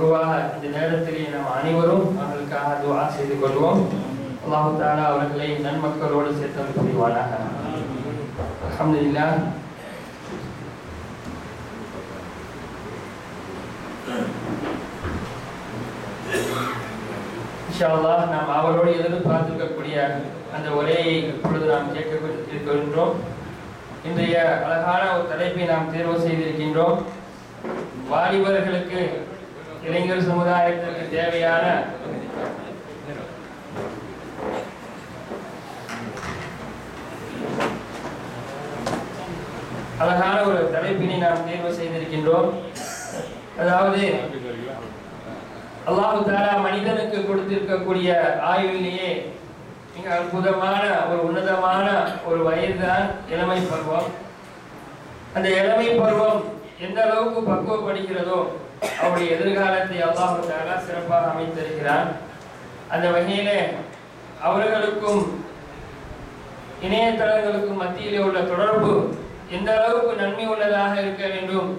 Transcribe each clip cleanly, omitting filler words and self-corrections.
பொதுவாக இந்த நேரத்திலே நாம் அனைவரும் அவர்களுக்காக துஆ செய்து கொள்வோம். அல்லாஹ் தஆலா அவர்களை நன்மக்களோடு சேர்த்து புரிவானாக. அல்ஹம்துலில்லாஹ். இன்ஷா அல்லாஹ் நாம் அவரோடு எதிர்பார்த்திருக்கக்கூடிய அந்த உரையை இப்பொழுது நாம் கேட்க இருக்கின்றோம். இன்றைய அழகான ஒரு தலைப்பை நாம் தேர்வு செய்திருக்கின்றோம். வாலிபர்களுக்கு, இளைஞர் சமுதாயத்திற்கு தேவையான அழகான ஒரு தலைப்பினை நாம் தேர்வு செய்திருக்கின்றோம். அதாவது அல்லாஹ் தஆலா மனிதனுக்கு கொடுத்திருக்கக்கூடிய ஆயுளிலேயே மிக அற்புதமான ஒரு உன்னதமான ஒரு வயதுதான் இளமை பருவம். அந்த இளமை பருவம் எந்த அளவுக்கு பக்குவப்படுகிறதோ அவருடைய எதிர்காலத்தை அல்லாஹ் தஆலா சிறப்பாக அமைத்திருக்கிறான். அந்த வகையிலே அவர்களுக்கும் இணையதளங்களுக்கும் மத்தியிலே உள்ள தொடர்பு எந்த அளவுக்கு நன்மை உள்ளதாக இருக்க வேண்டும்,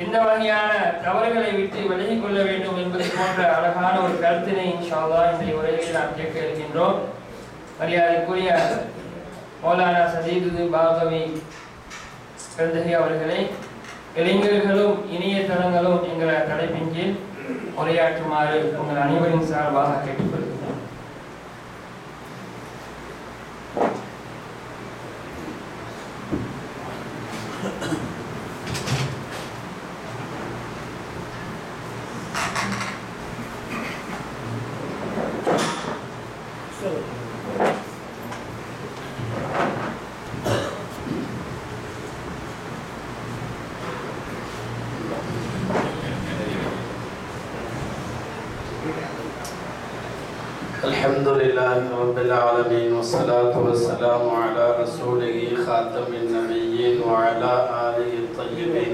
எந்த வகையான தவறுகளை விட்டு விலகிக் கொள்ள வேண்டும் என்பது போன்ற அழகான ஒரு கருத்தினை இன்ஷா அல்லாஹ் இந்த உரையில் நாம் கேட்க இருக்கின்றோம். மரியாதைக்குரிய மௌலானா சதீது பாகவி கந்தகி அவர்களை இளைஞர்களும் இணையதளங்களும் என்கிற தலைப்பின் கீழ் உரையாற்றுமாறு உங்கள் அனைவரின் சார்பாக கேட்டுக்கொள்கிறேன். الحمد لله رب العالمين والصلاة والسلام على رسوله خاتم النبيين وعلى آله الطيبين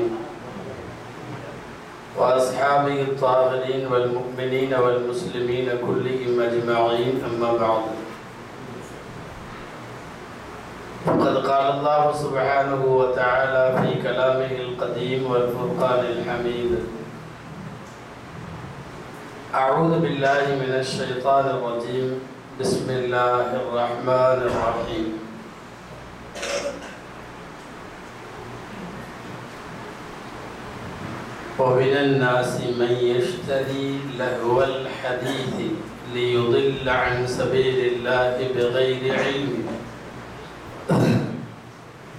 وأصحابه الطاهرين والمؤمنين والمسلمين كلهم أجمعين أما بعد. فقد قال الله سبحانه وتعالى في كلامه القديم والفرقان الحميد: أعوذ بالله من الشيطان الرجيم بسم الله الرحمن الرحيم. ومن الناس من يشتري لهو الحديث ليضل عن سبيل الله بغير علم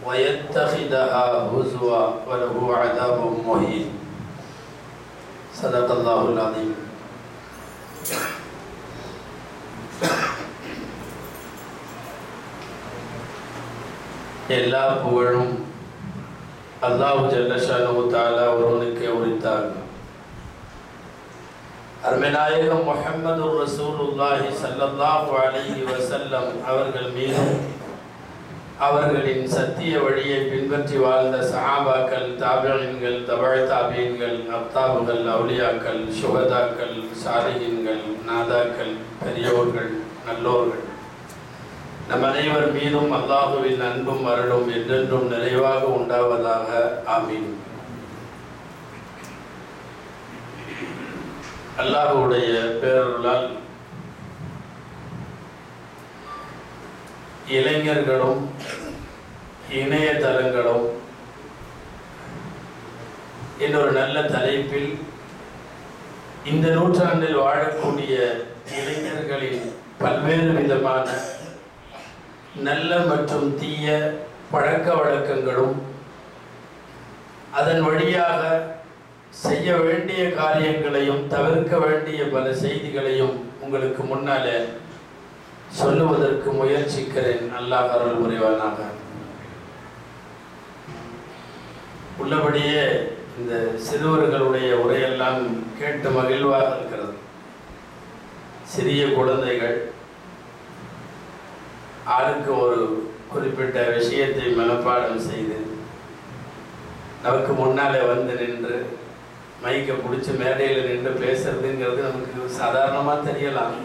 ويتخذها هزوا وله عذاب مهين. صدق الله العظيم. எல்லா புகழும் அல்லாஹ் ஜல்ல ஷானஹு தஆலா ஒருவனுக்கே உரித்தாகும். அருமைநாயகம் முஹம்மதுர் ரசூலுல்லாஹி ஸல்லல்லாஹு அலைஹி வஸல்லம் அவர்கள் மீதும் அவர்களின் சத்திய வழியை பின்பற்றி வாழ்ந்த சஹாபாக்கள், தாபிஈன்கள், தபஅ தாபிஈன்கள், அக்தாபுகள், அவுலியாக்கள், ஷுஹதாக்கள், சாலிஹீன்கள், நாதாக்கள், பெரியோர்கள், நல்லோர்கள் நம் அனைவர் மீதும் அல்லாஹுவின் அன்பும் அருளும் என்றென்றும் நிறைவாக உண்டாவதாக. ஆமீன். அல்லாஹுடைய பேரருளால் இளைஞர்களும் இணையதளங்களும் இன்னொரு நல்ல தலைப்பில் இந்த நூற்றாண்டில் வாழக்கூடிய இளைஞர்களின் பல்வேறு விதமான நல்ல மற்றும் தீய பழக்க வழக்கங்களும் அதன் வழியாக செய்ய வேண்டிய காரியங்களையும் தவிர்க்க வேண்டிய பல செய்திகளையும் உங்களுக்கு முன்னாலே சொல்லுவதற்கு முயற்சிக்கிறேன். அல்லாஹ் அருள் புரிவானாக. உள்ளபடியே இந்த சிறுவர்களுடைய உரையெல்லாம் கேட்டு மகிழ்வாக இருக்கிறது. சிறிய குழந்தைகள் ஆளுக்கு ஒரு குறிப்பிட்ட விஷயத்தை மனப்பாடம் செய்து நமக்கு முன்னாலே வந்து நின்று மைக்கை பிடிச்சி மேடையில் நின்று பேசுறதுங்கிறது நமக்கு சாதாரணமாக தெரியலாம்.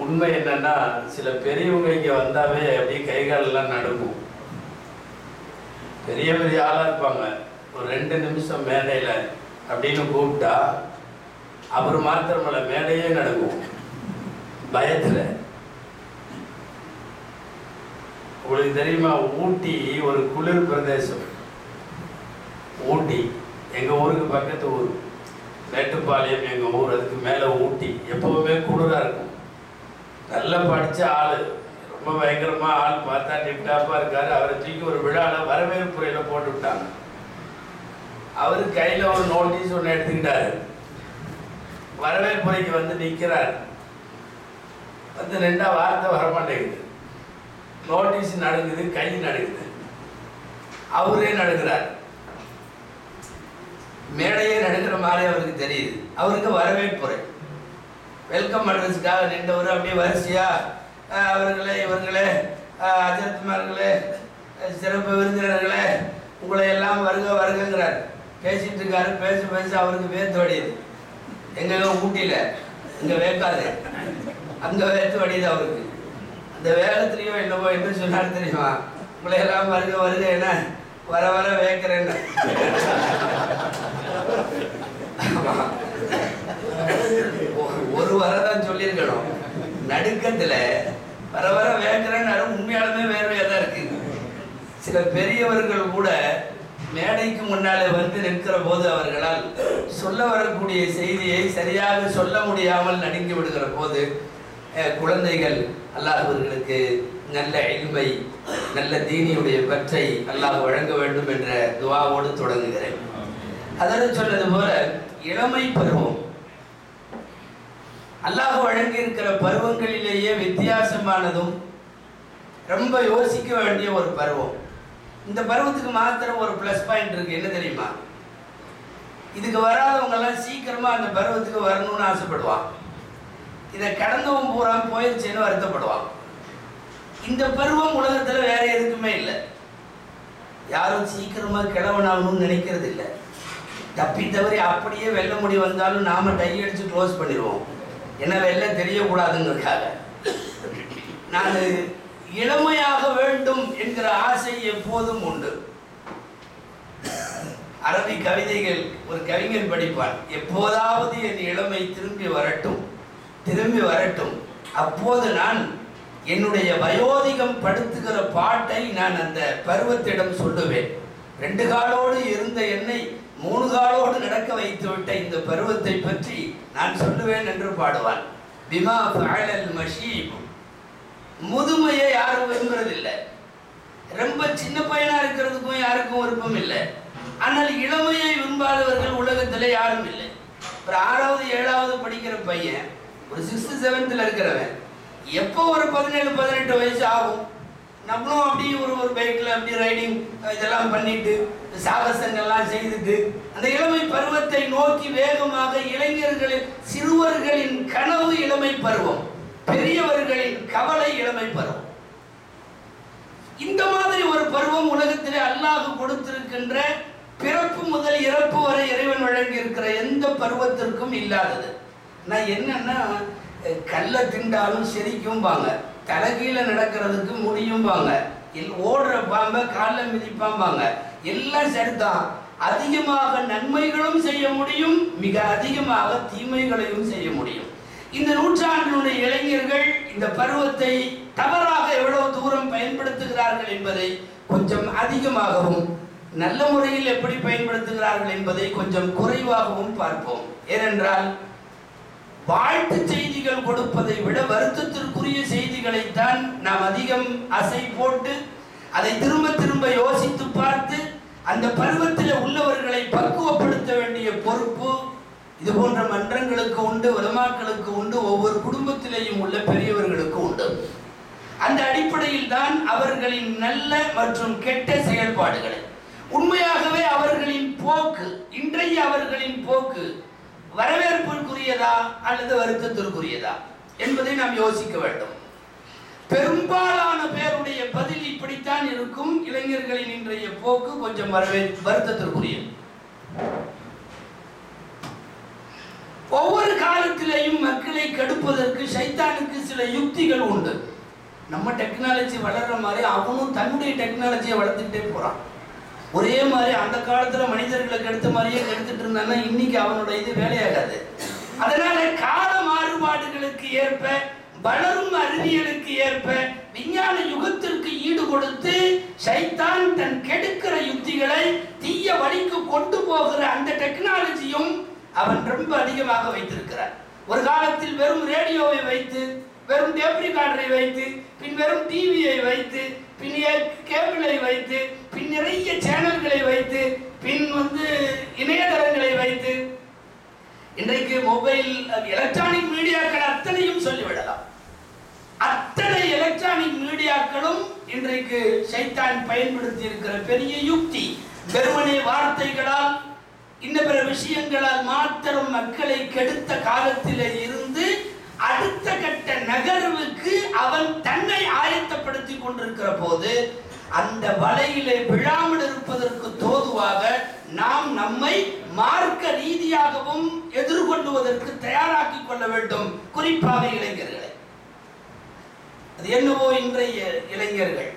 உண்மை என்னன்னா, சில பெரியவங்க இங்கே வந்தாவே அப்படியே கைகாலெல்லாம் நடுங்கும். பெரிய பெரிய ஆளாக இருப்பாங்க, ஒரு 2 நிமிஷம் மேடையில் அப்படின்னு கூப்பிட்டா அவர் மாத்திரமல்ல, மேடையே நடுங்கும் பயத்துல. உங்களுக்கு தெரியுமா, ஊட்டி ஒரு குளிர் பிரதேசம். ஊட்டி எங்க ஊருக்கு பக்கத்து ஊர். மேட்டுப்பாளையம் எங்க ஊர், அதுக்கு மேல ஊட்டி. எப்பவுமே குளிரா இருக்கும். நல்லா படிச்ச ஆளு, ரொம்ப பயங்கரமா ஆள், பார்த்தா டிப்டாப்பா இருக்காரு. அவரை தூக்கி ஒரு விழால வரவேற்புரையில போட்டு விட்டாங்க. அவரு கையில ஒரு நோட்டீஸ் ஒன்று எடுத்துக்கிட்டாரு. வரவேற்புரைக்கு வந்து நிற்கிறார். வந்து 2 வார்த்தை வரமாட்டேங்குது. நோட்டீஸ் நடுங்குது, கை நடுங்குது, அவரே நடுங்கிறார். மேடையே நடுங்கிற மாதிரி அவருக்கு தெரியுது. அவருக்கு வரவேற்புரை, வெல்கம் அட்ரஸுக்காக நின்றவர் அப்படியே வரிசையா, அவர்களே, இவர்களே, அஜர்த்துமார்களே, சிறப்பு விருந்தினர்களே, உங்களை எல்லாம் வருக வருகிறார் பேசிட்டு இருக்காரு. பேச அவருக்கு வேர்த்து வடியுது. எங்க ஊட்டியில இங்க வேக்காது, அங்க வேர்த்து வடியுது அவருக்கு. அந்த வேகத்திலையும் என்னவோ என்ன சொன்னாலும் தெரியுமா, உங்களை எல்லாம் வருக வருக, என்ன வர வர வேக்கிறேன்னு. ஒரு வரதான் சொல்லியிருக்கணும். நடுக்கத்துல வர வர வேக்கிறேன்னு உண்மையாலுமே வேர்வையா தான் இருக்கு. சில பெரியவர்கள் கூட மேடைக்கு முன்னாலே வந்து நிற்கிற போது அவர்களால் சொல்ல வரக்கூடிய செய்தியை சரியாக சொல்ல முடியாமல் நடுங்கி விடுகிற போது, குழந்தைகள் அல்லாஹ் அவர்களுக்கு நல்ல இல்மை, நல்ல தீனியுடைய பற்றை அல்லாஹ் வழங்க வேண்டும் என்ற துஆவோடு தொடங்குகிறேன். அதற்கு சொன்னது போல இளமை பருவம் அல்லாஹ் வழங்கி இருக்கிற பருவங்களிலேயே வித்தியாசமானதும் ரொம்ப யோசிக்க வேண்டிய ஒரு பருவம். இந்த பருவத்துக்கு மாத்திரம் ஒரு பிளஸ் பாயிண்ட் இருக்கு. என்ன தெரியுமா? இதுக்கு வராதவங்க எல்லாம் சீக்கிரமா அந்த பருவத்துக்கு வரணும்னு ஆசைப்படுவான். இதை கடந்தவன் பூரா போயிடுச்சுன்னு வருத்தப்படுவான். இந்த பருவம் உலகத்துல வேற எதுக்குமே இல்லை. யாரும் சீக்கிரமா கிழவனாகணும்னு நினைக்கிறது இல்லை. தப்பி தவறி அப்படியே வெள்ள முடி வந்தாலும் நாம டை அடிச்சு க்ளோஸ் பண்ணிடுவோம். என்ன வெள்ள தெரியக்கூடாதுங்கிறதுக்காக. நான் இளமையாக வேண்டும் என்கிற ஆசை எப்போதும் உண்டு. அரபி கவிதைகள் ஒரு கவிஞன் படிப்பான், எப்போதாவது என் இளமை திரும்பி வரட்டும், அப்போது நான் என்னுடைய வயோதிகம் படுத்துகிற பாட்டை நான் அந்த பருவத்திடம் சொல்லுவேன். 2 காலோடு இருந்த என்னை 3 காலோடு நடக்க வைத்து விட்ட இந்த பருவத்தை பற்றி நான் சொல்லுவேன் என்று பாடுவான். பிமா ஃபஅலல் மஷீப். முதுமையை யாரும் விரும்புறதில்லை. ரொம்ப சின்ன பையனா இருக்கிறதுக்கும் யாருக்கும் விருப்பம் இல்லை. ஆனால் இளமையை விரும்பாதவர்கள் உலகத்துல யாரும் இல்லை. ஒரு 6வது 7வது படிக்கிற பையன், ஒரு 6th 7th இருக்கிறவன் எப்போ ஒரு 17 18 வயசு ஆகும், நம்மளும் அப்படி ஒரு பைக்ல அப்படி ரைடிங் இதெல்லாம் பண்ணிட்டு சாகசங்கள்லாம் செய்துட்டு அந்த இளமை பருவத்தை நோக்கி வேகமாக இளைஞர்களின், சிறுவர்களின் கனவு இளமை பருவம், பெரியவர்களின் கவலை இளமை பருவம். இந்த மாதிரி ஒரு பருவம் உலகத்திலே அல்லாஹ் கொடுத்திருக்கின்ற பிறப்பு முதல் இறப்பு வரை இறைவன் வழங்கி இருக்கிற எந்த பருவத்திற்கும் இல்லாதது. நான் என்னன்னா, கல்ல திண்டாலும் செரிக்கும்பாங்க, தலைகீழ நடக்கிறதுக்கு முடியும்பாங்க, ஓடுற பாம்ப காலில் மிதிப்பாம்பாங்க, எல்லாம் சரிதான். அதிகமாக நன்மைகளும் செய்ய முடியும், மிக அதிகமாக தீமைகளையும் செய்ய முடியும். இந்த நூற்றாண்டினுடைய இளைஞர்கள் இந்த பருவத்தை தவறாக எவ்வளவு தூரம் பயன்படுத்துகிறார்கள் என்பதை கொஞ்சம் அதிகமாகவும், நல்ல முறையில் எப்படி பயன்படுத்துகிறார்கள் என்பதை கொஞ்சம் குறைவாகவும் பார்ப்போம். ஏனென்றால் வாழ்த்து செய்திகள் கொடுப்பதை விட வருத்தத்திற்குரிய செய்திகளைத்தான் நாம் அதிகம் அசை போட்டு அதை திரும்ப திரும்ப யோசித்து பார்த்து அந்த பருவத்தில் உள்ளவர்களை பக்குவப்படுத்த வேண்டிய பொறுப்பு இது போன்ற மன்றங்களுக்கு உண்டு, உலமாக்களுக்கு உண்டு, ஒவ்வொரு குடும்பத்திலேயும் உள்ள பெரியவர்களுக்கு உண்டு. அந்த அடிப்படையில் தான் அவர்களின் நல்ல மற்றும் கெட்ட செயல்பாடுகளை, உண்மையாகவே அவர்களின் போக்கு, இன்றைய அவர்களின் போக்கு வரவேற்பிற்குரியதா அல்லது வருத்தத்திற்குரியதா என்பதை நாம் யோசிக்க வேண்டும். பெரும்பாலான பேருடைய பதில் இப்படித்தான் இருக்கும். இளைஞர்களின் இன்றைய போக்கு கொஞ்சம் வருத்தத்திற்குரியது. ஒவ்வொரு காலத்திலேயும் மக்களை கெடுப்பதற்கு சைத்தானுக்கு சில யுக்திகள் உண்டு. நம்ம டெக்னாலஜி வளர்ற மாதிரி அவனும் தன்னுடைய டெக்னாலஜியை வளர்த்துக்கிட்டே போறான். ஒரே மாதிரி அந்த காலத்துல மனிதர்களை கெடுத்த மாதிரியே கெடுத்துட்டு இருந்தான்னா இன்னைக்கு அவனோட இது வேலையாகாது. ஏற்ப, வளரும் அறிவியலுக்கு ஏற்ப, விஞ்ஞான யுகத்திற்கு ஈடு கொடுத்து ஷைத்தான் தன் கெடுக்கிற யுக்திகளை தீய வழிக்கு கொண்டு போகிற அந்த டெக்னாலஜியும் அவன் ரொம்ப அதிகமாக வைத்திருக்கிறார். ஒரு காலத்தில் வெறும் ரேடியோவை வைத்து, வெறும் டேப் ரெக்கார்டரை வைத்து, பின் வெறும் டிவியை வைத்து, பின் கேபிளை வைத்து, பின் நிறைய சேனல்களை வைத்து, பின் இணையதளங்களை வைத்து, இன்றைக்கு மொபைல் எலக்ட்ரானிக் மீடியாக்கள் அத்தனையும் சொல்லிவிடலாம். அத்தனை எலக்ட்ரானிக் மீடியாக்களும் இன்றைக்கு ஷைத்தான் பயன்படுத்தி இருக்கிற பெரிய யுக்தி. வெறுமனே வார்த்தைகளால் இன்ன பிற விஷயங்களால் மாத்திரம் மக்களை கெடுத்த காலத்திலே இருந்து அடுத்த கட்ட நகர்வுக்கு அவன் தன்னை ஆயத்தப்படுத்தி கொண்டிருக்கிற போது அந்த வலையிலே விழாமல் இருப்பதற்கு தோதுவாக நாம் நம்மை மார்க்க ரீதியாகவும் எதிர்கொள்வதற்கு தயாராக்கி கொள்ள வேண்டும். குறிப்பாக இளைஞர்களை. அது என்னவோ இன்றைய இளைஞர்கள்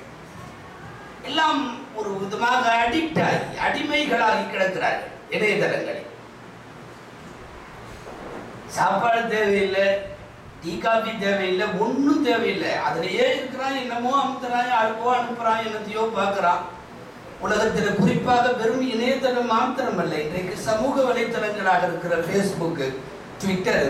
எல்லாம் ஒரு விதமாக அடிக்ட் ஆகி அடிமைகளாகி கிடக்கிறார்கள் இணையதளங்களில். சாப்பாடு தேவையில்லை, டீ காபி தேவையில்லை, ஒன்றும் தேவையில்லை. அதுலயே இருக்கிறான், என்னமோ அமுத்துறான், யாருக்கோ அனுப்புறான், என்னத்தையோ பார்க்கறான். உலகத்தில் குறிப்பாக வெறும் இணையதளம் மாத்திரமல்ல, இன்றைக்கு சமூக வலைத்தளங்களாக இருக்கிற ஃபேஸ்புக், ட்விட்டர்,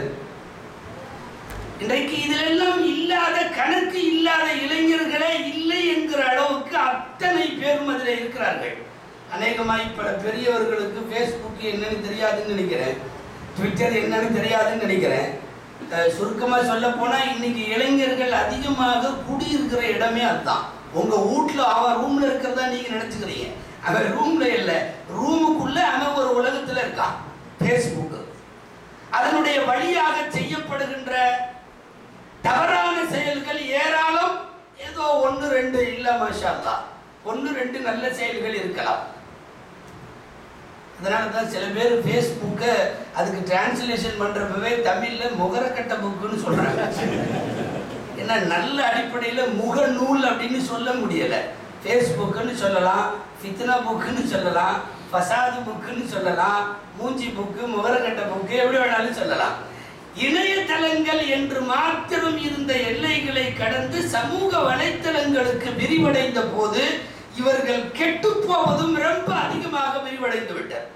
இன்றைக்கு இதிலெல்லாம் இல்லாத கணக்கு இல்லாத இளைஞர்களே இல்லை என்கிற அளவுக்கு அத்தனை பேரும் அதில் இருக்கிறார்கள். அநேகமாய் பல பெரியவர்களுக்கு ஃபேஸ்புக் என்னன்னு தெரியாதுன்னு நினைக்கிறேன், ட்விட்டர் என்னன்னு தெரியாதுன்னு நினைக்கிறேன். சுருக்கமாக சொல்ல போனால் இன்னைக்கு இளைஞர்கள் அதிகமாக குடியிருக்கிற இடமே அதுதான். உங்க வீட்டில் அவன் ரூம்ல இருக்கிறதா நீங்க நினைச்சுக்கிறீங்க. அவன் ரூம்ல இல்லை, ரூமுக்குள்ள அவன் ஒரு உலகத்தில் இருக்கான். ஃபேஸ்புக் அதனுடைய வழியாக செய்யப்படுகின்ற தவறான செயல்கள் ஏராளம். ஏதோ 1-2 இல்ல, மாஷா அல்லாஹ் 1-2 நல்ல செயல்கள் இருக்கலாம். அதனால தான் சில பேர் ஃபேஸ்புக்கை அதுக்கு டிரான்ஸ்லேஷன் பண்றப்பவே தமிழ்ல முகரக்கட்ட புக்குன்னு சொல்றாங்க. ஏன்னா நல்ல அடிப்படையில் முகநூல் அப்படின்னு சொல்ல முடியல. ஃபேஸ்புக்குன்னு சொல்லலாம், ஃபித்னா புக்குன்னு சொல்லலாம், ஃபசாது புக்குன்னு சொல்லலாம், மூஞ்சி புக்கு, முகரக்கட்ட புக்கு, எப்படி வேணாலும் சொல்லலாம். இணையதளங்கள் என்று மாத்திரம் இருந்த எல்லைகளை கடந்து சமூக வலைத்தளங்களுக்கு விரிவடைந்த போது இவர்கள் கெட்டு போவதும் ரொம்ப அதிகமாக விரிவடைந்து விட்டார்.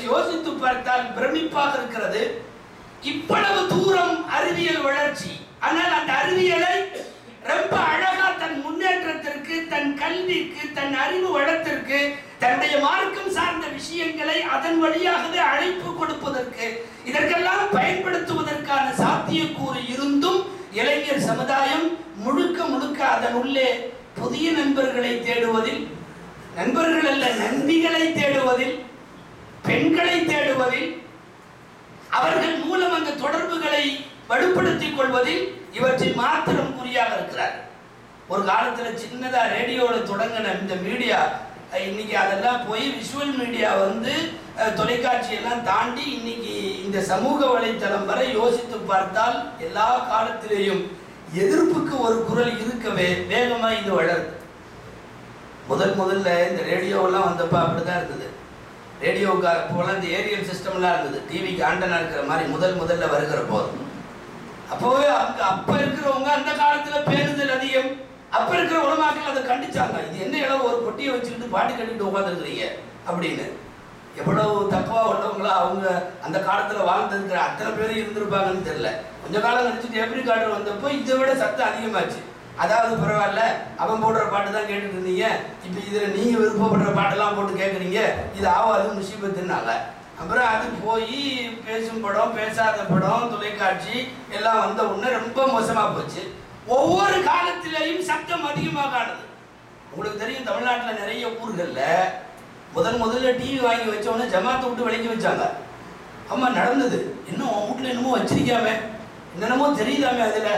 யோசித்து பார்த்தால் பிரமிப்பாக இருக்கிறது. இவ்வளவு தூரம் அறிவியல் வளர்ச்சி, ஆனால் அந்த அறிவியலை ரொம்ப அழகா தன் முன்னேற்றத்திற்கு, தன் கல்விக்கு, தன் அறிவு வளத்திற்கு, தன்னுடைய மார்க்கம் சார்ந்த விஷயங்களை அதன் வழியாகவே அழைப்பு கொடுப்பதற்கு, இதற்கெல்லாம் பயன்படுத்துவதற்கான சாத்தியக்கூறு இருந்தும் இளைஞர் சமுதாயம் முழுக்க முழுக்க அதன் உள்ளே புதிய நண்பர்களை தேடுவதில், நண்பர்கள் அல்ல நண்பிகளை தேடுவதில், பெண்களை தேடுவதில், அவர்கள் மூலம் அந்த தொடர்புகளை வலுப்படுத்திக் கொள்வதில் இவற்றில் மாத்திரம் குறியாக இருக்கிறார். ஒரு காலத்துல சின்னதா ரேடியோல தொடங்கின இந்த மீடியா இன்னைக்கு அதெல்லாம் போய் விஷுவல் மீடியா தொலைக்காட்சி எல்லாம் தாண்டி இன்னைக்கு இந்த சமூக வலைத்தளம் வரை யோசித்து பார்த்தால் எல்லா காலத்திலேயும் எதிர்ப்புக்கு ஒரு குரல் இருக்கவே வேகமா இது வளருது. முதல்ல இந்த ரேடியோவெல்லாம் வந்தப்ப அப்படிதான் இருந்தது. ரேடியோவுக்கு போல இந்த ஏரியல் சிஸ்டம்லாம் இருந்தது, டிவிக்கு ஆண்டனா இருக்கிற மாதிரி முதல்ல வருகிற போது. அப்போவே அப்ப இருக்கிறவங்க அந்த காலத்துல பேணுதல் அதிகம். அப்ப இருக்கிற உலமாக்கள் அதை கண்டிச்சாங்க. இது என்ன இடம், ஒரு பொட்டியை வச்சுக்கிட்டு பாட்டு கட்டிட்டு உட்காந்துருக்கிறீங்க அப்படின்னு. எவ்வளவு தப்பா உள்ளவங்களா அவங்க அந்த காலத்துல வாழ்ந்திருக்கிற அத்தனை பேரும் இருந்திருப்பாங்கன்னு தெரியல. கொஞ்ச காலம் கழிச்சு டேப் ரெக்கார்டர் வந்தப்போ இதை விட சத்தம் அதிகமாச்சு. அதாவது பரவாயில்ல, அவன் போடுற பாட்டு தான் கேட்டுட்டு இருந்தீங்க, இப்ப இதுல நீங்க விருப்பப்படுற பாட்டெல்லாம் போட்டு கேட்குறீங்க, இது ஆவாது முசீபத்துனால. அப்புறம் அது போய் பேசும் படம், பேசாத படம், தொலைக்காட்சி எல்லாம் வந்த உடனே ரொம்ப மோசமா போச்சு. ஒவ்வொரு காலத்திலையும் சத்தம் அதிகமாக ஆனது. உங்களுக்கு தெரியும், தமிழ்நாட்டில் நிறைய ஊர்கள்ல முதல்ல டிவி வாங்கி வச்ச உடனே ஜமாத்தை விட்டு விலைக்கு வச்சாங்க. ஆமா நடந்தது. இன்னும் உன் வீட்டுல என்னமோ வச்சிருக்காம, என்னென்னமோ தெரியுதாமே, அதுல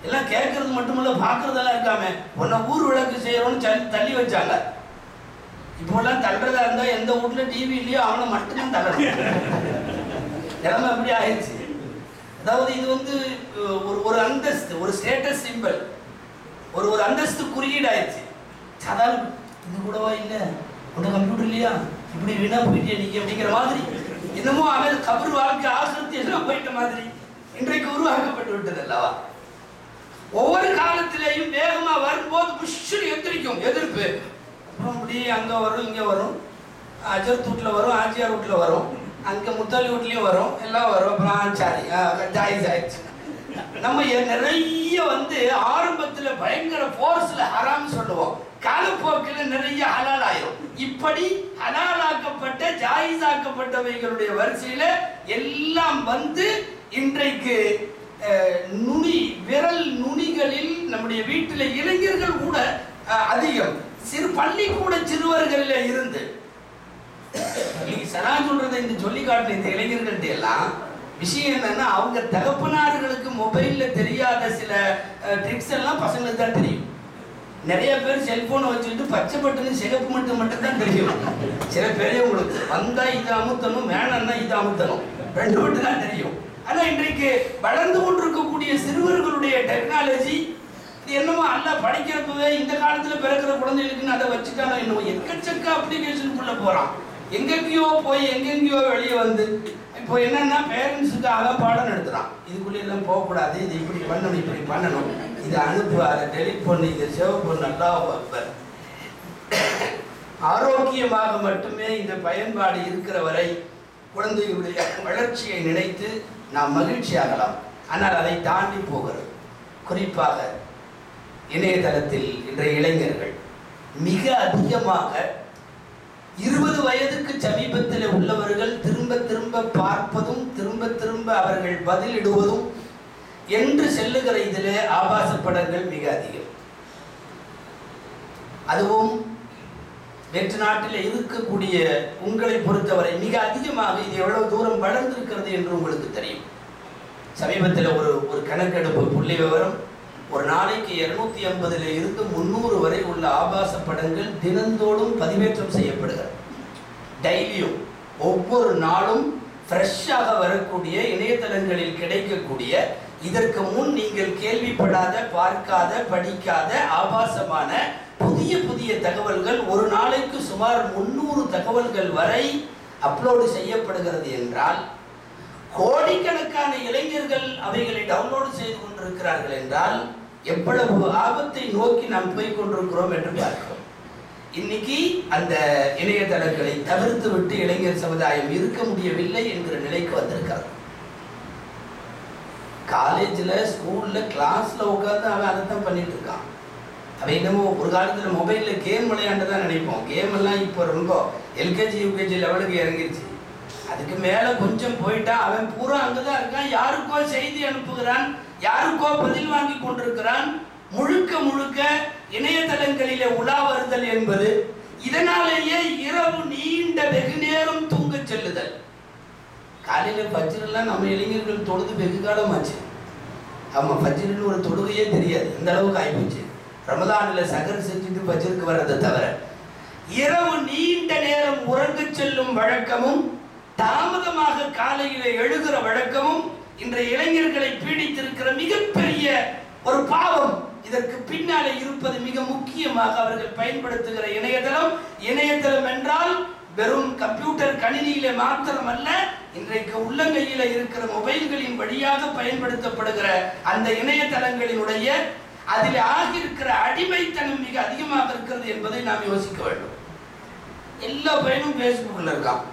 எல்லாம் கேட்கறது மட்டுமல்ல பார்க்கறதெல்லாம் இருக்காம, உன்னை ஊர் விளக்கு செய்யறோம்னு தள்ளி வச்சாங்க. இப்போல்லாம் தள்ளுறதா இருந்தா எந்த வீட்டுல டிவி இல்லையோ அவனை மட்டும்தான் தள்ளணும். நிலைமை எப்படி ஆயிடுச்சு. அதாவது இது ஒரு அந்தஸ்து, ஒரு ஸ்டேட்டஸ் சிம்பிள், ஒரு அந்தஸ்து குறியீடு ஆயிடுச்சு. சாதாரண இது கூடவா இல்லை, உன்ன கம்ப்யூட்டர் இல்லையா, இப்படி வீணா போயிட்டே நீங்க அப்படிங்கிற மாதிரி, என்னமோ அவன் கபர் வாழ்க்கை ஆசிரியத்தை எல்லாம் போயிட்ட மாதிரி இன்றைக்கு உருவாக்கப்பட்டு விட்டது அல்லவா? ஒவ்வொரு காலத்திலேயும் வேகமா வரும்போது புஷ்ஷுன்னு எந்திரிக்கும் எதிர்ப்பு. அப்புறம் இப்படி அங்க வரும், இங்க வரும், அஜர் வீட்டுல வரும், ஆச்சியார் வீட்டுல வரும், அங்க முத்தாலி வீட்லயும் வரும், எல்லாம் வரும். அப்புறம் சாரி ஜாயிஸ் ஆயிடுச்சு. நம்ம நிறைய ஆரம்பத்துல பயங்கர போர்ஸ்ல ஹராம் சொல்லுவோம், காலப்போக்கில் நிறைய ஹலால் ஆயிரும். இப்படி ஹலாலாக்கப்பட்ட ஜாயிஸாக்கப்பட்டவைகளுடைய வரிசையில எல்லாம் இன்றைக்கு நுனி விரல் நுனிகளில் நம்முடைய வீட்டில் இளைஞர்கள் கூட அதிகம். சிறு பள்ளிக்கூட சிறுவர்கள இருந்து சனா சொல்றதை இந்த சொல்லி காட்டுற இந்த இளைஞர்கள்ட்ட எல்லாம் விஷயம் என்னன்னா, அவங்க தகப்பனார்களுக்கு மொபைல்ல தெரியாத சில ட்ரிக்ஸ் எல்லாம் பசங்களுக்கு தான் தெரியும். நிறைய பேர் செல்போனை வச்சுட்டு பச்சை பட்டுன்னு சிகப்பு மட்டும் தான் தெரியும். சில பெரியவங்களுக்கு வந்தா இது அமுத்தணும், வேணான்னா இது அமுத்தணும், ரெண்டு மட்டும் தான் தெரியும். ஆனா இன்றைக்கு வளர்ந்து கொண்டிருக்கக்கூடிய சிறுவர்களுடைய டெக்னாலஜி என்னமோ அல்ல படிக்கிறப்பவே இந்த காலத்துல பிறக்கிற குழந்தைகளுக்குன்னு அதை வச்சுட்டானோ என்னமோ எக்கச்சக்க அப்ளிகேஷனுக்குள்ள போறான். எங்கெங்கயோ போய் எங்கெங்கயோ வெளியே இப்போ என்னன்னா பேரண்ட்ஸுக்கு அவன் பாடம் நடத்துறான். இதுக்குள்ள எல்லாம் போகக்கூடாது, இது இப்படி பண்ணணும், இப்படி பண்ணணும், இதை அனுப்பு, அதை டெலிட் பண்ணு, இதை சேவ் பண்ணு, நல்லா ஆரோக்கியமாக மட்டுமே இந்த பயன்பாடு இருக்கிற வரை குழந்தைகளுடைய வளர்ச்சியை நினைத்து நாம் மகிழ்ச்சி ஆகலாம். ஆனால் அதை தாண்டி போகிறது. குறிப்பாக இணையதளத்தில் இன்றைய இளைஞர்கள் மிக அதிகமாக 20 வயதுக்கு சமீபத்தில் உள்ளவர்கள் திரும்ப திரும்ப பார்ப்பதும் திரும்ப அவர்கள் பதிலிடுவதும் என்று செல்லுகிற இதிலே ஆபாச படங்கள் மிக அதிகம். அதுவும் வெற்று நாட்டில் இருக்கக்கூடிய உங்களை பொறுத்தவரை மிக அதிகமாக இது எவ்வளவு தூரம் வளர்ந்திருக்கிறது என்று உங்களுக்கு தெரியும். சமீபத்தில் ஒரு கணக்கெடுப்பு புள்ளி விவரம், ஒரு நாளைக்கு 250 இருந்து 300 வரை உள்ள ஆபாச படங்கள் தினந்தோறும் பதிவேற்றம் செய்யப்படுகிறது. டெய்லியும் ஒவ்வொரு நாளும் ஃப்ரெஷ்ஷாக வரக்கூடிய இணையதளங்களில் கிடைக்கக்கூடிய இதற்கு முன் நீங்கள் கேள்விப்படாத, பார்க்காத, படிக்காத ஆபாசமான புதிய தகவல்கள் ஒரு நாளைக்கு சுமார் 300 தகவல்கள் வரை அப்லோடு செய்யப்படுகிறது என்றால், கோடிக்கணக்கான இளைஞர்கள் அவைகளை டவுன்லோடு செய்து கொண்டிருக்கிறார்கள் என்றால் எவ்வளவு ஆபத்தை நோக்கி நாம் போய் கொண்டிருக்கிறோம் என்று பார்க்கிறோம். இன்னைக்கு அந்த இணையதளங்களை தவிர்த்து விட்டு இளைஞர் சமுதாயம் இருக்க முடியவில்லை என்கிற நிலைக்கு வந்திருக்கிறார். காலேஜில், ஸ்கூல்ல, கிளாஸ்ல உட்கார்ந்து அவன் அதைத்தான் பண்ணிட்டு இருக்கான். அவன் என்னமோ ஒரு காலத்தில் மொபைலில் கேம் விளையாண்டுதான் நினைப்போம். கேம் எல்லாம் இப்போ ரொம்ப எல்கேஜி யூகேஜி லெவலுக்கு இறங்கிருச்சு. அதுக்கு மேல கொஞ்சம் போயிட்டா அவன் பூரா அங்கதான் இருக்கான். யாருக்கோ செய்தி அனுப்புகிறான், யாருக்கோ பதில் வாங்கி கொண்டிருக்கிறான். முழுக்க இணையதளங்களிலே உலா வருதல் என்பது, இதனாலேயே இரவு நீண்ட வெகு நேரம் தூங்க செல்லுதல். காலையில ஃபஜ்ரெல்லாம் நம்ம இளைஞர்கள் தொழுது வெகு காலமாச்சு. ஆமா, ஃபஜ்ருன்னு ஒரு தொழுகையே தெரியாது, இந்த அளவுக்கு ஆயிப்போச்சு. ரமதானில் சகர் செஞ்சுட்டு ஃபஜ்ருக்கு வர்றதை தவிர இரவு நீண்ட நேரம் உறங்க செல்லும் வழக்கமும் தாமதமாக காலையில எழுகிற வழக்கமும் இன்றைய இளைஞர்களை பீடித்திருக்கிற மிகப்பெரிய ஒரு பாவம். இதற்கு பின்னாலே இருப்பது மிக முக்கியமாக அவர்கள் பயன்படுத்துகிற இணையதளம் என்றால் வெறும் கம்ப்யூட்டர் கணினியிலே மாத்திரமல்ல, இன்றைக்கு உள்ளங்கையில இருக்கிற மொபைல்களின் வழியாக பயன்படுத்தப்படுகிற அந்த இணையதளங்களினுடைய அதில் ஆகியிருக்கிற அடிமைத்தனம் மிக அதிகமாக இருக்கிறது என்பதை நாம் யோசிக்க வேண்டும். எல்லா பையனும் பேஸ்புக்கில் இருக்கான்.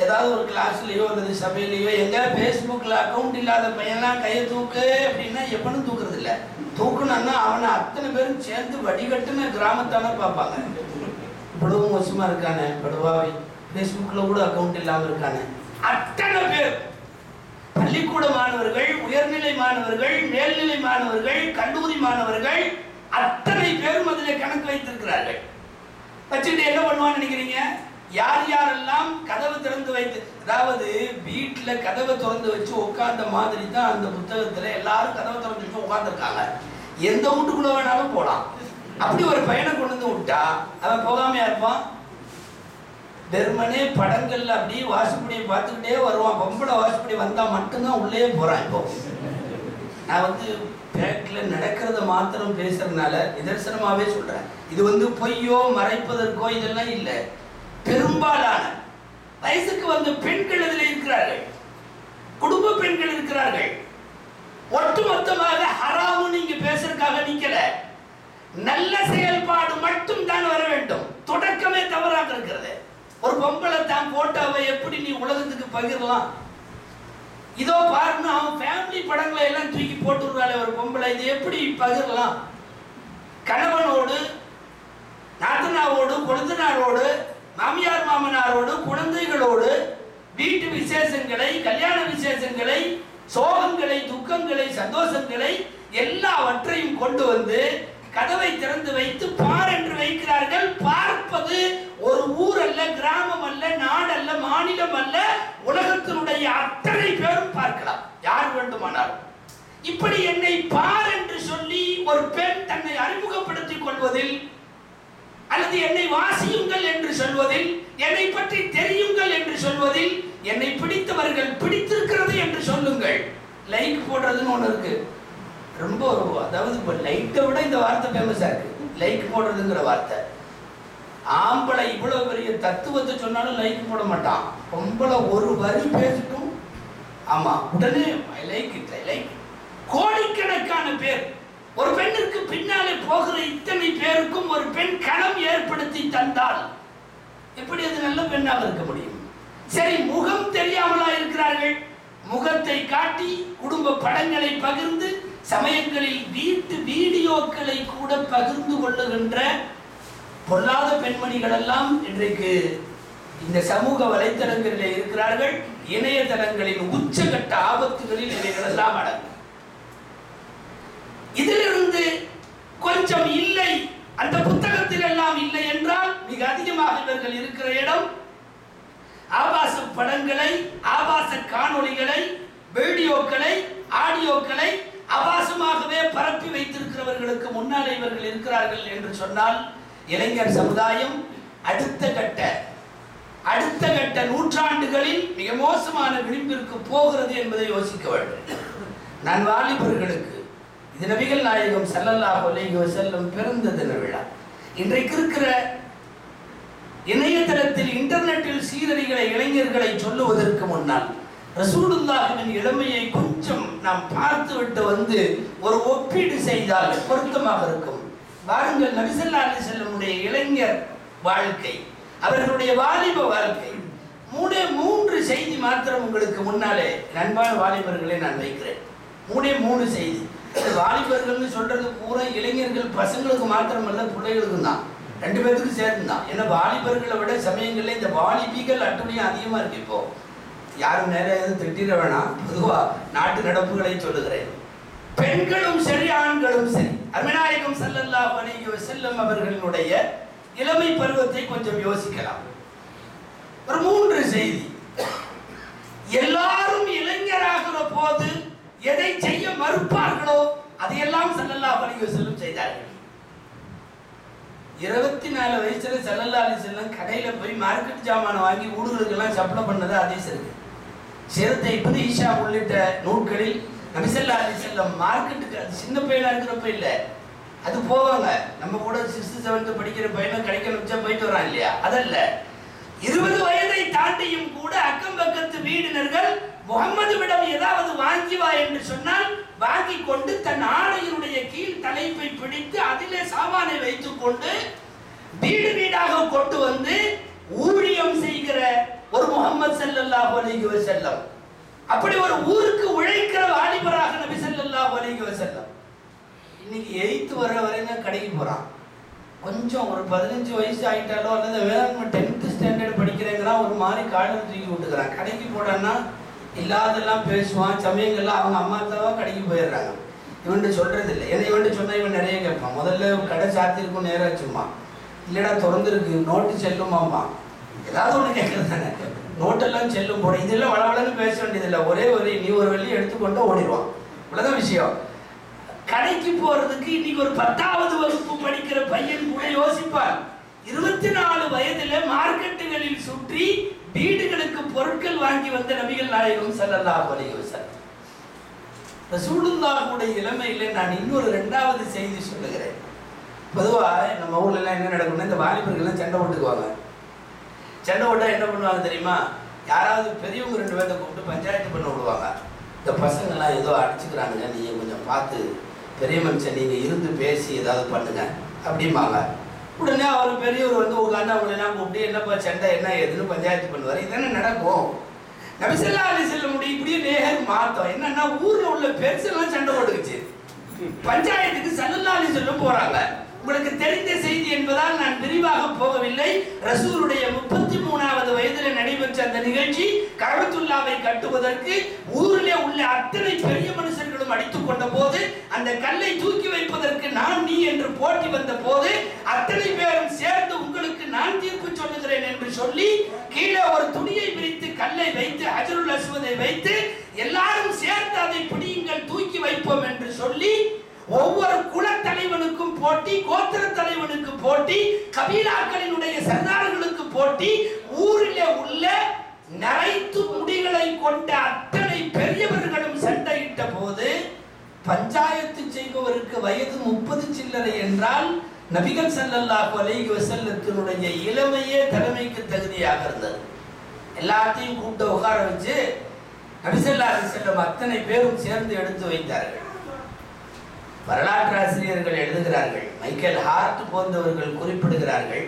ஏதாவது ஒரு கிளாஸ்லயோ அல்லது சபையிலையோ எங்க பேஸ்புக்கில் அக்கௌண்ட் இல்லாத பையன்லாம் கையை தூக்கு அப்படின்னா எப்பனும் தூக்குறது இல்லை. தூக்குனா அவனை அத்தனை பேரும் சேர்ந்து வடிகட்டுன்னு கிராமத்தான பார்ப்பாங்க. இவ்வளவு மோசமா இருக்கானே, படுவாவை பேஸ்புக்கில் கூட அக்கௌண்ட் இல்லாமல் இருக்கானே. அத்தனை பேர் பள்ளிக்கூட மாணவர்கள், உயர்நிலை மாணவர்கள், மேல்நிலை மாணவர்கள், கல்லூரி மாணவர்கள் அத்தனை பேரும் அதில் கணக்கு வைத்திருக்கிறார்கள். வச்சுட்டு என்ன பண்ணுவான்னு நினைக்கிறீங்க? யாரெல்லாம் கதவு திறந்து வைத்து, அதாவது வீட்டில் கதவை திறந்து வச்சு உட்கார்ந்த மாதிரி தான் அந்த புத்தகத்தில் எல்லாரும் கதவை திறந்து வச்சு உட்கார்ந்துருக்காங்க. எந்த வீட்டுக்குள்ள வேணாலும் போகலாம். அப்படி ஒரு பையனை கொண்டு வந்து விட்டா அவன் போகாமையா இருப்பான்? வெறுமனே படங்கள்ல அப்படியே வாசுப்படியை பார்த்துக்கிட்டே வருவான். பொம்பளை வாசுப்படி வந்தா மட்டும்தான் உள்ளே போறான். இப்போ நான் பேக்ல நடக்கிறத மாத்திரம் பேசுறதுனால நிதர்சனமாவே சொல்றேன். இது பொய்யோ மறைப்பதற்கோ இதெல்லாம் இல்லை. பெரும்பாலான வயசுக்கு வந்த பெண்கள் அதில் இருக்கிறார்கள். குடும்ப பெண்கள் இருக்கிறார்கள். ஒட்டுமொத்தமாக ஹராமுன்னு நீங்க பேசுறதுக்காக நிக்கல, நல்ல செயல்பாடு மட்டும் தான் வர வேண்டும். தொடக்கமே தவறாக இருக்கிறது. ஒரு பொம்பளை தான் போட்டோவை எப்படி நீ உலகத்துக்கு பகிரலாம்? இதோ பாருங்க, அவன் ஃபேமிலி படங்களை எல்லாம் தூக்கி போட்டுறாள் ஒரு பொம்பளை, இது எப்படி பகிரலாம்? கணவனோடு, நாத்தனாரோடு, கொழுந்தனாரோடு, மாமியார் மாமனாரோடு, குழந்தைகளோடு வீட்டு விசேஷங்களை, கல்யாண விசேஷங்களை, சோகங்களை, துக்கங்களை, சந்தோஷங்களை எல்லாவற்றையும் கொண்டு வந்து கதவை திறந்து வைத்து பார் என்று வைக்கிறார்கள். பார்ப்பது ஒரு ஊர் அல்ல, கிராமம் அல்ல, நாடு அல்ல, மாநிலம் அல்ல, உலகத்தினுடைய அத்தனை பேரும் பார்க்கலாம், யார் வேண்டுமானாலும். இப்படி என்னை பார் என்று சொல்லி ஒரு பெண் தன்னை அறிமுகப்படுத்திக் கொள்வதில், அல்லது என்னை வாசியுங்கள் என்று சொல்வதில், என்னை பற்றி தெரியுங்கள் என்று சொல்வதில், என்னை பிடித்தவர்கள் பிடித்திருக்கிறது என்று சொல்லுங்கள். லைக் போடுறதுன்னு ஒண்ணு இருக்கு, ரொம்ப அதாவது இப்போ லைட்டை விட இந்த வார்த்தை ஃபேமஸா இருக்கு, லைக் போடுறதுங்கிற வார்த்தை. ஆம்பளை இவ்வளவு பெரிய தத்துவத்தை சொன்னாலும் லைக் போட மாட்டான். பொம்பளை ஒரு வரி பேசிட்டும் ஆமா உடனே லைக் லைக். கோடிக்கணக்கான பேர் ஒரு பெண்ணிற்கு பின்னாலே போகிற இத்தனை பேருக்கும் ஒரு பெண் களம் ஏற்படுத்தி தந்தால் எப்படி அது நல்ல பெண்ணாக இருக்க முடியும்? சரி, முகம் தெரியாமலா இருக்கிறார்கள், முகத்தை காட்டி குடும்ப படங்களை பகிர்ந்து சமயங்களில் வீட்டு வீடியோக்களை கூட பகிர்ந்து கொள்ளுகின்ற பொல்லாத பெண்மணிகள் எல்லாம் இன்றைக்கு இந்த சமூக வலைத்தளங்களிலே இருக்கிறார்கள். இணையதளங்களின் உச்சகட்ட ஆபத்துகளில் இவைகள் எல்லாம் அடங்கும். இதிலிருந்து கொஞ்சம் இல்லை, அந்த புத்தகத்தில் எல்லாம் இல்லை என்றால் மிக அதிகமாக இவர்கள் இருக்கிற இடம் ஆபாச படங்களை, ஆபாச காணொளிகளை, வீடியோக்களை, ஆடியோக்களை ஆபாசமாகவே பரப்பி வைத்திருக்கிறவர்களுக்கு முன்னாலே இவர்கள் இருக்கிறார்கள் என்று சொன்னால் இளைஞர் சமுதாயம் அடுத்த கட்ட நூற்றாண்டுகளில் மிக மோசமான விளிம்பிற்கு போகிறது என்பதை யோசிக்க வேண்டும். நான் வாலிபர்களுக்கு, இது நபிகள் நாயகம் ஸல்லல்லாஹு அலைஹி வஸல்லம் பிறந்த தின விழா. இன்றைக்கு இருக்கிற இணையதளத்தில் இன்டர்நெட்டில் சீரடிகளை இளைஞர்களை சொல்லுவதற்கு முன்னால் ரசூலுல்லாஹின் இளமையை கொஞ்சம் நாம் பார்த்துவிட்டு வந்து ஒரு ஒப்பீடு செய்தால் பொருத்தமாக இருக்கும். பாருங்கள், நபி ஸல்லல்லாஹு அலைஹி வஸல்லமுடைய இளைஞர் வாழ்க்கை, அவர்களுடைய வாலிப வாழ்க்கை. 3 செய்தி மாத்திரம் உங்களுக்கு முன்னாலே அன்பான வாலிபர்களை நான் வைக்கிறேன். 3 செய்தி. வாலிபர்கள்னு சொல்றது பூரா இளைஞர்கள், பசங்களுக்கு மாத்திரமல்ல, பிள்ளைகளுக்கும் தான், 2 பேருக்கு சேர்ந்து தான். ஏன்னா வாலிபர்களை விட சமயங்கள்ல இந்த வாலிபிகள் அட்டுமையும் அதிகமா இருக்கு. இப்போ யாரும் நேர எதுவும் திட்டிட வேணாம், பொதுவா நாட்டு நடப்புகளை சொல்லுகிறேன். பெண்களும் சரி, ஆண்களும் சரி, அருமைநாயகம் ஸல்லல்லாஹு அலைஹி வஸல்லம் அவர்களுடைய இளமை பருவத்தை கொஞ்சம் யோசிக்கலாம். ஒரு 3 செய்தி. எல்லாரும் இளைஞராகிற போது எதை செய்ய மறுப்பார்களோ அதையெல்லாம் ஸல்லல்லாஹு அலைஹி வஸல்லம் செய்தார்கள். 24 வயசுல ஸல்லல்லாஹு அலைஹி வஸல்லம் கடையில போய் மார்க்கெட் ஜாமான வாங்கி ஊடுகளுக்கெல்லாம் சப்ளை பண்ணது அதீஸ் இருக்கு. சிறுத்தை இப்னு ஹிஷாம் உள்ளிட்ட நூல்களில் நபி ஸல்லல்லாஹு அலைஹி வஸல்லம் மார்க்கெட்டுக்கு, அது சின்ன பையனா இருக்கிறப்ப இல்லை, அது போவாங்க. நம்ம கூட 6th 7th படிக்கிற பையனை கிடைக்க வச்சா போயிட்டு வரான் இல்லையா, அதல்ல. 20 வயதை தாண்டியும் கூட அக்கம் பக்கத்து வீடினர்கள் முகம்மதுவிடம் ஏதாவது வாங்கி வா என்று சொன்னால் வாங்கி கொண்டு தன் ஆடையினுடைய கீழ் தலைப்பை பிடித்து அதிலே சாமானை வைத்துக் கொண்டு வீடு வீடாக கொண்டு வந்து ஊழியம் செய்கிற ஒரு முஹம்மது ஸல்லல்லாஹு அலைஹி வஸல்லம். அப்படி ஒரு ஊருக்கு உழைக்கிற வாலிபராக நபி ஸல்லல்லாஹு அலைஹி வஸல்லம். இன்னைக்கு 8th வர வரைக்கும் கடைக்கு போறான். கொஞ்சம் ஒரு 15 வயசு ஆயிட்டாலோ அல்லது வேற 10th ஸ்டாண்டர்ட் படிக்கிறேங்கிறா ஒரு மாதிரி காலர் தூக்கி விட்டுக்கிறான். கடைக்கு போடான்னா இல்லாதெல்லாம் பேசுவான். சமயங்கள்லாம் அவங்க அம்மா தான் கடைக்கு போயிடுறாங்க. இவன்ட்டு சொல்றது இல்லை. ஏன்னா இவன்ட்டு சொன்னா இவன் நிறைய கேட்பான். முதல்ல கடை சாத்திருக்கும் நேராச்சுமா, இல்லடா திறந்துருக்கு, நோட்டு செல்லுமாம்மா, ஏதாவது ஒன்று கேட்கறது தானே, நோட்டெல்லாம் செல்லும் போட. இதெல்லாம் வளவளன்னு பேச வேண்டியதில்லை. ஒரே நீ ஒரு வெள்ளி எடுத்துக்கொண்டு ஓடிடுவான். இவ்வளவுதான் விஷயம். கடைக்கு போறதுக்கு இன்னைக்கு ஒரு 10வது வகுப்பு படிக்கிற பையன் கூட யோசிப்பான். 24 வயதுல மார்க்கெட்டுகளில் சுற்றி வீடுகளுக்கு பொருட்கள் வாங்கி வந்த நபிகள் நாயகம் ஸல்லல்லாஹு அலைஹி வஸல்லம். ரசூலுல்லாஹுடைய இளமையில நான் இன்னொரு 2வது செய்தி சொல்லுகிறேன். பொதுவா நம்ம ஊர்ல எல்லாம் என்ன நடக்கும்னா, இந்த வாலிபர்கள் எல்லாம் சண்டை போட்டுக்குவாங்க. சண்டை போட்டா என்ன பண்ணுவாங்க தெரியுமா? யாராவது பெரியவங்க 2 பேர்த்த கூப்பிட்டு பஞ்சாயத்து பண்ண விடுவாங்க. இந்த பசங்கள்லாம் ஏதோ அடிச்சுக்கிறானுங்க, நீங்கள் கொஞ்சம் பார்த்து பெரிய மனுஷன் நீங்கள் இருந்து பேசி ஏதாவது பண்ணுங்க அப்படிம்பாங்க. உடனே அவர் பெரியவர் வந்து உட்காந்து அவங்களெல்லாம் கூப்பிட்டு என்னப்பா சண்டை என்ன ஏதுன்னு பஞ்சாயத்து பண்ணுவார். இதென்ன நடக்கும்? நபி ஸல்லல்லாஹு அலைஹி வஸல்லம் இப்படியே நேர் மாத்தம் என்னன்னா, ஊரில் உள்ள பெருசெல்லாம் சண்டை போட்டுக்குச்சு. பஞ்சாயத்துக்கு ஸல்லல்லாஹு அலைஹி வஸல்லம் போறாங்க. உங்களுக்கு தெரிந்த செய்தி என்பதால் நான் விரிவாக போகவில்லை. ரசூலுடைய 33வது வயதில் நடைபெற்ற அந்த நிகழ்ச்சி கஅபத்துல்லாவை கட்டுவதற்கு ஊரிலே உள்ள அத்தனை பெரிய மனுஷர்களும் அடித்துக் கொண்ட போது, அந்த கல்லை தூக்கி வைப்பதற்கு நான் நீ என்று போட்டி வந்த போது, அத்தனை பேரும் சேர்ந்து உங்களுக்கு நான் தீர்ப்பு சொல்லுகிறேன் என்று சொல்லி கீழே ஒரு துணியை விரித்து கல்லை வைத்து ஹஜருல் அஸ்வதை வைத்து எல்லாரும் சேர்ந்து அதை பிடியுங்கள் தூக்கி வைப்போம் என்று சொல்லி ஒவ்வொரு குல தலைவனுக்கும் போட்டி, கோத்திர தலைவனுக்கு போட்டி, கபீலாக்களினுடைய சர்தார்களுக்கு போட்டி, ஊரிலே உள்ள நரைத்து முடிகளை கொண்ட அத்தனை பெரியவர்களும் சண்டையிட்ட போது பஞ்சாயத்து செய்பவருக்கு வயது 30 சில்லறை என்றால் நபிகள் ஸல்லல்லாஹு அலைஹி வஸல்லத்தினுடைய இளமையே தலைமைக்கு தகுதியாக இருந்தது. எல்லாத்தையும் கூப்பிட்டு உட்கார வச்சு நபி ஸல்லல்லாஹு அலைஹி வஸல்லம் அத்தனை பேரும் சேர்ந்து எடுத்து வைத்தார்கள். வரலாற்று ஆசிரியர்கள் எழுதுகிறார்கள், மைக்கேல் ஹார்ட் போன்றவர்கள் குறிப்பிடுகிறார்கள்,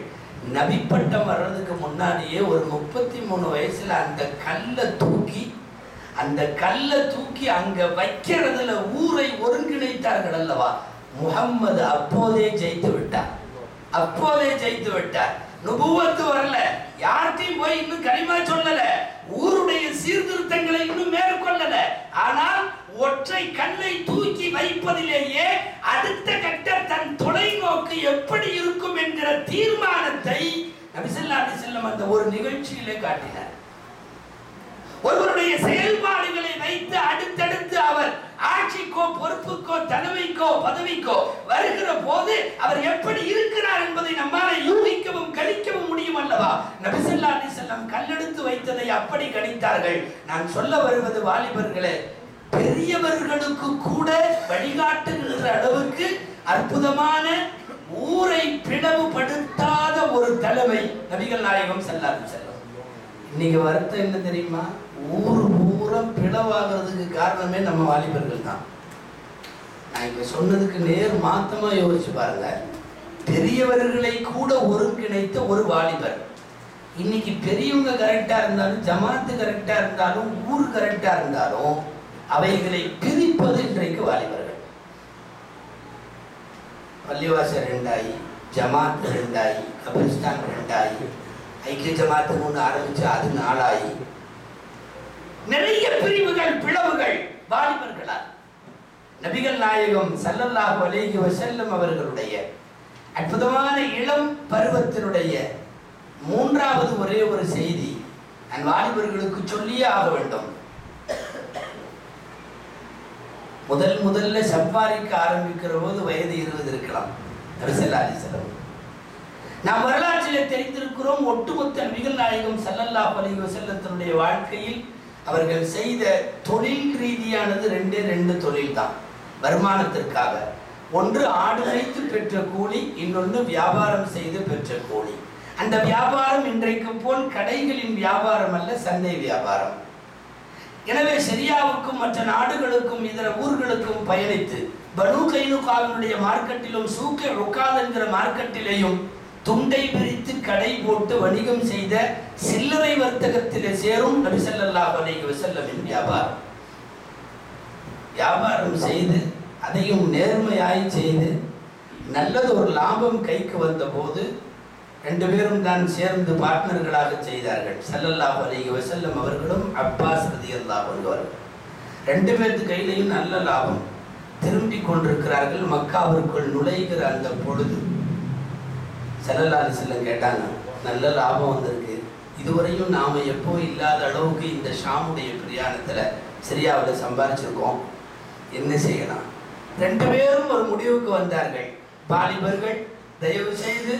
நபிப்பட்டம் வர்றதுக்கு முன்னாடியே ஒரு 33 வயசுல அந்த கல்லை தூக்கி அங்க வைக்கிறதுல ஊரை ஒருங்கிணைத்தார்கள் அல்லவா. முஹம்மது அப்போதே ஜெயித்து விட்டார். நுபுவத்து வரல, யார்கிட்டையும் போய் இன்னும் கலிமா சொல்லல, ஊருடைய சீர்திருத்தங்களை இன்னும் மேற்கொள்ளல. ஆனால் ஒற்றை கல்லை தூக்கி வைப்பதிலேயே அடுத்த கட்ட தன் தொலைநோக்கு எப்படி இருக்கும் என்கிற தீர்மானத்தை நபி ஸல்லல்லாஹு அலைஹி வஸல்லம் அந்த ஒரு நிகழ்ச்சியிலே காட்டினார். ஒருவருடைய செயல்பாடுகளை வைத்து அடுத்தடுத்து அவர் ஆட்சிக்கோ பொறுப்புக்கோ தலைமைக்கோ பதவிக்கோ வருகிற போது அவர் எப்படி இருக்கிறார் என்பதை நம்மால் யூகிக்கவும் கணிக்கவும் முடியும் அல்லவா. நபி ஸல்லல்லாஹு அலைஹி வஸல்லம் கல்லெடுத்து வைத்ததை அப்படி கணித்தார்கள். நான் சொல்ல வருவது வாலிபர்களே, பெரியவர்களுக்கு கூட வழிகாட்டுகின்ற அளவுக்கு அற்புதமான ஊரை பிளவுபடுத்தாத ஒரு தலைமை நபிகள் நாயகம் ஸல்லல்லாஹு அலைஹி வஸல்லம். இன்னைக்கு வருத்தம் என்ன தெரியுமா? ஊர் பூரா பிளவாகிறதுக்கு காரணமே நம்ம வாலிபர்கள் தான். நான் இப்ப சொன்னதுக்கு நேர் மாத்தமா யோசிச்சு பாருங்க. பெரியவர்களை கூட ஒருங்கிணைத்த ஒரு வாலிபர். இன்னைக்கு பெரியவங்க கரெக்டா இருந்தாலும், ஜமாத்து கரெக்டா இருந்தாலும், ஊர் கரெக்டா இருந்தாலும், அவைகளை பிரிப்பது இன்றைக்கு வாலிபர்கள். பள்ளிவாசல் 2 ஆகி, ஜமாத் 2 ஆகி, கபிரிஸ்தான் 2 ஆகி, ஐக்கிய ஜமாத்து 1 ஆரம்பிச்சு அது 4 ஆகி, நிறைய பிரிவுகள் பிளவுகள் வாலிபர்களால். நபிகள் நாயகம் ஸல்லல்லாஹு அலைஹி வஸல்லம் அவர்களுடைய அற்புதமான இளம் பருவத்தினுடைய 3வது ஒரே ஒரு செய்தி நான் வாலிபர்களுக்கு சொல்லியே ஆக வேண்டும். முதல்ல சம்பாதிக்க ஆரம்பிக்கிற போது வயது 20 இருக்கலாம். நபி ஸல்லல்லாஹு அலைஹி வஸல்லம் நாம் வரலாற்றிலே தெரிந்திருக்கிறோம். ஒட்டுமொத்த நபிகள் நாயகம் ஸல்லல்லாஹு அலைஹி வஸல்லத்தினுடைய வாழ்க்கையில் அவர்கள் செய்த தொழில் ரீதியானது 2 தொழில் தான் வருமானத்திற்காக. ஒன்று ஆடு வைத்து பெற்ற கூலி, இன்னொன்று வியாபாரம் செய்து பெற்ற கூலி. அந்த வியாபாரம் இன்றைக்கு போல் கடைகளின் வியாபாரம் அல்ல, சந்தை வியாபாரம். எனவே சிரியாவுக்கும் மற்ற நாடுகளுக்கும் இதர ஊர்களுக்கும் பயணித்து பனு கைனுகாவினுடைய மார்க்கெட்டிலும் சூக்கே உக்காத் என்கிற மார்க்கெட்டிலேயும் துண்டை பிரித்து கடை போட்டு வணிகம் செய்த சில்லறை வர்த்தகத்திலே சேரும் நபி ஸல்லல்லாஹு அலைஹி வஸல்லமின் வியாபாரம் செய்து அதையும் நேர்மையாய் செய்து நல்லது ஒரு லாபம் கைக்கு வந்த போது 2 பேரும் தான் சேர்ந்து பார்ட்னர்களாக செய்தார்கள். ஸல்லல்லாஹு அலைஹி வஸல்லம் அவர்களும் அப்பாஸ் ரலியல்லாஹு அன்ஹு அவர்கள் 2 பேருக்கு கையிலையும் நல்ல லாபம். திரும்பி கொண்டிருக்கிறார்கள். மக்காவிற்குள் நுழைகிற அந்த பொழுது ஸல்லல்லாஹு அலைஹி வஸல்லம் கேட்டாங்க, நல்ல லாபம் வந்திருக்கு, இதுவரையும் நாம எப்போ இல்லாத அளவுக்கு இந்த ஷாமுடைய பிரயாணத்துல சிரியாவில் சம்பாதிச்சிருக்கோம், என்ன செய்யலாம்? 2 பேரும் ஒரு முடிவுக்கு வந்தார்கள். வாலிபர்கள், தயவு செய்து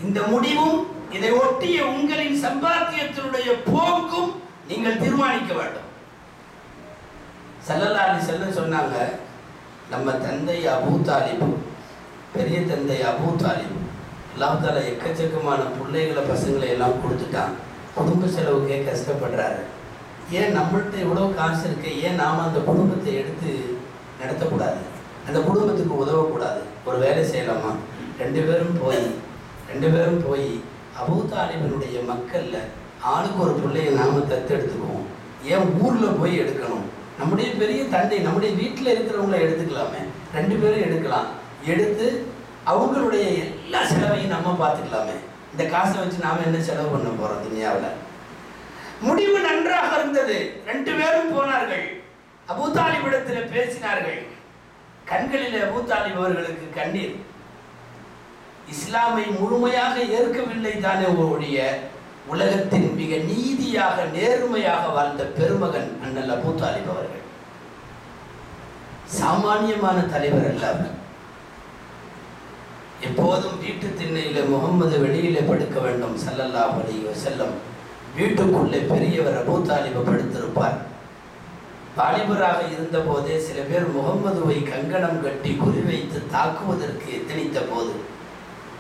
இந்த முடிவும் இதை ஒட்டிய உங்களின் சம்பாத்தியத்தினுடைய போக்கும் நீங்கள் தீர்மானிக்க வேண்டும். ஸல்லல்லாஹு அலைஹி வஸல்லம் சொன்னாங்க, நம்ம தந்தை அபூ தாலிப், பெரிய தந்தை அபூ தாலிப், அல்லாஹ் தஆலா எக்கச்சக்கமான பிள்ளைகளை பசங்களை எல்லாம் கொடுத்துட்டான். குடும்ப செலவுக்கே கஷ்டப்படுறாரு. ஏன் நம்மள்கிட்ட இவ்வளோ காசு இருக்கு, ஏன் நாம் அந்த குடும்பத்தை எடுத்து நடத்தக்கூடாது, அந்த குடும்பத்துக்கு உதவக்கூடாது, ஒரு வேலை செய்யலாமா? ரெண்டு பேரும் போய் அபூ தாலிபினுடைய மக்களில் ஆளுக்கு ஒரு பிள்ளையை நாம தத்தெடுத்துக்குவோம். ஏன் ஊரில் போய் எடுக்கணும்? நம்முடைய பெரிய தந்தை நம்முடைய வீட்டில் இருக்கிறவங்கள எடுத்துக்கலாமே, ரெண்டு பேரும் எடுக்கலாம். எடுத்து அவங்களுடைய எல்லா செலவையும் நம்ம பார்த்துக்கலாமே. இந்த காசை வச்சு நாம் என்ன செலவு பண்ண போகிறோம் துனியாவில்? முடிவு நன்றாக இருந்தது. ரெண்டு பேரும் போனார்கள், அபூ தாலிபிடத்தில் பேசினார்கள். கண்களில் அபூ தாலிப் அவர்களுக்கு கண்ணீர். இஸ்லாமை முழுமையாக ஏற்கவில்லை தானே ஒழிய உலகத்தின் மிக நீதியாக நேர்மையாக வாழ்ந்த பெருமகன் அண்ணல் அபூ தாலிப் அவர்கள். சாமானியமான தலைவர் அல்ல அவர். எப்போதும் வீட்டு திண்ணையில முகம்மது வெளியில படுக்க வேண்டும் ஸல்லல்லாஹு அலைஹி வஸல்லம். வீட்டுக்குள்ளே பெரியவர் அபூ தாலிபை படுத்திருப்பார். வாலிபராக இருந்த போதே சில பேர் முகம்மதுவை கங்கணம் கட்டி குறிவைத்து தாக்குவதற்கு எத்தனித்த போது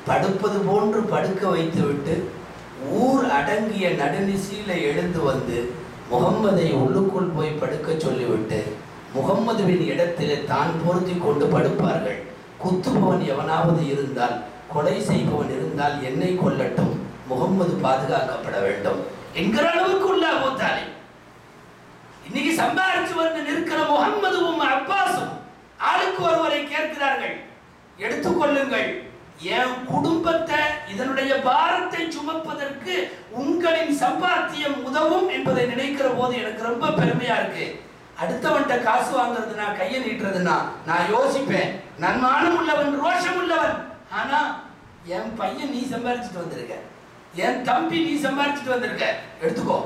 படுப்பது போன்று படுக்க வைத்துவிட்டு ஊர் அடங்கிய நடுநிசையில எழுந்து வந்து முகம்மதை உள்ளுக்குள் போய் படுக்க சொல்லிவிட்டு முகம்மதுவின் இடத்திலே தான் பொருத்தி கொண்டு படுப்பார்கள். குத்துபவன் எவனாவது இருந்தால், கொலை செய்பவன் இருந்தால் என்னை கொல்லட்டும், முகம்மது பாதுகாக்கப்பட வேண்டும் என்கிற அளவுக்கு உள்ள அபூ தாலிப். இன்னைக்கு சம்பாரிச்சு வந்து நிற்கிற முகம்மதுவும் அப்பாஸும் ஆளுக்கு ஒருவரை கேட்கிறார்கள், எடுத்துக்கொள்ளுங்கள், என் குடும்பத்தை இதனுடைய பாரத்தை சுமப்பதற்கு உங்களின் சம்பாத்தியம் உதவும் என்பதை நினைக்கிற போது எனக்கு ரொம்ப பெருமையா இருக்கு. அடுத்தவன்கிட்ட காசு வாங்குறதுனா, கையை நீட்டுறதுனா நான் யோசிப்பேன், நான் மானம் உள்ளவன், ரோஷம் உள்ளவன். ஆனா என் பையன் நீ சம்பாரிச்சுட்டு வந்திருக்க, என் தம்பி நீ சம்பாரிச்சுட்டு வந்திருக்க, எடுத்துக்கோ.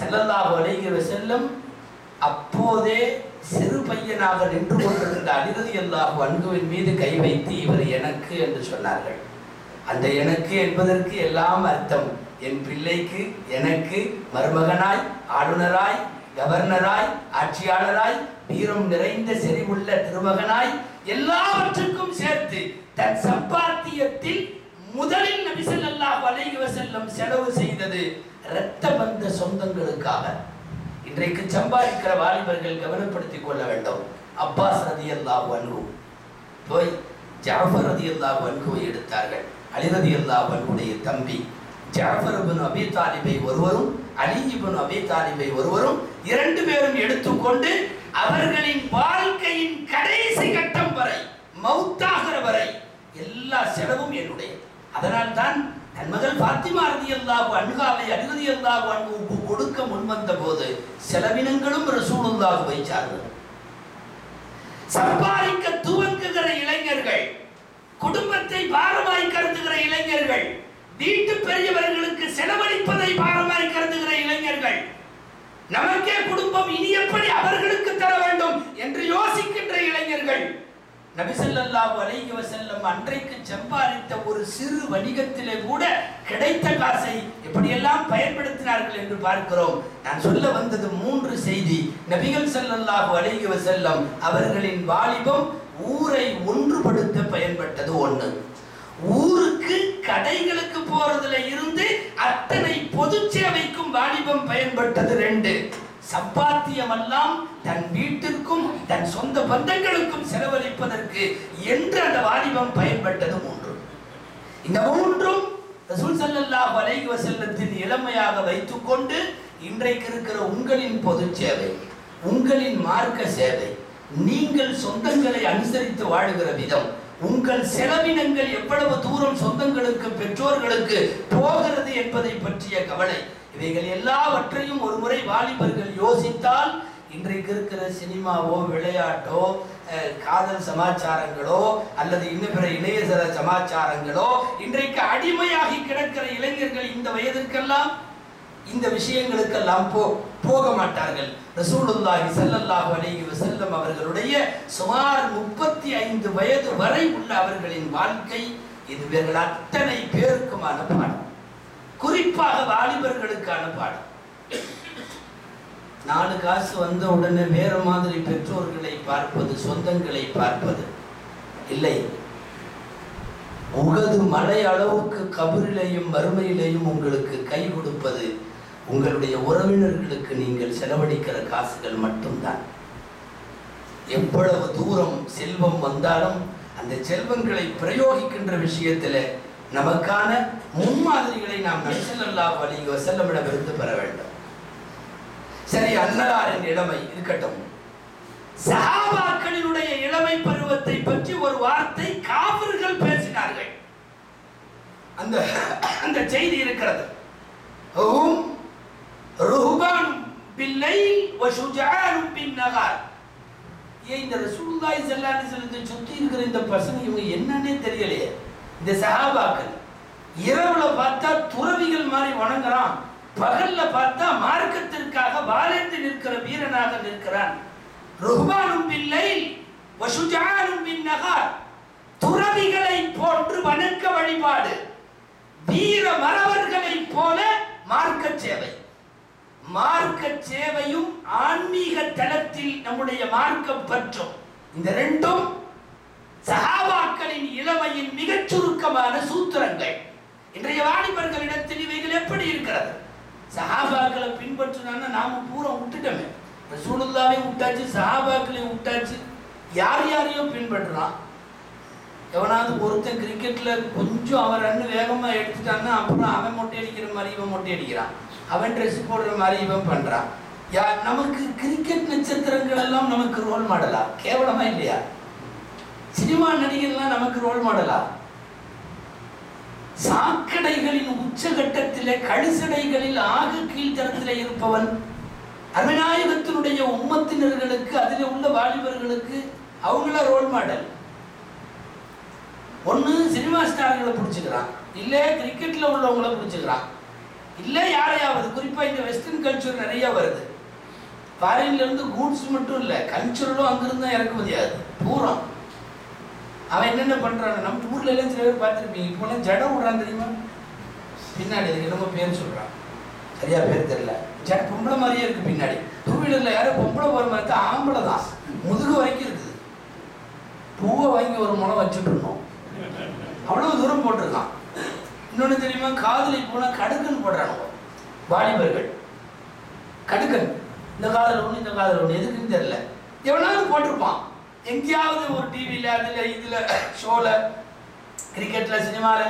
ஸல்லல்லாஹு அலைஹி வஸல்லம் அப்போதே சிறு பையனாக நின்று கொண்டிருந்த அலி ரலியல்லாஹு அன்ஹுவின் மீது கை வைத்து இவர் எனக்கு என்று சொன்னார்கள். அந்த எனக்கு என்பதற்கு எல்லாம் அர்த்தம், என் பிள்ளைக்கு, எனக்கு மருமகனாய், ஆளுநராய், கவர்னராய், ஆட்சியாளராய், வீரம் நிறைந்த செறிவுள்ள திருமகனாய், எல்லாவற்றுக்கும் சேர்த்து தன் சம்பாத்தியத்தில் முதலில் நபி ஸல்லல்லாஹு அலைஹி வஸல்லம் செலவு செய்தது இரத்த பந்த சொந்தங்களுக்காக. இன்றைக்கு சம்பாதிக்கிற வாலிபர்கள் கவனப்படுத்திக் கொள்ள வேண்டும். அப்பாஸ் ரலியல்லாஹு அன்ஹு போய் ஜாஃபர் ரலியல்லாஹு அன்ஹுவை எடுத்தார்கள். அலி ரலியல்லாஹு அன்ஹுடைய தம்பி ஜாஃபர் இப்னு அபீ தாலிபை ஒருவரும், அலி இப்னு அபீ தாலிபை ஒருவரும், இரண்டு பேரும் எடுத்துக்கொண்டு அவர்களின் வாழ்க்கையின் கடைசி கட்டம் வரை, மௌத்தாகிற வரை எல்லா செலவும் என்னுடைய. அதனால் தான் தன் மகள் ஃபாத்திமா ரலியல்லாஹு அன்ஹாவை அலி ரலியல்லாஹு அன்ஹுவுக்கு கொடுக்க முன்வந்த போது செலவினங்களும் ரசூலுல்லாஹுவை சார்ந்தது. சம்பாதிக்க துவங்குகிற இளைஞர்கள், குடும்பத்தை பாரமாய் கருதுகிற இளைஞர்கள், வீட்டு பெரியவர்களுக்கு செலவழிப்பதை பாரமாய் கருதுகிற இளைஞர்கள், நமக்கே குடும்பம் இனி எப்படி அவர்களுக்கு தர வேண்டும் என்று யோசிக்கின்ற இளைஞர்கள், நபி ஸல்லல்லாஹு அலைஹி வஸல்லம் அன்றைக்கு சம்பாதித்த ஒரு சிறு வணிகத்திலே கூட கிடைத்த காசை எப்படியெல்லாம் பயன்படுத்தினார்கள் என்று பார்க்கிறோம். நான் சொல்ல வந்தது 3 செய்தி. நபிகள் ஸல்லல்லாஹு அலைஹி வஸல்லம் அவர்களின் வாலிபம் ஊரை ஒன்றுபடுத்த பயன்பட்டது 1. ஊருக்கு கடைகளுக்கு போறதுல இருந்து அத்தனை பொது சேவைக்கும் வாலிபம் பயன்பட்டது 2. சம்பாத்தியமெல்லாம் தன் வீட்டிற்கும் தன் சொந்த பந்தங்களுக்கும் செலவழிப்பதற்கு என்று அந்த வாலிபம் பயன்பட்டது 3. இந்த 3ம் ரசூல் ஸல்லல்லாஹு அலைஹி வஸல்லத்தின் இளமையாக வைத்துக்கொண்டு இன்றைக்கு இருக்கிற உங்களின் பொது சேவை, உங்களின் மார்க்க சேவை, நீங்கள் சொந்தங்களை அனுசரித்து வாழுகிற விதம், உங்கள் செலவினங்கள் எவ்வளவு தூரம் சொந்தங்களுக்கு, பெற்றோர்களுக்கு போகிறது என்பதை பற்றிய கவலை, இவைகள் எல்லாவற்றையும் ஒரு முறை வாலிபர்கள் யோசித்தால் இன்றைக்கு இருக்கிற சினிமாவோ, விளையாட்டோ, காதல் சமாச்சாரங்களோ அல்லது இன்னும் பிற இணையதள சமாச்சாரங்களோ, இன்றைக்கு அடிமையாகி கிடக்கிற இளைஞர்கள் இந்த வயதிற்கெல்லாம் இந்த விஷயங்களுக்கெல்லாம் போக மாட்டார்கள். ரசூலுல்லாஹி ஸல்லல்லாஹு அலைஹி வஸல்லம் அவர்களுடைய சுமார் 35 வயது வரை உள்ள அவர்களின் வாழ்க்கை இது இவர்கள் அத்தனை பேருக்குமான பாடம், குறிப்பாக வாலிபர்களுக்கான பாடம். 4 காசு வந்த உடனே வேற மாதிரி பெற்றோர்களை பார்ப்பது, சொந்தங்களை பார்ப்பது இல்லை. உகது மலை அளவுக்கு கபரிலேயும் மறுமையிலேயும் உங்களுக்கு கை கொடுப்பது உங்களுடைய உறவினர்களுக்கு நீங்கள் செலவழிக்கிற காசுகள் மட்டும்தான். எவ்வளவு தூரம் செல்வம் வந்தாலும் அந்த செல்வங்களை பிரயோகிக்கின்ற விஷயத்தில் நமக்கான முன்மாதிரிகளை நாம் நபி ஸல்லல்லாஹு அலைஹி வஸல்லமிடமிருந்து பெற வேண்டும். சரி, அன்னலாரின் இளமை இருக்கட்டும். சஹாபாக்களினுடைய இளமை பருவத்தை பற்றி ஒரு வார்த்தை காஃபிர்கள் பேசினார்கள். அந்த செய்தி இருக்கிறது. ஹும் ருஹ்பான் பில்லைல் வ ஷுஜான் பின்னஹார். இந்த ரசூலுல்லாஹி ஸல்லல்லாஹு அலைஹி வஸல்லம் சுத்தி இருக்கிற இந்த பசங்க இவங்க என்னன்னே தெரியலையே. இந்த சஹாபாக்கள் இரவுல பார்த்தா துறவிகள் மாதிரி வணங்குறான், பகல்ல பார்த்தா மார்க்கத்திற்காக வாழேந்து நிற்கிற வீரனாக நிற்கிறான். ருஹ்பானும் பில்லைல் வ ஷுஜானும் பின்னஹார். துறவிகளை போன்று வணக்க வழிபாடு, வீர மறவர்களை போல மார்க்க சேவை. மார்க்க சேவையும் ஆன்மீக தளத்தில் நம்முடைய மார்க்கம் பற்றும், இந்த ரெண்டும் சஹாபாக்களின் இளமையின் மிகச் சுருக்கமான சூத்திரங்கள். இன்றைய வாலிபர்களிடத்தில் இவைகள் எப்படி இருக்கிறது? சஹாபாக்களை பின்பற்றினா நாம பூரா விட்டுட்டோமே. ரசூலுல்லாஹை விட்டாச்சு, சஹாபாக்களை விட்டாச்சு, யார் யாரையோ பின்பற்றுறான். எவனாவது ஒருத்தன் கிரிக்கெட்ல கொஞ்சம் அவன் ரன் வேகமா எடுத்துட்டான்னா அப்புறம் அவன் மொட்டை அடிக்கிற மாதிரி இவன் மொட்டை அடிக்கிறான், அவன் ட்ரெஸ் போடுற மாதிரி இவன் பண்றான். நமக்கு கிரிக்கெட் நட்சத்திரங்கள் எல்லாம் நமக்கு ரோல் மாடலா? கேவலமா இல்லையா? சினிமா நடிகர்லாம் நமக்கு ரோல் மாடலா? சாக்கடைகளின் உச்சகட்டத்திலே கழிசடைகளில் ஆக கீழ்த்தரத்தில் இருப்பவன் அருமைநாயகத்தினுடைய உம்மத்தினர்களுக்கு, அதில் உள்ள வாலிபர்களுக்கு அவங்கள ரோல் மாடல். ஒன்று சினிமா ஸ்டார்களை பிடிச்சிக்கிறான், இல்லை கிரிக்கெட்ல உள்ளவங்களை பிடிச்சிக்கிறான், இல்லை யாரையாவது. குறிப்பா இந்த வெஸ்டர்ன் கல்ச்சர் நிறைய வருது. ஃபாரின்ல இருந்து கூட்ஸ் மட்டும் இல்லை, கல்ச்சரலும் அங்கிருந்து தான் இறக்குமதி ஆகுது பூரா. அவன் என்னென்ன பண்றான்? நம்ம ஊர்ல எல்லாம் சில பேர் பார்த்துருப்பீங்க, இப்போ ஜடம் விடுறான் தெரியுமா? பின்னாடி அதுக்கு என்னமோ பேர் சொல்றான், சரியா பேர் தெரியல. பொம்பளை மாதிரியே இருக்கு பின்னாடி. டூ வீலர்ல யாரும் பொம்பளை போற மாதிரி தான், ஆம்பளை தான், முதுகு வரைக்கும் இருக்குது. பூவை வாங்கி ஒரு முளை வச்சுட்டு இருந்தோம், அவ்வளவு தூரம் போட்டிருக்கான். இன்னொன்னு தெரியுமா? காதலி போனா கடுக்கன் போடுறாங்க வாலிபர்கள். கடுக்கன், இந்த காதல் ஒண்ணு இந்த காதல் ஒண்ணு, எதுக்குன்னு தெரியல, எவனாவது போட்டிருப்பான் எங்கேயாவது ஒரு டிவியில, அதுல இதுல ஷோல, கிரிக்கெட்ல, சினிமால.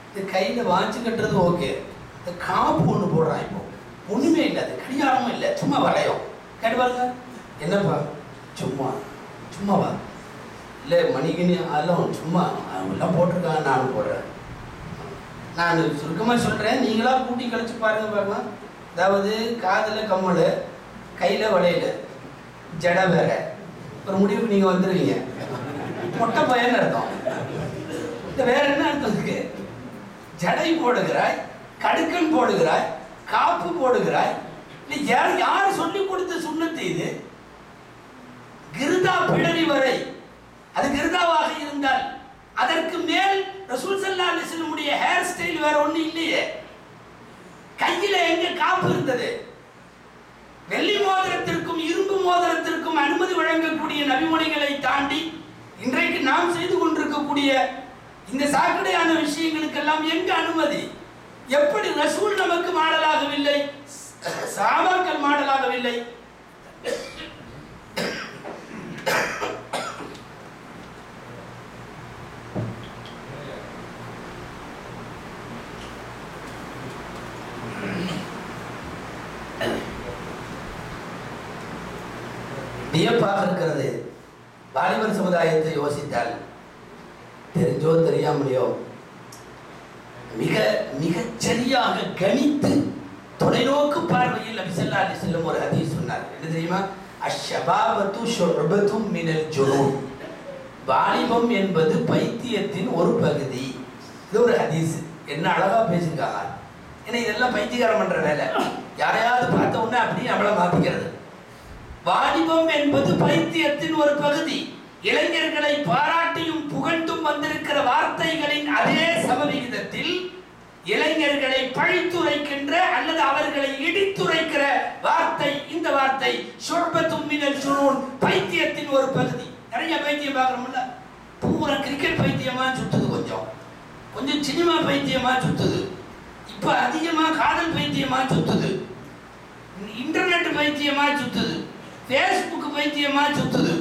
இந்த கையில வாட்சி கட்டுறது ஓகே, இந்த காப்பு ஒண்ணு போடுறான். இப்போ ஒண்ணுமே இல்லை, அது கடிகாரமும் இல்லை, சும்மா வளையம். கேட்டு பாருங்க, என்னப்பா சும்மா சும்மாவா? இல்லை மணிக்கினி அதெல்லாம் சும்மா எல்லாம் போட்டிருக்காங்க, நானும் போடுறேன். நான் சுருக்கமாக சொல்கிறேன், நீங்களா கூட்டி கழிச்சு பாருங்க பார்க்கலாம். அதாவது காதில் கம்மல், கையில் வளையல், ஜடை வேற. ஒரு முடிவுக்கு நீங்கள் வந்துடுவீங்க, மொட்டை பையன்னு அர்த்தம். இந்த வேற என்ன அர்த்தம் இருக்கு? ஜடை போடுகிறாய், கடுக்கன் போடுகிறாய், காப்பு போடுகிறாய். இல்லை யார் சொல்லி கொடுத்த சுண்ணத்து இது? கிருதா பிடரி வரை, அது கிருதாவாக இருந்தால் அதற்கு மேல் ரசூல் ஸல்லல்லாஹு அலைஹி வஸல்லம் உடைய ஹேர் ஸ்டைல் வேற ஒண்ணு இல்லையே. கையில எங்க காப்பு இருந்தது? வெள்ளி மோதிரத்திற்கும் இரும்பு மோதிரத்திற்கும் அனுமதி வழங்கக்கூடிய நபிமொழிகளை தாண்டி இன்றைக்கு நாம் செய்து கொண்டிருக்கக்கூடிய இந்த சாக்கடையான விஷயங்களுக்கெல்லாம் எங்க அனுமதி? எப்படி ரசூல் நமக்கு மாடலாகவில்லை, சஹாபாக்கள் மாடலாகவில்லை? வியப்பாக இருக்கிறது. வாலிபர் சமுதாயத்தை யோசித்தால், தெரிஞ்சோ தெரியாமலையோ, மிக மிக சரியாக கணித்து தொலைநோக்கு பார்வையில் நபி ஸல்லல்லாஹு அலைஹி வஸல்லம் ஒரு ஹதீஸ் சொன்னார். என்ன தெரியுமா? அஷ்ஷபாபத்து ஷுஅபத்தும் மினல் ஜுனூன். வாலிபம் என்பது பைத்தியத்தின் ஒரு பகுதி. இது ஒரு ஹதீஸ். என்ன அழகா பேசியிருக்காங்க. ஏன்னா இதெல்லாம் பைத்தியக்காரம் பண்ற வேலை. யாரையாவது பார்த்த உடனே அப்படியே நம்மளை மாத்திக்கிறது. வாலிபம் என்பது பைத்தியத்தின் ஒரு பகுதி. இளைஞர்களை பாராட்டியும் புகழ்ந்தும் வந்திருக்கிற வார்த்தைகளின் அதே சமவிகிதத்தில் இளைஞர்களை பழித்துரைக்கின்ற அல்லது அவர்களை இடித்துரைக்கிற வார்த்தை இந்த வார்த்தை ஷுஅபத்தும் மினல் ஜுனூன், பைத்தியத்தின் ஒரு பகுதி. நிறைய பைத்தியம் பார்க்கறோம்ல, பூரா கிரிக்கெட் பைத்தியமா சுத்துது, கொஞ்சம் கொஞ்சம் சினிமா பைத்தியமா சுத்துது. இப்ப அதிகமா காதல் பைத்தியமா சுத்துது, இன்டர்நெட் பைத்தியமா சுத்துது, பேஸ்புக் பைத்தியமா சுத்துது.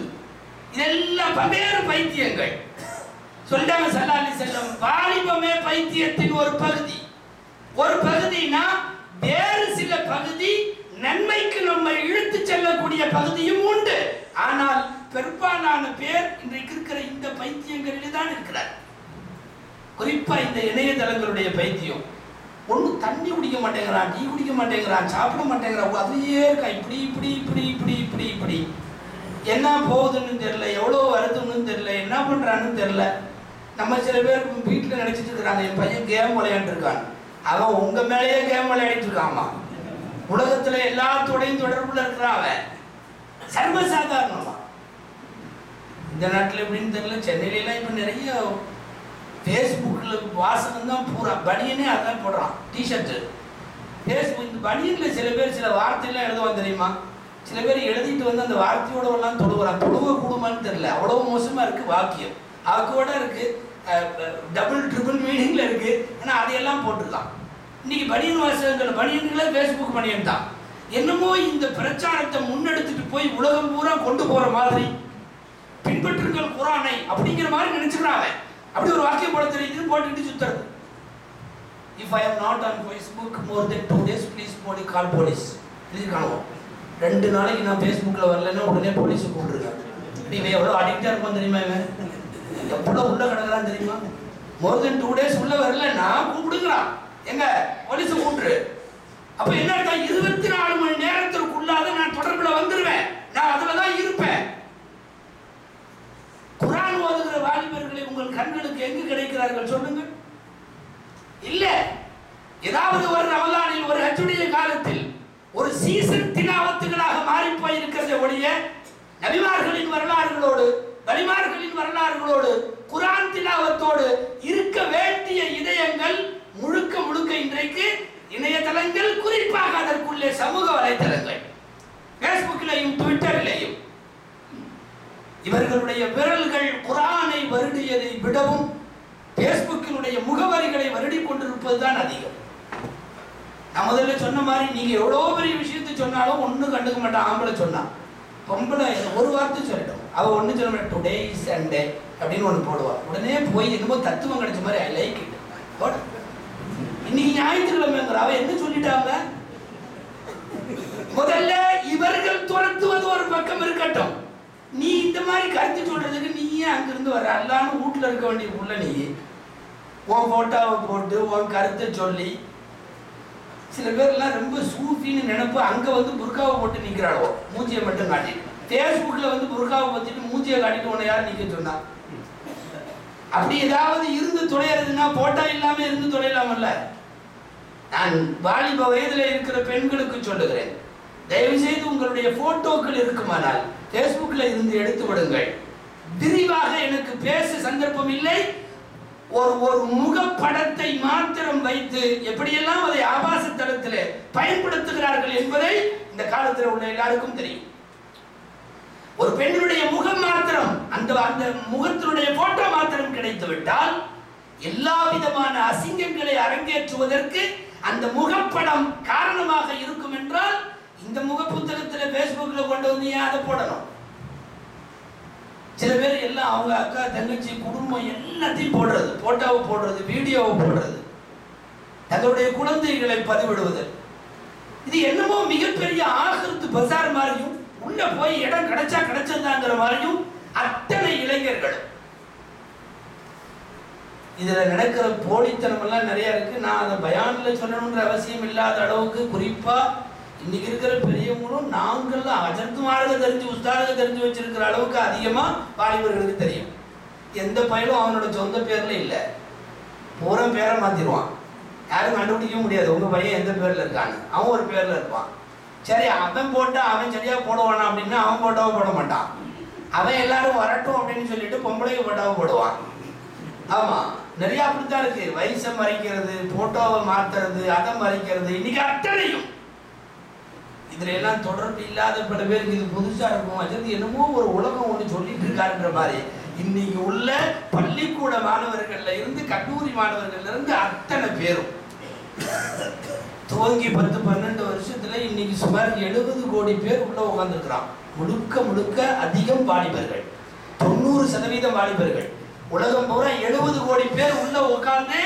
இதெல்லாம் பல்வேறு பைத்தியங்கள். சொல்றாங்க ஸல்லல்லாஹு அலைஹி வஸல்லம், வாலிபமே பைத்தியத்தின் ஒரு பகுதி. ஒரு பகுதினா வேறு சில பகுதி நன்மைக்கு நம்மை இழுத்து செல்லக்கூடிய பகுதியும் உண்டு. ஆனால் பெரும்பாலான பேர் இன்றைக்கு இருக்கிற இந்த பைத்தியங்களில் தான் இருக்கிறார். குறிப்பா இந்த இணையதளங்களுடைய பைத்தியம். ஒண்ணு தண்ணி குடிக்க மாட்டேங்கிறான், டீ குடிக்க மாட்டேங்கிறான், சாப்பிட மாட்டேங்கிறான், அதுலயே இருக்கா. இப்படி இப்படி இப்படி இப்படி இப்படி இப்படி என்ன போகுதுன்னு தெரியல, எவ்வளவு வருதுன்னு தெரியல, என்ன பண்றான்னு தெரியல. நம்ம சில பேர் வீட்டுல நினைச்சிட்டு இருக்கிறாங்க, என் பையன் கேம் விளையாண்டு இருக்கான். அவன் உங்க மேலேயே கேம் விளையாடிட்டு இருக்காமா. உலகத்துல எல்லாத்தோடையும் தொடர்புல இருக்கிறான் அவன். சர்வசாதாரணமா இந்த நாட்டில் எப்படின்னு தெரியல. சென்னையிலாம் இப்ப நிறைய ஃபேஸ்புக்கில் வாசகம் தான் பூரா. பனியனே அதான் போடுறான், டிஷர்ட்டு. ஃபேஸ்புக் இந்த பனியனில் சில பேர் சில வார்த்தையெல்லாம் எழுதுவான் தெரியுமா. சில பேர் எழுதிட்டு வந்து அந்த வார்த்தையோட எல்லாம் தொடுவான். தொடுவ கூடுமான்னு தெரியல, அவ்வளோ மோசமாக இருக்குது வாக்கியம். அவக்கோட இருக்கு, டபுள் ட்ரிபிள் மீனிங்ல இருக்கு. ஆனால் அதையெல்லாம் போட்டுருக்கான். இன்னைக்கு பனியன் வாசகங்கள் பனியன்களே ஃபேஸ்புக் பனியன் தான். என்னமோ இந்த பிரச்சாரத்தை முன்னெடுத்துட்டு போய் உலகம் பூரா கொண்டு போற மாதிரி, பின்பற்றுங்கள் குரானை அப்படிங்கிற மாதிரி நினைச்சுக்கிறாங்க. அப்படி ஒரு வாக்கியம் போட தெரியுது, போட்டுக்கிட்டு சுத்துறது. If I am not on Facebook more than 2 days, please call police. இது காணுவோம். 2 நாளைக்கு நான் ஃபேஸ்புக்ல வரலன்னா உடனே போலீஸ் கூப்பிடுறேன். இவன் எவ்வளவு அடிக்டா இருப்பான் தெரியுமா, இவன் எவ்வளவு உள்ள கிடக்குறான் தெரியுமா. மோர் தென் 2 days உள்ள வரலன்னா கூப்பிடுங்கிறான், எங்க போலீஸ் கூப்பிடுரு. அப்ப என்ன அர்த்தம், 24 மணி நேரத்திற்குள்ளாக நான் தொடர்புல வந்துருவேன், நான் அதுலதான் இருப்பேன். குர்ஆன் ஓதுகிற வாலிபர்களை உங்கள் கண்களுக்கு எங்கு கிடைக்கிறார்கள் சொல்லுங்க. இல்ல, ஏதாவது ஒரு ரமலானில் ஒரு ஹஜ்ஜுடைய காலத்தில் ஒரு சீசன் திலாவத்துகளாக மாறி போயிருக்கிறத ஒழிய நபிமார்களின் வரலாறுகளோடு வலிமார்களின் வரலாறுகளோடு குர்ஆன் திலாவத்தோடு இருக்க வேண்டிய இதயங்கள் முழுக்க முழுக்க இன்றைக்கு இணையதளங்கள், குறிப்பாக அதற்குள்ளே சமூக வலைதளங்கள், பேஸ்புக்கிலையும் ட்விட்டரிலையும் இவர்களுடைய விரல்கள் குர்ஆனை வருடியதை விடவும் பேஸ்புக்கினுடைய முகவரிகளை வருடி கொண்டிருப்பதுதான் அதிகம். நான் முதல்ல சொன்ன மாதிரி நீங்க எவ்வளவு பெரிய விஷயத்தை சொன்னாலும் ஒண்ணு கண்டுக்க மாட்டான். ஆம்பளை சொன்னா, பொம்பளை ஒரு வார்த்தை சொல்லிடும். அவ ஒண்ணு சொல்ல மாட்டா, டுடே இஸ் சண்டே அப்படின்னு ஒண்ணு போடுவா. உடனே போய் என்னமோ தத்துவம் கிடைச்ச மாதிரி ஐ லைக் இட் போட. இன்னைக்கு ஞாயிற்றுக்கிழமைங்கிற அவ என்ன சொல்லிட்டாங்க. முதல்ல இவர்கள் துரத்துவது ஒரு பக்கம் இருக்கட்டும், நீ இந்த மாதிரி கருத்து சொல்றதுக்கு நீயே அங்கிருந்து வர அல்லான்னு வீட்டுல இருக்க வேண்டிய உள்ள நீ உன் போட்டோவை போட்டு உன் கருத்தை சொல்லி. சில பேர்லாம் ரொம்ப சூஃபின்னு நினைப்பு, அங்க வந்து புர்காவை போட்டு நிக்கிறாளோ, மூஞ்சியை மட்டும் காட்டிட்டு. பேஸ்புக்ல வந்து புர்காவை பத்திட்டு மூஞ்சியை காட்டிட்டு உன்னை யாரும் நிக்க சொன்னா. அப்படி ஏதாவது இருந்து தொலைறதுன்னா போட்டோ இல்லாம இருந்து தொலைலாமல்ல. நான் வாலிப வயதுல இருக்கிற பெண்களுக்கு சொல்லுகிறேன், தயவு செய்து உங்களுடைய போட்டோக்கள் இருக்குமானால் பேஸ்புக்ல இருந்து எடுத்து விடுங்கள். விரிவாக எனக்கு பேச சந்தர்ப்பம் இல்லை. ஒரு முகப்படத்தை மாத்திரம் வைத்து எப்படியெல்லாம் அதை ஆபாச தளத்தில் பயன்படுத்துகிறார்கள் என்பதை இந்த காலத்தில் உள்ள எல்லாருக்கும் தெரியும். ஒரு பெண்ணுடைய முகம் மாத்திரம், அந்த முகத்தினுடைய போட்டோ மாத்திரம் கிடைத்து விட்டால் எல்லா விதமான அசிங்கங்களை அரங்கேற்றுவதற்கு அந்த முகப்படம் காரணமாக இருக்கும் என்றால் இந்த முக புத்தகத்தில் பேஸ்புக்ல கொண்டு வந்து ஏன் அதை போடணும்? சில பேர் எல்லாம் அவங்க அக்கா தங்கச்சி குடும்பம் எல்லாத்தையும் போடுறது, போட்டோவை போடுறது, வீடியோவை போடுறது, தங்களுடைய குழந்தைகளை பதிவிடுவது. இது என்னமோ மிகப்பெரிய ஆகிருத்து பசார் மாதிரியும், உள்ள போய் இடம் கிடைச்சா கிடைச்சதாங்கிற மாதிரியும் அத்தனை இளைஞர்களும். இதுல நடக்கிற போலித்தனம் எல்லாம் நிறைய இருக்கு. நான் அதை பயான்ல சொல்லணும்ன்ற அவசியம் இல்லாத அளவுக்கு, குறிப்பா இன்னைக்கு இருக்கிற பெரியவங்களும் நாங்கள்லாம் அஜர்த்துமார்க தெரிஞ்சு உஸ்தாதுக தெரிஞ்சு வச்சிருக்கிற அளவுக்கு அதிகமா வாலிபர்களுக்கு தெரியும். எந்த பையனும் அவனோட சொந்த பேர்ல இல்லை, பூரா பேரை மாத்திடுவான். யாரும் கண்டுபிடிக்க முடியாது உங்க பையன் எந்த பேர்ல இருக்கான்னு. அவன் ஒரு பேர்ல இருப்பான். சரி, அவன் போட்டா அவன் சரியா போடுவானா அப்படின்னா அவன் போட்டாவை போட மாட்டான். அவன் எல்லாரும் வரட்டும் அப்படின்னு சொல்லிட்டு பொம்பளைக்கு போட்டாவை போடுவான். ஆமா, நிறைய அப்படித்தான் இருக்கு. வயசை மறைக்கிறது, போட்டோவை மாத்துறது, அதை மறைக்கிறது, இன்னைக்கு அத்தனையும். இதுல எல்லாம் தொடர்பு இல்லாத பல பேருக்கு இது புதுசா இருக்கும். அது என்னமோ ஒரு உலகம் ஒண்ணு சொல்லிட்டு இருக்காருன்ற மாதிரி இன்னைக்கு உள்ள பள்ளிக்கூட மாணவர்கள்ல இருந்து கல்லூரி மாணவர்கள்ல இருந்து அத்தனை பேரும் துவங்கி 10-12 வருஷத்துல இன்னைக்கு சுமார் 70 கோடி பேர் உள்ள உட்கார்ந்துருக்கிறான். முழுக்க முழுக்க அதிகம் வாலிபர்கள், 90% வாலிபர்கள். உலகம் பூரா 70 கோடி பேர் உள்ள உட்கார்ந்து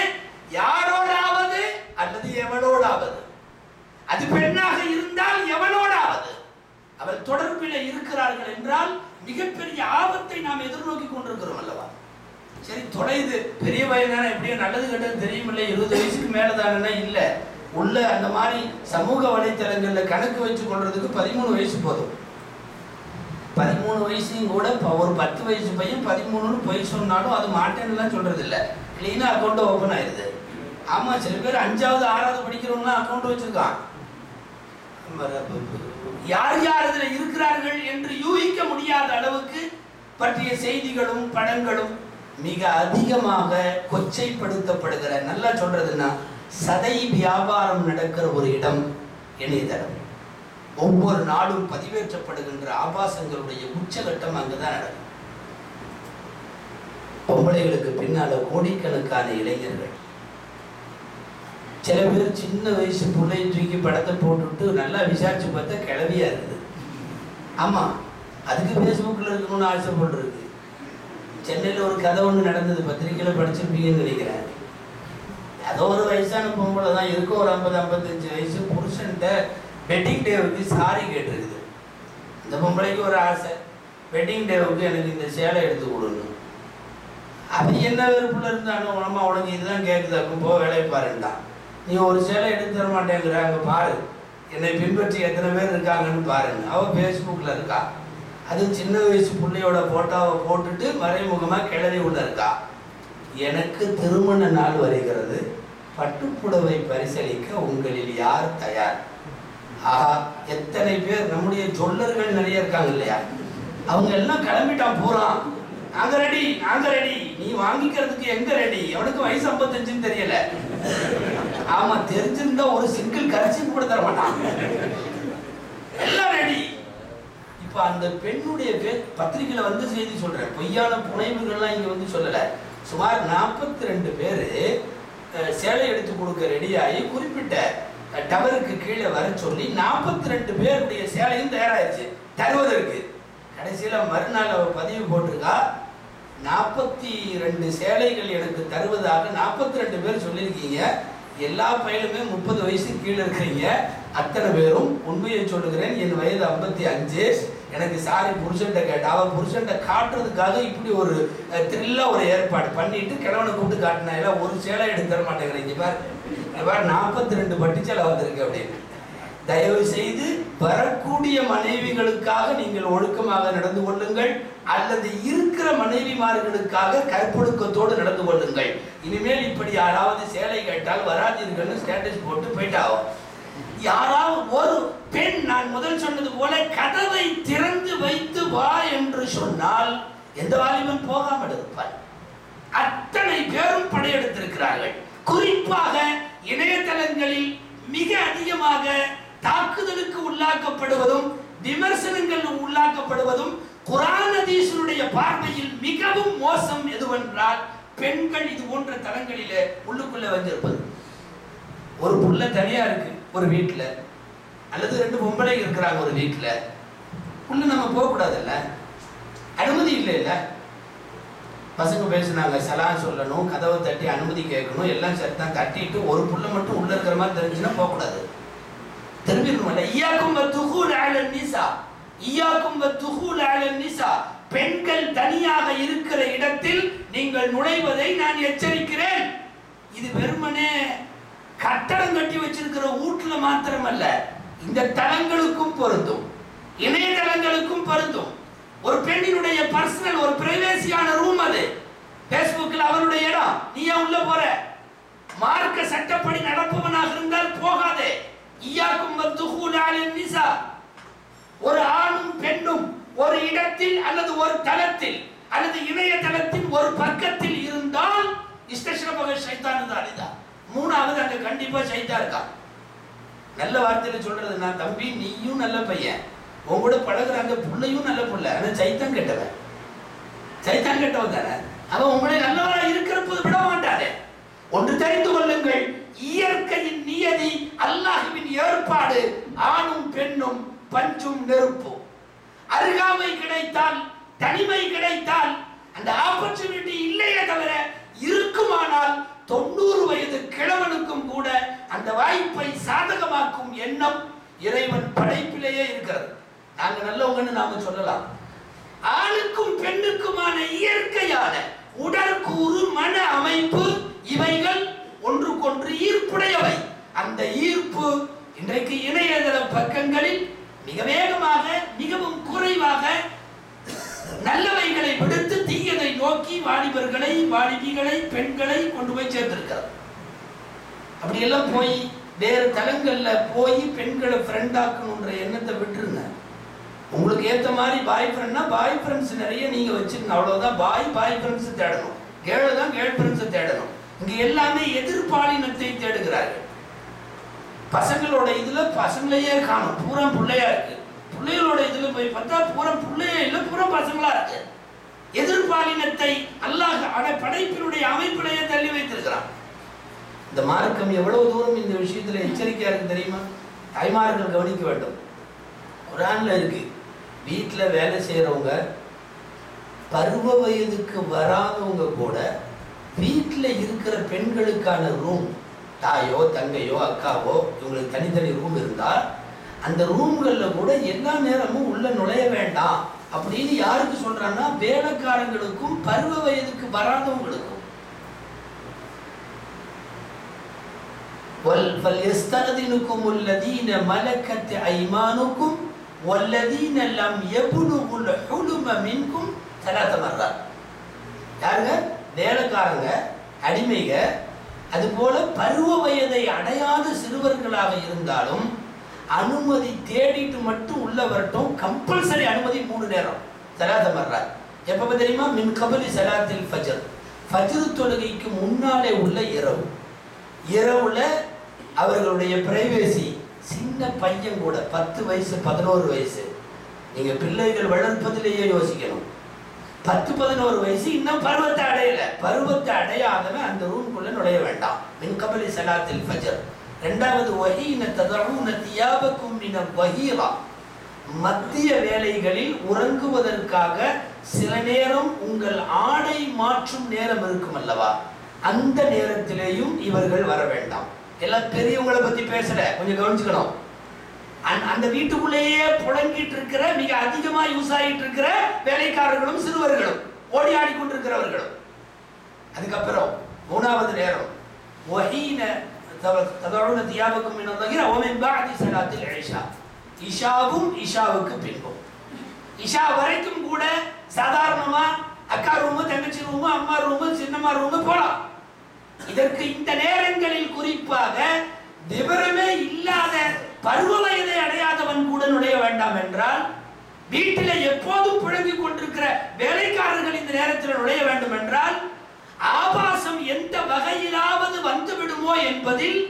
யாரோடாவது அல்லது எவனோடாவது, அது பெண்ணாக இருந்தால் எவனோடாவது அவள் தொடர்பில் இருக்கிறார்கள் என்றால் மிகப்பெரிய ஆபத்தை நாம் எதிர்நோக்கி கொண்டிருக்கிறோம் அல்லவா? சரி, தொலைது பெரிய பையனான எப்படியோ நல்லது கெட்டது தெரியுமில்லை, 20 வயசுக்கு மேலதானா இல்ல உள்ள அந்த மாதிரி சமூக வலைத்தளங்கள்ல கணக்கு வச்சு கொள்றதுக்கு 13 வயசு போதும். 13 வயசையும் கூட ஒரு 10 வயசு பையன் 13ன்னு போய் சொன்னாலும் அது மாட்டேன்னு சொல்றது இல்லை, கிளீனா அக்கௌண்ட் ஓபன் ஆயிருது. ஆமா, சில பேர் 5வது 6வது படிக்கிறவங்களாம் அக்கௌண்ட் வச்சிருக்கான். யார் யார் இதுல இருக்கிறார்கள் என்று யூகிக்க முடியாத அளவுக்கு பற்றிய செய்திகளும் படங்களும் மிக அதிகமாக கொச்சைப்படுத்தப்படுகிற, நல்லா சொல்றதுன்னா சதை வியாபாரம் நடக்கிற ஒரு இடம் இணையதளம். ஒவ்வொரு நாளும் பதிவேற்றப்படுகின்ற ஆபாசங்களுடைய உச்சகட்டம் அங்குதான் நடக்கும். பொம்பளைகளுக்கு பின்னால கோடிக்கணக்கான இளைஞர்கள், சில பேர் சின்ன வயசு பிள்ளையை தூக்கி படத்தை போட்டுவிட்டு நல்லா விசாரிச்சு பார்த்தா கிளவியா இருக்குது. ஆமா, அதுக்கு ஃபேஸ்புக்கில் இருக்கணும்னு ஆசைப்பட்டுருக்கு. சென்னையில் ஒரு கதை ஒன்று நடந்தது, பத்திரிக்கையில் படிச்சிருப்பீங்கன்னு நினைக்கிறேன். ஏதோ ஒரு வயசான பொம்பளை தான் இருக்கும், ஒரு 50-55 வயசு, புருஷன்ட்ட வெட்டிங் டேவுக்கு சாரி கேட்டிருக்குது. இந்த பொம்பளைக்கு ஒரு ஆசை, வெட்டிங் டேவுக்கு எனக்கு இந்த சேலை எடுத்து கொடுணும். அது என்ன வெறுப்புல இருந்தாலும் உனமா உனக்கு இதுதான் கேட்குதாக்கும், போ வேலையை பாருந்தான். நீ ஒரு சேலை எடுத்து தர மாட்டேங்கிற, அங்கே பாரு என்னை பின்பற்றி எத்தனை பேர் இருக்காங்கன்னு பாருங்க. அவள் ஃபேஸ்புக்கில் இருக்கா, அது சின்ன வயசு பிள்ளையோட போட்டோவை போட்டுட்டு மறைமுகமாக கிளறி உள்ள இருக்கா. எனக்கு திருமண நாள் வருகிறது, பட்டுப்புடவை பரிசளிக்க உங்களில் யார் தயார்? ஆஹா, எத்தனை பேர் நம்முடைய சொல்லர்கள் நிறைய இருக்காங்க இல்லையா, அவங்க எல்லாம் கிளம்பிட்டான் போறான். நாங்க ரெடி, நாங்க ரெடி, நீ வாங்கிக்கிறதுக்கு எங்க ரெடி? அவனுக்கு வயசு 55ன்னு தெரியல. ஆமா, தெரிஞ்சிருந்தா ஒரு சிங்கிள் கர்ச்சீப் கூட தர மாட்டான், எல்லாம் ரெடி. இப்ப அந்த பெண்ணுடைய பத்திரிகையில வந்து செய்தி சொல்றேன், பொய்யான புனைவுகள்லாம் இங்க வந்து சொல்லல. சுமார் 42 பேரு சேலை எடுத்து கொடுக்க ரெடியாகி குறிப்பிட்ட டவருக்கு கீழே வர சொல்லி 42 பேருடைய சேலையும் தயாராயிருச்சு தருவதற்கு. கடைசியில மறுநாள் அவர் பதிவு போட்டிருக்கா, 42 சேலைகள் எனக்கு தருவதாக 42 பேர் சொல்லியிருக்கீங்க. எல்லா பையலுமே 30 வயசு கீழே இருக்கிறீங்க. அத்தனை பேரும் உண்மையை சொல்லுகிறேன், என் வயது 55, எனக்கு சாரி புருஷன்ட்ட கேட்டா, அவன் புருஷன்ட்ட காட்டுறதுக்காக இப்படி ஒரு த்ரில்லா ஒரு ஏற்பாடு பண்ணிட்டு கிழவனை கூப்பிட்டு காட்டினா, எல்லாம் ஒரு சேலை எடுத்து தர மாட்டேங்கிறீங்க பார், 42 பட்டு சேலை வந்திருக்கு அப்படின்னு. தயவு செய்து வரக்கூடிய மனைவிகளுக்காக நீங்கள் ஒழுக்கமாக நடந்து கொள்ளுங்கள், அல்லது இருக்கிற மனைவிமார்களுக்காக கற்பொழுக்கத்தோடு நடந்து கொள்ளுங்கள். இனிமேல் இப்படி யாராவது சேலை கேட்டால் வராதீர்கள்னு ஸ்டேட்டஸ் போட்டு போயிட்டாகும். யாராவது ஒரு பெண், நான் முதல் சொன்னது போல, கதவை திறந்து வைத்து வா என்று சொன்னால் எந்த வாலிபன் போகாமல் இருப்பார். அத்தனை பேரும் படையெடுத்திருக்கிறார்கள். குறிப்பாக இணையதளங்களில் மிக அதிகமாக தாக்குதலுக்கு உள்ளாக்கப்படுவதும் விமர்சனங்கள் உள்ளாக்கப்படுவதும் குர்ஆன் ஹதீஸுடைய பார்வையில் மிகவும் மோசம் எதுவென்றால், பெண்கள் இது போன்ற தளங்களிலே உள்ளுக்குள்ள வந்திருப்பது. ஒரு புள்ள தனியா இருக்கு ஒரு வீட்டுல, அல்லது 2 பொம்பளை இருக்கிறாங்க ஒரு வீட்டுல, உள்ள நம்ம போக கூடாதுல்ல, அனுமதி இல்லை இல்ல. பசங்க பேசுனாங்க, சலாம் சொல்லணும், கதவை தட்டி அனுமதி கேட்கணும், எல்லாம் சரிதான். தட்டிட்டு ஒரு புள்ள மட்டும் உள்ள இருக்கிற மாதிரி தெரிஞ்சுன்னா போக கூடாது, திரும்பிடணும்ல. ஈயாக்கும் வத்துஹூல் அலன் நிசா, ஈயாக்கும் வத்துஹூல் அலன் நிசா, பெண்கள் தனியாக இருக்கிற இடத்தில் நீங்கள் நுழைவதை நான் எச்சரிக்கிறேன். இது வெறுமனே கட்டடம் கட்டி வச்சிருக்கிற வீட்டுல மாத்திரமல்ல, இந்த தளங்களுக்கும் பொருந்தும், இணையதளங்களுக்கும் பொருந்தும். ஒரு பெண்ணினுடைய பர்சனல், ஒரு பிரைவேசியான ரூம் அது. பேஸ்புக்கில் அவருடைய இடம், நீ ஏன் உள்ள போற? மார்க்க சட்டப்படி நடப்பவனாக இருந்தால் போகாதே. ஈயாக்கும் வத்துஹூல் அலன் நிசா, ஒரு ஆணும் பெண்ணும் ஒரு இடத்தில் அல்லது ஒரு தளத்தில் அல்லது இணையதளத்தின் ஒரு பக்கத்தில் இருந்தால் இஸ்தஷ்ரபக ஷைத்தான் தான். இதா மூணாவது, அங்க கண்டிப்பா சைத்தான் இருக்கா. நல்ல வார்த்தையில சொல்றது, நான் தம்பி நீயும் நல்ல பையன், உங்களோட பழகுற அந்த புள்ளையும் நல்ல புள்ள, ஆனா சைத்தான் கெட்டவன். சைத்தான் கெட்டவன் தானே அவன். உங்களை நல்லவரா இருக்கிறப்போது விட மாட்டாரே. ஒன்று தெரிந்து கொள்ளுங்கள், இயற்கையின் நியதி, அல்லாஹ்வின் ஏற்பாடு. ஆணும் பெண்ணும் பஞ்சும் நெருப்பும். அருகாமை கிடைத்தால், தனிமை கிடைத்தால், அந்த ஆப்பர்ச்சுனிட்டி இல்லையே தவிர இருக்குமானால் 90 வயது கிழவனுக்கும் கூட அந்த வாய்ப்பை சாதகமாக்கும் எண்ணம் இறைவன் படைப்பிலேயே இருக்கிறது. நாங்க நல்லவங்கன்னு நாம சொல்லலாம். ஆணுக்கும் பெண்ணுக்குமான இயற்கையான உடற்கூறு, மன அமைப்பு, இவைகள் ஒன்றுக்கொன்று ஈர்ப்புடையவை. அந்த ஈர்ப்பு இன்றைக்கு இணையதள பக்கங்களில் மிக வேகமாக, மிகவும் குறைவாக நல்லவைகளை விடுத்து தீயதை நோக்கி வாலிபர்களை, வாலிபிகளை, பெண்களை கொண்டு போய் சேர்த்திருக்கிறார். அப்படியெல்லாம் போய் வேறு தலங்கள்ல போய் பெண்களை ஃப்ரெண்ட் ஆக்கணுன்ற எண்ணத்தை விட்டுருங்க. உங்களுக்கு ஏற்ற மாதிரி பாய் ஃப்ரெண்ட்னா பாய் ஃப்ரெண்ட்ஸ் நிறைய நீங்க வச்சிருங்க, அவ்வளவுதான். பாய் ஃப்ரெண்ட்ஸ் தேடணும், கேர்ள் தான் கேர்ள் ஃப்ரெண்ட்ஸ் தேடணும். இங்க எல்லாமே எதிர்பாலினத்தை தேடுகிறார்கள். பசங்களோட இதுல பசங்களையே காணும், பூரா பிள்ளையா இருக்கு. பிள்ளைகளோட இதுல போய் பார்த்தா பூரா பிள்ளையே இல்லை, பூரா பசங்களா இருக்கு. எதிர்பாலினத்தை அல்லாஹ் படைப்பினுடைய அமைப்பிலேயே தள்ளி வைத்திருக்கிறான். இந்த மார்க்கம் எவ்வளவு தூரம் இந்த விஷயத்துல எச்சரிக்கையா இருக்கு தெரியுமா? தாய்மார்கள் கவனிக்க வேண்டும். குர்ஆன்ல இருக்கு, வீட்டுல வேலை செய்யறவங்க, பருவ வயதுக்கு வராதவங்க கூட வீட்டுல இருக்கிற பெண்களுக்கான ரூம், தாயோ தங்கையோ அக்காவோ இவங்களுக்கு தனித்தனி ரூம் இருந்தால் அந்த ரூம்கள்ல கூட எல்லா நேரமும் உள்ள நுழைய வேண்டாம் அப்படின்னு யாருக்கு சொல்றாங்கன்னா வேலைக்காரங்களுக்கும் பருவ வயதுக்கு வராதவங்களுக்கும். وَلْيَسْتَأْذِنْكُمُ الَّذِينَ مَلَكَتْ أَيْمَانُكُمْ وَالَّذِينَ لَمْ يَبْلُغُوا الْحُلُمَ مِنْكُمْ 3 مرات. யாருங்க? வேலைக்காரங்க, அடிமைக, அதுபோல பருவ வயதை அடையாத சிறுவர்களாக இருந்தாலும் அனுமதி தேடிட்டு மட்டும் உள்ள வரட்டும். கம்பல்சரி அனுமதி 3 நேரம், 3 مرات. எப்ப தெரியுமா? மின் கபலி ஸலாத்தில் ஃபஜ்ர், ஃபஜ்ர் தொழுகைக்கு முன்னாலே உள்ள இரவு. இரவுல அவர்களுடைய பிரைவேசி. சின்ன பையன் கூட 10 வயசு 11 வயசு, நீங்க பிள்ளைகள் வளர்ப்பதிலேயே யோசிக்கணும். 10-11 வயசு, இன்னும் பருவத்தை அடையல. பருவத்தை அடையாதவன் அந்த ரூம்குள்ள நுழைய வேண்டாம். மின் கபலி ஸலாத்தில் ஃபஜ்ர். இரண்டாவது, வஹீன ததஊன தியாபக்கும் மின வஹீரா, மத்திய வேளைகளில் உறங்குவதற்காக சில நேரம் உங்கள் ஆடை மாற்றும் நேரம் இருக்கும் அல்லவா, அந்த நேரத்திலேயும் இவர்கள் வர வேண்டாம். எல்லாம் பெரியவங்களை பத்தி பேசல, கொஞ்சம் கவனிச்சுக்கணும். அந்த வீட்டுக்குள்ளேயே புழங்கிட்டு இருக்கிற, மிக அதிகமா யூஸ் ஆகிட்டு இருக்கிற வேலைக்காரர்களும் சிறுவர்களும், ஓடி ஆடிக்கொண்டிருக்கிறவர்களும். அதுக்கப்புறம் 3வது நேரம், வஹீன ததஊன தியாபக்கும் மின வஹீரா வ மின் பஅதி ஸலாத்தில் இஷா, இஷாவும் இஷாவுக்கு பின்பும். இஷா வரைக்கும் கூட சாதாரணமா அக்கா ரூமு, தங்கச்சி ரூமு, அம்மா ரூமு, சின்னம்மா ரூமு போலாம். இதற்கு இந்த நேரங்களில் குறிப்பாக விவரமே இல்லாத பருவ வயதை அடையாதவன் கூட நுழைய வேண்டாம் என்றால், வீட்டில் எப்போதும் புழங்கிக் கொண்டிருக்கிற வேலைக்காரர்கள் இந்த நேரத்தில் நுழைய வேண்டும் என்றால், ஆபாசம் எந்த வகையிலாவது வந்து விடுமோ என்பதில்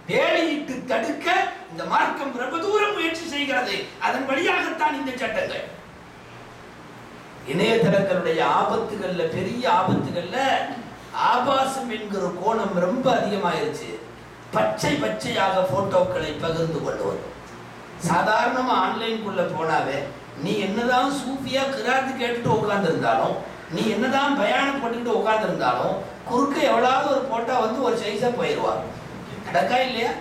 வேலையிட்டு தடுக்க இந்த மார்க்கம் ரொம்ப தூரம் முயற்சி செய்கிறது. அதன் வழியாகத்தான் இந்த சட்டங்கள். இணையதளங்களுடைய ஆபத்துகள்ல, பெரிய ஆபத்துகள்ல ஆபாசம் என்கிற கோணம் ரொம்ப அதிகமாயிருச்சு. பச்சையாக போட்டோக்களை பகிர்ந்து கொள்வது. சாதாரணமா ஆன்லைனுக்குள்ள போனாவே நீ என்னதான் சூஃபியா கிராத்து கேட்டுட்டு உட்கார்ந்து இருந்தாலும், நீ என்னதான் பயானம் போட்டுக்கிட்டு உட்கார்ந்து இருந்தாலும், குறுக்க எவ்வளவு ஒரு போட்டோ வந்து ஒரு சைஸா போயிடுவா. நடக்கா இல்லையா?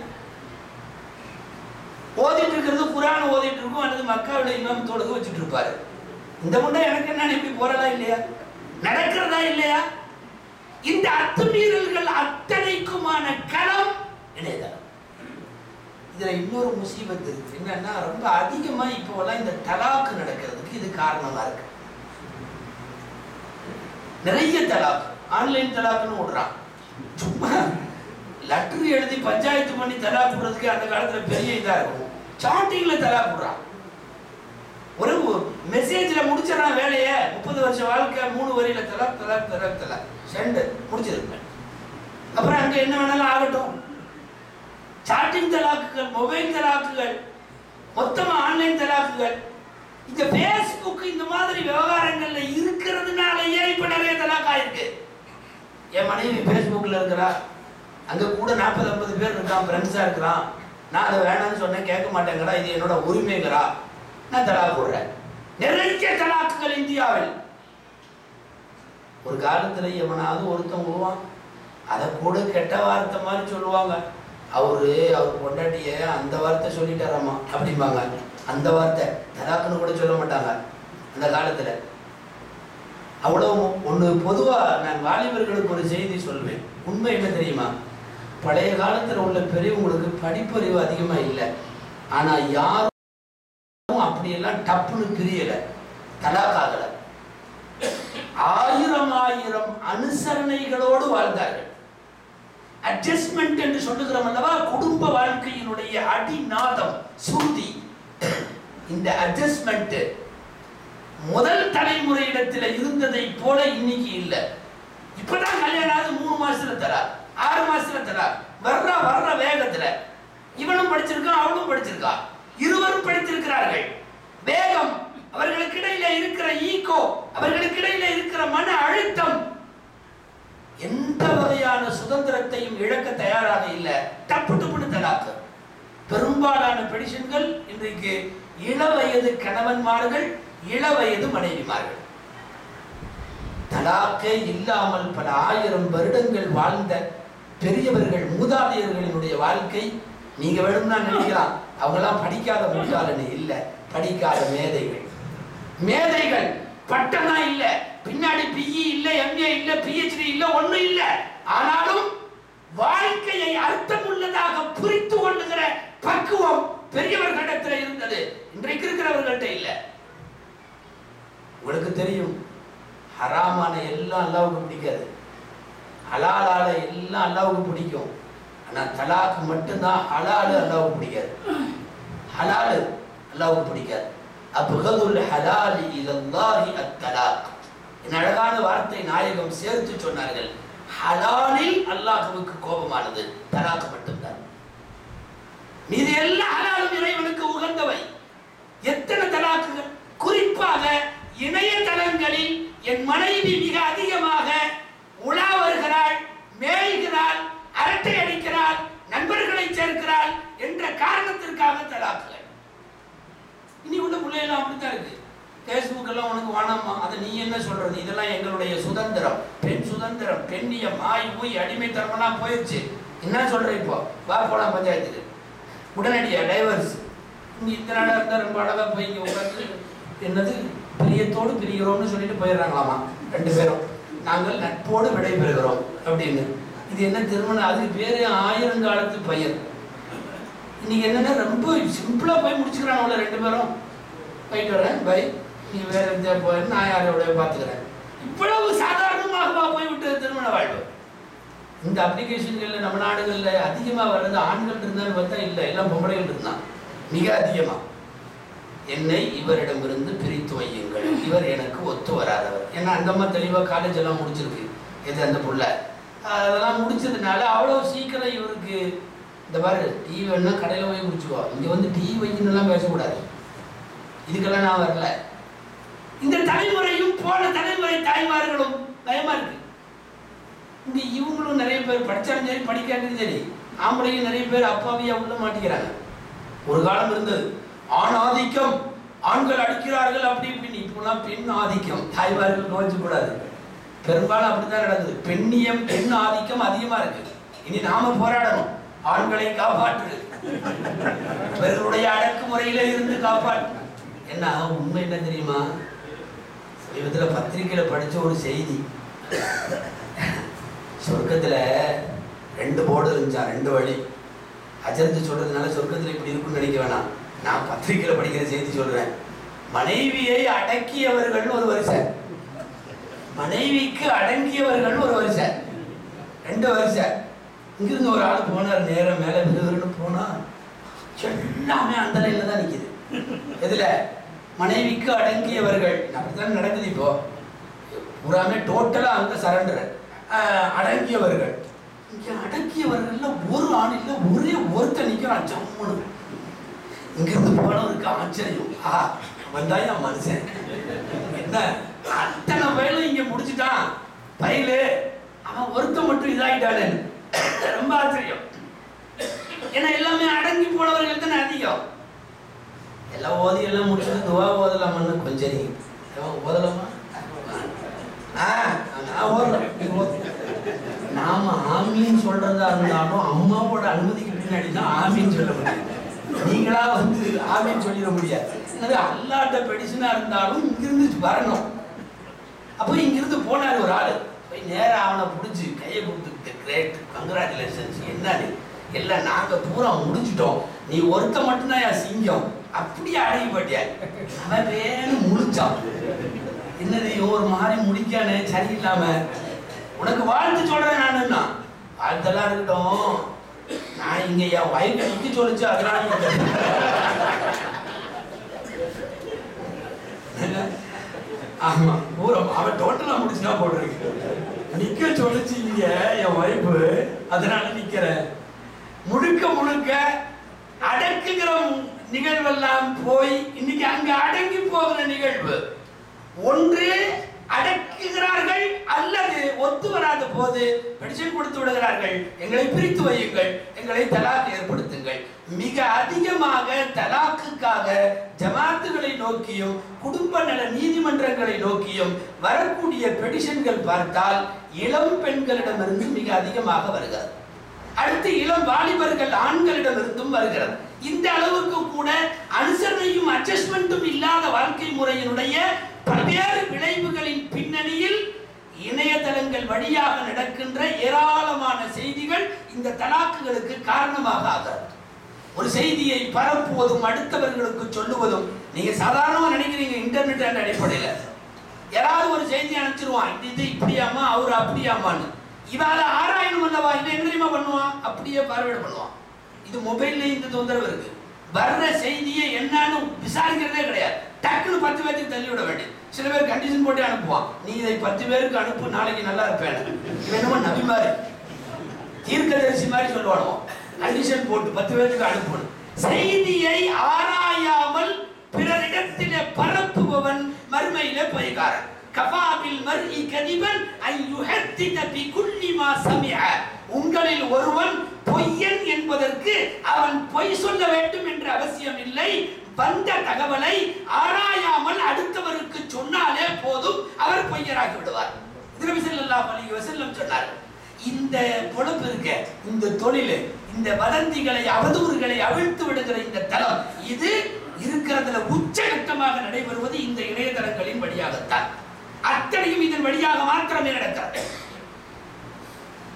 ஓதிட்டு இருக்கிறது குர்ஆன் ஓதிட்டு இருக்கும், அல்லது மக்காவுல இமாம் தொழுக வச்சுட்டு இருப்பாரு. இந்த முண்டை எனக்கு என்ன இப்படி போறதா இல்லையா, நடக்கிறதா இல்லையா? இந்த அத்துமீறல்கள் அத்தனைக்குமான களம் இணையதளம். இதுல இன்னொரு முசீபத்து இருக்கு. என்னன்னா, ரொம்ப அதிகமா இப்போலாம் இந்த தலாக்கு நடக்கிறதுக்கு இது காரணமா இருக்கு. நிறைய தலாக், ஆன்லைன் தலாக்குன்னு விடுறான். சும்மா லெட்டர் எழுதி பஞ்சாயத்து பண்ணி தலாக் விடுறதுக்கு அந்த காலத்துல பெரிய இதா இருக்கும். சாட்டிங்ல தலாக் விடுறான். ஒரு மெசேஜ்ல முடிச்சிடறான் வேலையை. 30 வருஷ வாழ்க்கை 3 வரியில தலாக் தலாக் தலாக் தலாக் செண்டு முடிச்சிருப்பேன். அப்புறம் அங்க என்ன வேணாலும் ஆகட்டும். சாட்டிங் தலாக்குகள், மொபைல் தலாக்குகள், மொத்தமா ஆன்லைன் தலாக்குகள். இந்த பேஸ்புக் இந்த மாதிரி விவகாரங்கள்ல இருக்கிறதுனாலயே இப்ப நிறைய தலாக் ஆயிருக்கு. என் மனைவி பேஸ்புக்ல இருக்கிறா, அங்கே கூட 40-50 பேர் இருக்கான், ஃப்ரெண்ட்ஸாக இருக்கிறான். நான் அதை வேணாம்னு சொன்னேன், கேட்க மாட்டேங்கிறா, இது என்னோட உரிமைங்கிறா, நான் தலாக் போடுறேன். நிறைய தலாக்குகள் இந்தியாவில். ஒரு காலத்தில் எவனாவது ஒருத்தன் விடுவான், அதை கூட கெட்ட வார்த்தை மாதிரி சொல்லுவாங்க. அவர் பொண்டாட்டிய அந்த வார்த்தை சொல்லிட்டாராமா அப்படிம்பாங்க. அந்த வார்த்தை தலாக்குன்னு கூட சொல்ல மாட்டாங்க அந்த காலத்தில். அவ்வளோ ஒன்று. பொதுவாக நான் வாலிபர்களுக்கு ஒரு செய்தி சொல்வேன். உண்மை என்ன தெரியுமா? பழைய காலத்தில் உள்ள பெரியவங்களுக்கு படிப்பறிவு அதிகமாக இல்லை. ஆனால் யாரும் அப்படியெல்லாம் டப்புன்னு பிரியலை, தலாக்காகலை. 1000 அனுசரணைகளோடு வாழ்ந்தார்கள். அட்ஜஸ்ட்மெண்ட் என்று சொல்லுகிறோம் அல்லவா, குடும்ப வாழ்க்கையினுடைய அடிநாதம் சுருதி. இந்த அட்ஜஸ்ட்மெண்ட் முதல் தலைமுறையிடத்தில் இருந்ததை போல இன்னைக்கு இல்லை. இப்பதான் கல்யாணம் 3 மாசத்துல தரா, 6 மாசத்துல தரா, வர்ற வேகத்துல. இவனும் படிச்சிருக்கான், அவனும் படிச்சிருக்கா, இருவரும் படித்திருக்கிறார்கள். வேகம், அவர்களுக்கு இடையில இருக்கிற ஈகோ, அவர்களுக்கு இடையில இருக்கிற மன அழுத்தம், எந்த வகையான சுதந்திரத்தையும் இழக்க தயாராக இல்லை. டப்பு டப்புன்னு தலாக்கு. பெரும்பாலான பெடிஷன்கள் இன்றைக்கு இளவயது கணவன்மார்கள், இளவயது மனைவிமார்கள். தலாக்கே இல்லாமல் பல 1000 வருடங்கள் வாழ்ந்த பெரியவர்கள், மூதாதையர்களினுடைய வாழ்க்கை. நீங்க வேணும்னா நினைக்கலாம் அவங்கெல்லாம் படிக்காத முட்டாளனு இல்லை, படிக்காத மேதைகள். மேதைகள் பட்டம்னா இல்ல, பின்னாடி பிஇ இல்ல, எம்ஏ இல்ல, பிஹெச்டி இல்ல, ஒண்ணும் இல்ல. ஆனாலும் வாழ்க்கையை அர்த்தம் உள்ளதாக புரிந்து கொள்ளுகிற பக்குவம் பெரியவர்களிடத்தில் இருந்தது. இன்றைக்கு இருக்கிறவர்கள்ட்ட இல்ல. உங்களுக்கு தெரியும், ஹராமான எல்லாம் அல்லாவுக்கு பிடிக்காது, ஹலாலால எல்லாம் அல்லாவுக்கு பிடிக்கும். ஆனா தலாக்கு மட்டும்தான் ஹலாலு அல்லாவுக்கு பிடிக்காது. ஹலாலு அல்லாவுக்கு பிடிக்காது. அப்கதுல் ஹலாலி இலல்லாஹி அத்தலாக். இந்த அழகான வார்த்தை நாயகம் சேர்த்து சொன்னார்கள். ஹலாலில் அல்லாஹ்வுக்கு கோபமானது தலாக்கு மட்டும்தான். மீது எல்லா ஹலாலும் இறைவனுக்கு உகந்தவை. எத்தனை தலாக்குகள்! குறிப்பாக இணையதளங்களில் என் மனைவி மிக அதிகமாக உலா வருகிறாள், மேய்கிறாள், அரட்டை அடிக்கிறாள், நண்பர்களை சேர்க்கிறாள் என்ற காரணத்திற்காக தலாக்குகள். இனி உள்ள பிள்ளைகள்லாம் அப்படித்தான் இருக்கு. பேஸ்புக் எல்லாம் உனக்கு வேணாமா, அதை நீ என்ன சொல்றது? இதெல்லாம் எங்களுடைய சுதந்திரம், பெண் சுதந்திரம், பெண்ணியம், ஆய் அடிமைத்தனமெல்லாம் போயிடுச்சு. என்ன சொல்ற? இப்போ வா போலாம் பஞ்சாயத்துக்கு, உடனடியா டைவர்ஸ். இங்க இந்த நாடா இருந்தா ரொம்ப அழகா போய் இங்க உட்காந்து என்னது பிரியத்தோடு பிரிகிறோம்னு சொல்லிட்டு போயிடுறாங்களாமா 2 பேரும். நாங்கள் நட்போடு விடைபெறுகிறோம் அப்படின்னு. இது என்ன திருமணம்? அதுக்கு பேரு 1000 காலத்து பையன். இன்னைக்கு என்னன்னா ரொம்ப சிம்பிளா போய் முடிச்சுக்கிறாங்க 2 பேரும். போயிட்டு வரேன், பை, நீ வேற எந்த போய், நான் யாரோட பார்த்துக்கிறேன். இவ்வளவு சாதாரணமாக போய்விட்டு திருமண வாழ்வு. இந்த அப்ளிகேஷன்கள்ல நம்ம நாடுகள்ல அதிகமா வர்றது ஆண்கள் இருந்தாலும் பார்த்தா இல்லை, எல்லாம் பொம்பளைகள் இருந்தான் மிக அதிகமா. என்னை இவரிடமிருந்து பிரித்து வையுங்கள், இவர் எனக்கு ஒத்து வராதவர். ஏன்னா அந்த அம்மா தெளிவா காலேஜ் எல்லாம் முடிச்சிருக்கு. எது அந்த புள்ள அதெல்லாம் முடிச்சதுனால அவ்வளவு சீக்கிரம் இவருக்கு இந்த மாதிரி டீ வேணும்னா கடையில் போய் குடிச்சுவா, இங்க வந்து டீ வைக்கணும்லாம் பேசக்கூடாது. இதுக்கெல்லாம் நான் வரல. இந்த தலைமுறையும் போன தலைமுறை தாய்மார்களும் பயமா இருக்கு. இந்த இவங்களும் நிறைய பேர் படிச்சாலும் சரி, படிக்காட்டிலும் சரி, ஆம்பளையும் நிறைய பேர் அப்பாவியா உள்ள மாட்டிக்கிறாங்க. ஒரு காலம் இருந்தது ஆண் ஆதிக்கம், ஆண்கள் அடிக்கிறார்கள் அப்படி இப்படின்னு. இப்பெல்லாம் பெண் ஆதிக்கம், தாய்மார்கள் நோய்ச்சு கூடாது. பெரும்பாலும் அப்படித்தான் நடக்குது. பெண்ணியம், பெண் ஆதிக்கம் அதிகமா இருக்கு. இனி நாம போராடணும், ஆண்களை காப்பாற்று, இவர்களுடைய அடக்குமுறையில இருந்து காப்பாற்று. என்ன உண்மை என்ன தெரியுமா? சமீபத்துல பத்திரிகையில படிச்ச ஒரு செய்தி. சொர்க்கத்துல 2 போர்டு இருந்துச்சா, 2 வழி. அஜர்த்து சொல்றதுனால சொர்க்கத்துல இப்படி இருக்குன்னு நினைக்க வேணாம். நான் பத்திரிகையில படிக்கிற செய்தி சொல்றேன். மனைவியை அடக்கியவர்கள் ஒரு வரிசை, மனைவிக்கு அடங்கியவர்கள் ஒரு வரிசை, 2 வரிசை. இங்கிருந்து ஒரு ஆள் போனார், நேரம் மேல விருதுன்னு போனா எல்லாமே அந்த லைன்ல தான் நிக்குது. எதுல? மனைவிக்கு அடங்கியவர்கள். அப்படித்தான் நடக்குது இப்போ. பூராமே டோட்டலா அங்க சரண்டர். அடங்கியவர்கள். இங்க அடக்கியவர்கள்ல ஒரு ஆண் இல்ல, ஒரே ஒருத்தர் நிக்கிறான் ஜம்முன்னு. இங்கிருந்து போனவருக்கு ஆச்சரியம், வந்தாயா மனுஷன், என்ன அத்தனை வயலும் இங்க முடிச்சுட்டான் பயிலு, அவன் ஒருத்த மட்டும் இதாயிட்டானு. ரொம்ப ஆச்சரியம். ஏன்னா எல்லாமே அடங்கி போனவர்கள் தானே அதிகம். எல்லாம் ஓதி எல்லாம் முடிச்சுட்டு துவா ஓதலாமான்னு கொஞ்சம் ஓதலாமா? நாம ஆமீன் சொல்றதா இருந்தாலும் அம்மாவோட அனுமதிக்கு பின்னாடி தான் ஆமீன் சொல்ல முடியும். நீங்களா வந்து ஆமீன் சொல்லிட முடியாது. அல்லாட்ட பெடிஷனா இருந்தாலும் இங்கிருந்து வரணும். அப்போ இங்கிருந்து போனார் ஒரு ஆளு, போய் நேரம் அவனை பிடிச்சி கையை கொடுத்துக்கிட்டு, கிரேட், கங்க்ராச்சுலேஷன்ஸ், என்ன எல்லாம் நாங்க பூரா முடிச்சிட்டோம், நீ ஒருத்த மட்டும்தான் சிங்கம், அப்படியே அடங்கி போட்டியா. அவன் வேணும் முழிச்சான். என்னது ஒரு மாதிரி முடிக்கானே சரியில்லாம, உனக்கு வாழ்த்து சொல்றேன் நானுன்னா. வாழ்த்தெல்லாம் இருக்கட்டும், நான் இங்க என் வயது நிக்க சொல்லிச்சு, அதனால ஆமா பூரா அவன் டோட்டலா முடிச்சுனா போட்டிருக்கு. நிக்க சொல்லிச்சு இங்க என் வைப்பு, அதனால நிக்கிறேன். முழுக்க முழுக்க அடக்குகிற நிகழ்வெல்லாம் போய் இன்னைக்கு அங்க அடங்கி போகிற நிகழ்வு. ஒன்று அடக்குகிறார்கள், அல்லது ஒத்து வராத போது பெடிஷன் கொடுத்து விடுகிறார்கள், எங்களை பிரித்து வையுங்கள், எங்களை தலாக் ஏற்படுத்துங்கள். மிக அதிகமாக தலாக்குக்காக ஜமாத்துகளை நோக்கியும் குடும்ப நல நீதிமன்றங்களை நோக்கியும் வரக்கூடிய பெடிஷன்கள் பார்த்தால் இளம் பெண்களிடமிருந்து மிக அதிகமாக வருகிறது. அடுத்து இளம் வாலிபர்கள் ஆண்களிடமிருந்தும் வருகிறது. இந்த அளவுக்கு கூட அனுசரணையும் அட்ஜஸ்ட்மெண்ட்டும் இல்லாத வாழ்க்கை முறையினுடைய பல்வேறு விளைவுகளின் பின்னணியில் இணையதளங்கள் வழியாக நடக்கின்ற ஏராளமான செய்திகள் இந்த தலாக்குகளுக்கு காரணமாக ஆகிறது. ஒரு செய்தியை பரப்புவதும் அடுத்தவர்களுக்கு சொல்லுவதும், நீங்க சாதாரணமா நினைக்கிறீங்க இன்டர்நெட் என்ற அடிப்படையில் யாராவது ஒரு செய்தி அனுப்பிச்சிருவான், இது இப்படியாமா அவரு அப்படியாமான்னு. இவால ஆராயணும் அல்லவா, இவன் என்ன தெரியுமா பண்ணுவான், அப்படியே பார்வையிட பண்ணுவான். இது மொபைல்ல இந்த தொந்தரவு இருக்கு. வர்ற செய்தியை என்னன்னு விசாரிக்கிறதே கிடையாது, டக்குன்னு 10 பேருக்கு தள்ளி விட வேண்டியது. சில பேர் கண்டிஷன் போட்டு அனுப்புவான், நீ இதை 10 பேருக்கு அனுப்பு, நாளைக்கு நல்லா இருப்பேன். இவன் என்னமோ நபி மாதிரி தீர்க்கதரிசி மாதிரி சொல்லுவானோ, கண்டிஷன் போட்டு 10 பேருக்கு அனுப்பணும். செய்தியை ஆராயாமல் பிறரிடத்திலே பரப்புபவன் மறுமையிலே பொய்காரன். கஃபாபில் மர்இ கதிபன் ஐ யுஹத்தித பிகுல்லி மா சமிஅ. உங்களில் ஒருவன் பொய்யன் என்பதற்கு அவன் பொய் சொல்ல வேண்டும் என்ற அவசியம் இல்லை. வந்த தகவலை ஆராயாமல் அடுத்தவருக்கு சொன்னாலே போதும், அவர் பொய்யராகி விடுவார். நபி ஸல்லல்லாஹு அலைஹி வஸல்லம் சொன்னார், இந்த பொழப்பு இருக்க, இந்த தொழில், இந்த வதந்திகளை அவதூறுகளை அவிழ்த்து விடுகிற இந்த தளம், இது இருக்கிறதுல உச்சகட்டமாக நடைபெறுவது இந்த இணையதளங்களின் வழியாகத்தான். அத்தனையும் இதன் வழியாக மாத்திரமே நடக்கிறது.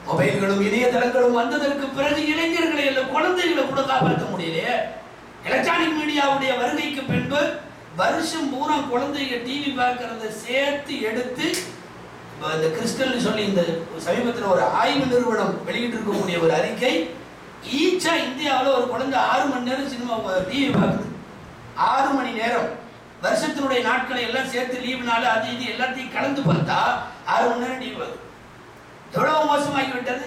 மொபைல்களும் இணையதளங்களும் வந்ததற்கு பிறகு இளைஞர்களை அல்ல குழந்தைகளை கூட காப்பாற்ற முடியலையே. எலக்ட்ரானிக் மீடியாவுடைய வருகைக்கு பின்பு வருஷம் பூரா குழந்தைங்க டிவி பார்க்கறத சேர்த்து எடுத்து இந்த கிறிஸ்டல் சொல்லி இந்த சமீபத்தில் ஒரு ஆய்வு நிறுவனம் வெளியிட்டு இருக்கக்கூடிய ஒரு அறிக்கை, ஈச்சா இந்தியாவில் ஒரு குழந்தை 6 மணி நேரம் சினிமா டிவி பார்க்குது. 6 மணி நேரம் வருஷத்தினுடைய நாட்களை எல்லாம் சேர்த்து லீவுனால அது இது எல்லாத்தையும் கலந்து பார்த்தா 6 மணி நேரம் டிவி பார்க்குது. எவ்வளவு மோசமாகிவிட்டது.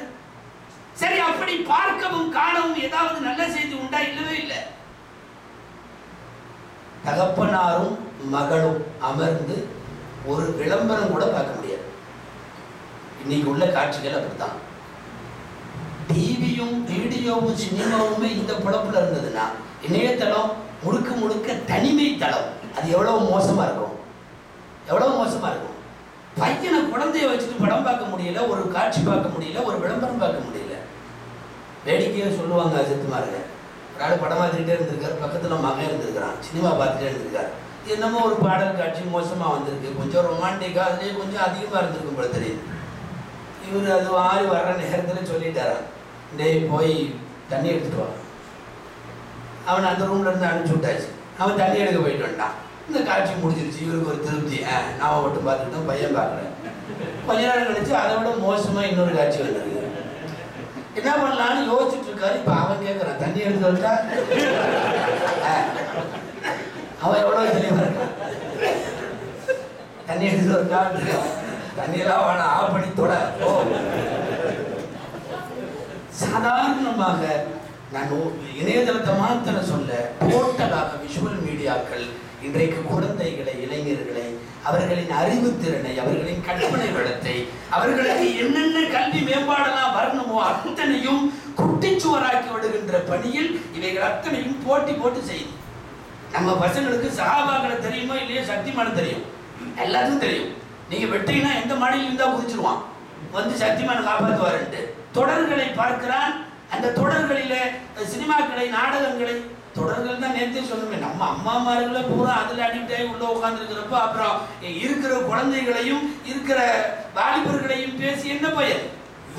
சரி, அப்படி பார்க்கவும் காணவும் ஏதாவது நல்ல செய்தி உண்டா? இல்லவே இல்லை. தகப்பனாரும் மகளும் அமர்ந்து ஒரு விளம்பரம் கூட பார்க்க முடியாது. இன்னைக்கு உள்ள காட்சிகள் அப்படித்தான். டிவியும் வீடியோவும் சினிமாவுமே இந்த புலப்புல இருந்ததுன்னா இணையதளம் முழுக்க முழுக்க தனிமை தளம். அது எவ்வளவு மோசமா இருக்கும், எவ்வளவு மோசமா இருக்கும். பையனை குழந்தைய வச்சுட்டு படம் பார்க்க முடியல, ஒரு காட்சி பார்க்க முடியல, ஒரு விளம்பரம் பார்க்க முடியல. வேடிக்கையா சொல்லுவாங்க அஜித்குமார், ஒரு ஆள் படம் பார்த்துக்கிட்டே இருந்திருக்காரு, பக்கத்துல மகன் இருந்திருக்கிறான், சினிமா பார்த்துட்டே இருந்திருக்காரு. என்னமோ ஒரு பாடல் காட்சி மோசமா வந்திருக்கு, கொஞ்சம் ரொமான்டிக்கா, அதுலேயே கொஞ்சம் அதிகமா இருந்திருக்கும் போல தெரியுது. இவர் அது ஆறி வர்ற நேரத்தில் சொல்லிட்டாரான், டேய் போய் தண்ணி எடுத்துட்டு வா. அவன் அந்த ரூம்ல இருந்து அனுப்பிச்சு விட்டாச்சு. அவன் தண்ணி எடுக்க போயிட்டு வந்தான். இந்த காட்சி முடிஞ்சிருச்சு. இவருக்கு ஒரு திருப்தி, நான் மட்டும் பார்த்துக்கிட்டோம், பையன் பார்க்குறேன். கொஞ்ச நேரம் கழிச்சு அதை விட மோசமா இன்னொரு காட்சி வந்திருக்கு. என்ன பண்ணலான்னு யோசிச்சுட்டு இருக்காரு. இப்ப அவன் கேட்கறான், தண்ணி எடுத்து வந்துட்டா? அவன் எவ்வளவு தெளிவா இருக்கான், தண்ணி எடுத்து வந்துட்டா? தண்ணியெல்லாம் அவனை ஆஃப் பண்ணி தொட. சாதாரணமாக நான் இணையதளத்தை மாத்திர சொல்ல, டோட்டலாக விஷுவல் மீடியாக்கள் இன்றைக்கு குழந்தைகளை, இளைஞர்களை, அவர்களின் அறிவுத்திறனை, அவர்களின் கற்பனை வளத்தை, அவர்களுக்கு என்னென்ன கல்வி மேம்பாடெல்லாம் வரணுமோ அத்தனையும் குட்டிச்சுவராக்கி விடுகின்ற பணியில் இவைகள் அத்தனையும் போட்டி போட்டு செய்து. நம்ம பசங்களுக்கு சஹாபாக்களை தெரியுமோ இல்லையோ, சக்திமான் தெரியும், எல்லாத்துக்கும் தெரியும். நீங்க வெட்டினா எந்த மாடியில் இருந்தா குதிச்சிருவான், வந்து சக்திமான் காப்பாற்றுவாருன்ட்டு. தொடர்களை பார்க்கிறான். அந்த தொடர்களில சினிமாக்களை, நாடகங்களை, தொடர்கள் தான் நேரத்தை சொல்லுமே, நம்ம அம்மாமார்களை பூரா அதில் அடிக்ட் ஆகி உள்ள உட்காந்துருக்கிறப்ப அப்புறம் இருக்கிற குழந்தைகளையும் இருக்கிற வாலிபர்களையும் பேசி என்ன பயன்?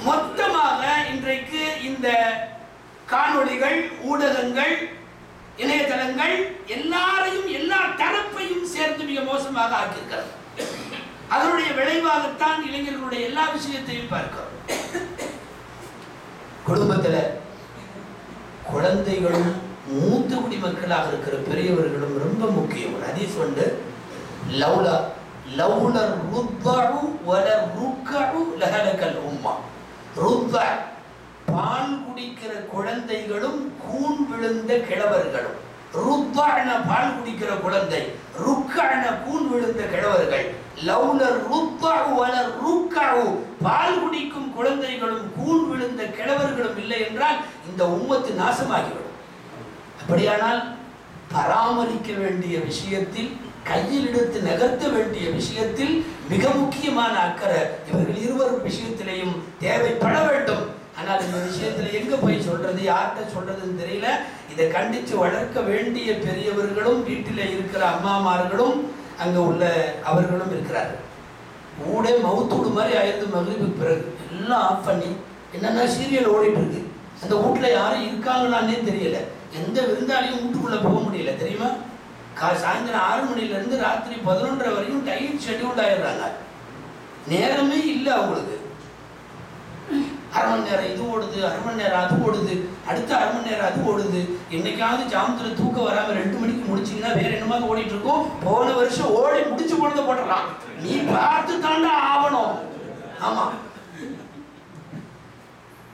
மொத்தமாக இன்றைக்கு இந்த காணொளிகள், ஊடகங்கள், இணையதளங்கள் எல்லாரையும், எல்லா தரப்பையும் சேர்ந்து மிக மோசமாக ஆக்கியிருக்கிறது. அதனுடைய விளைவாகத்தான் இளைஞர்களுடைய எல்லா விஷயத்தையும் பார்க்கிறோம். குடும்பத்தில் குழந்தைகளும் மூத்த குடிமக்களாக இருக்கிற பெரியவர்களும் ரொம்ப முக்கியம். ஒரு ஹதீஸ் வந்து லௌலா லௌலர் ருத்தஉ வல ருக்கஉ லஹலகல் உம்மா. ருத்த பால் குடிக்கிற குழந்தைகளும் கூன் விழுந்த கிழவர்களும். ருத்தஅன பால் குடிக்கிற குழந்தை, ருக்கஅன கூன் விழுந்த கிழவர்கள். லௌலர் ருத்தஉ வல ருக்கஉ பால் குடிக்கும் குழந்தைகளும் கூன் விழுந்த கிழவர்களும் இல்லை என்றால் இந்த உம்மத்து நாசமாகிவிடும். அப்படியானால் பராமரிக்க வேண்டிய விஷயத்தில், கையில் எடுத்து நகர்த்த வேண்டிய விஷயத்தில் மிக முக்கியமான அக்கறை இவர்கள் இருவரும் விஷயத்திலையும் தேவைப்பட வேண்டும். ஆனால் இந்த விஷயத்துல எங்க போய் சொல்றது, யார்கிட்ட சொல்றதுன்னு தெரியல. இதை கண்டிச்சு வளர்க்க வேண்டிய பெரியவர்களும், வீட்டில் இருக்கிற அம்மாமார்களும், அங்க உள்ள அவர்களும் இருக்கிறார்கள். ஊடே மவுத்தூடு மாதிரி ஆயிருந்து மகிழ்வுக்கு பிறகு எல்லாம் ஆஃப் பண்ணி என்னென்ன சீரியல் ஓடிட்டு இருக்கு. அந்த வீட்டுல யாரும் இருக்காங்களான்னே தெரியல. எந்த விருந்தாளியும் வீட்டுக்குள்ள போக முடியல தெரியுமா? சாயந்தரம் 6 மணிலேருந்து ராத்திரி 11:30 வரையும் டைட் ஷெட்யூல்ட் ஆயிடுறாங்க. நேரமே இல்லை அவங்களுக்கு. 1/2 மணி நேரம் இது ஓடுது, 1/2 மணி நேரம் அது ஓடுது, அடுத்த 1/2 மணி நேரம் அது ஓடுது. என்னைக்காவது ஜாமத்துல தூக்கம் வராமல் 2 மணிக்கு முடிச்சிங்கன்னா வேற என்னமாவது ஓடிட்டு இருக்கும். போன வருஷம் ஓடி முடிச்சு போனதை போட்டுடலாம். நீ பார்த்து தாண்டா ஆகணும். ஆமா,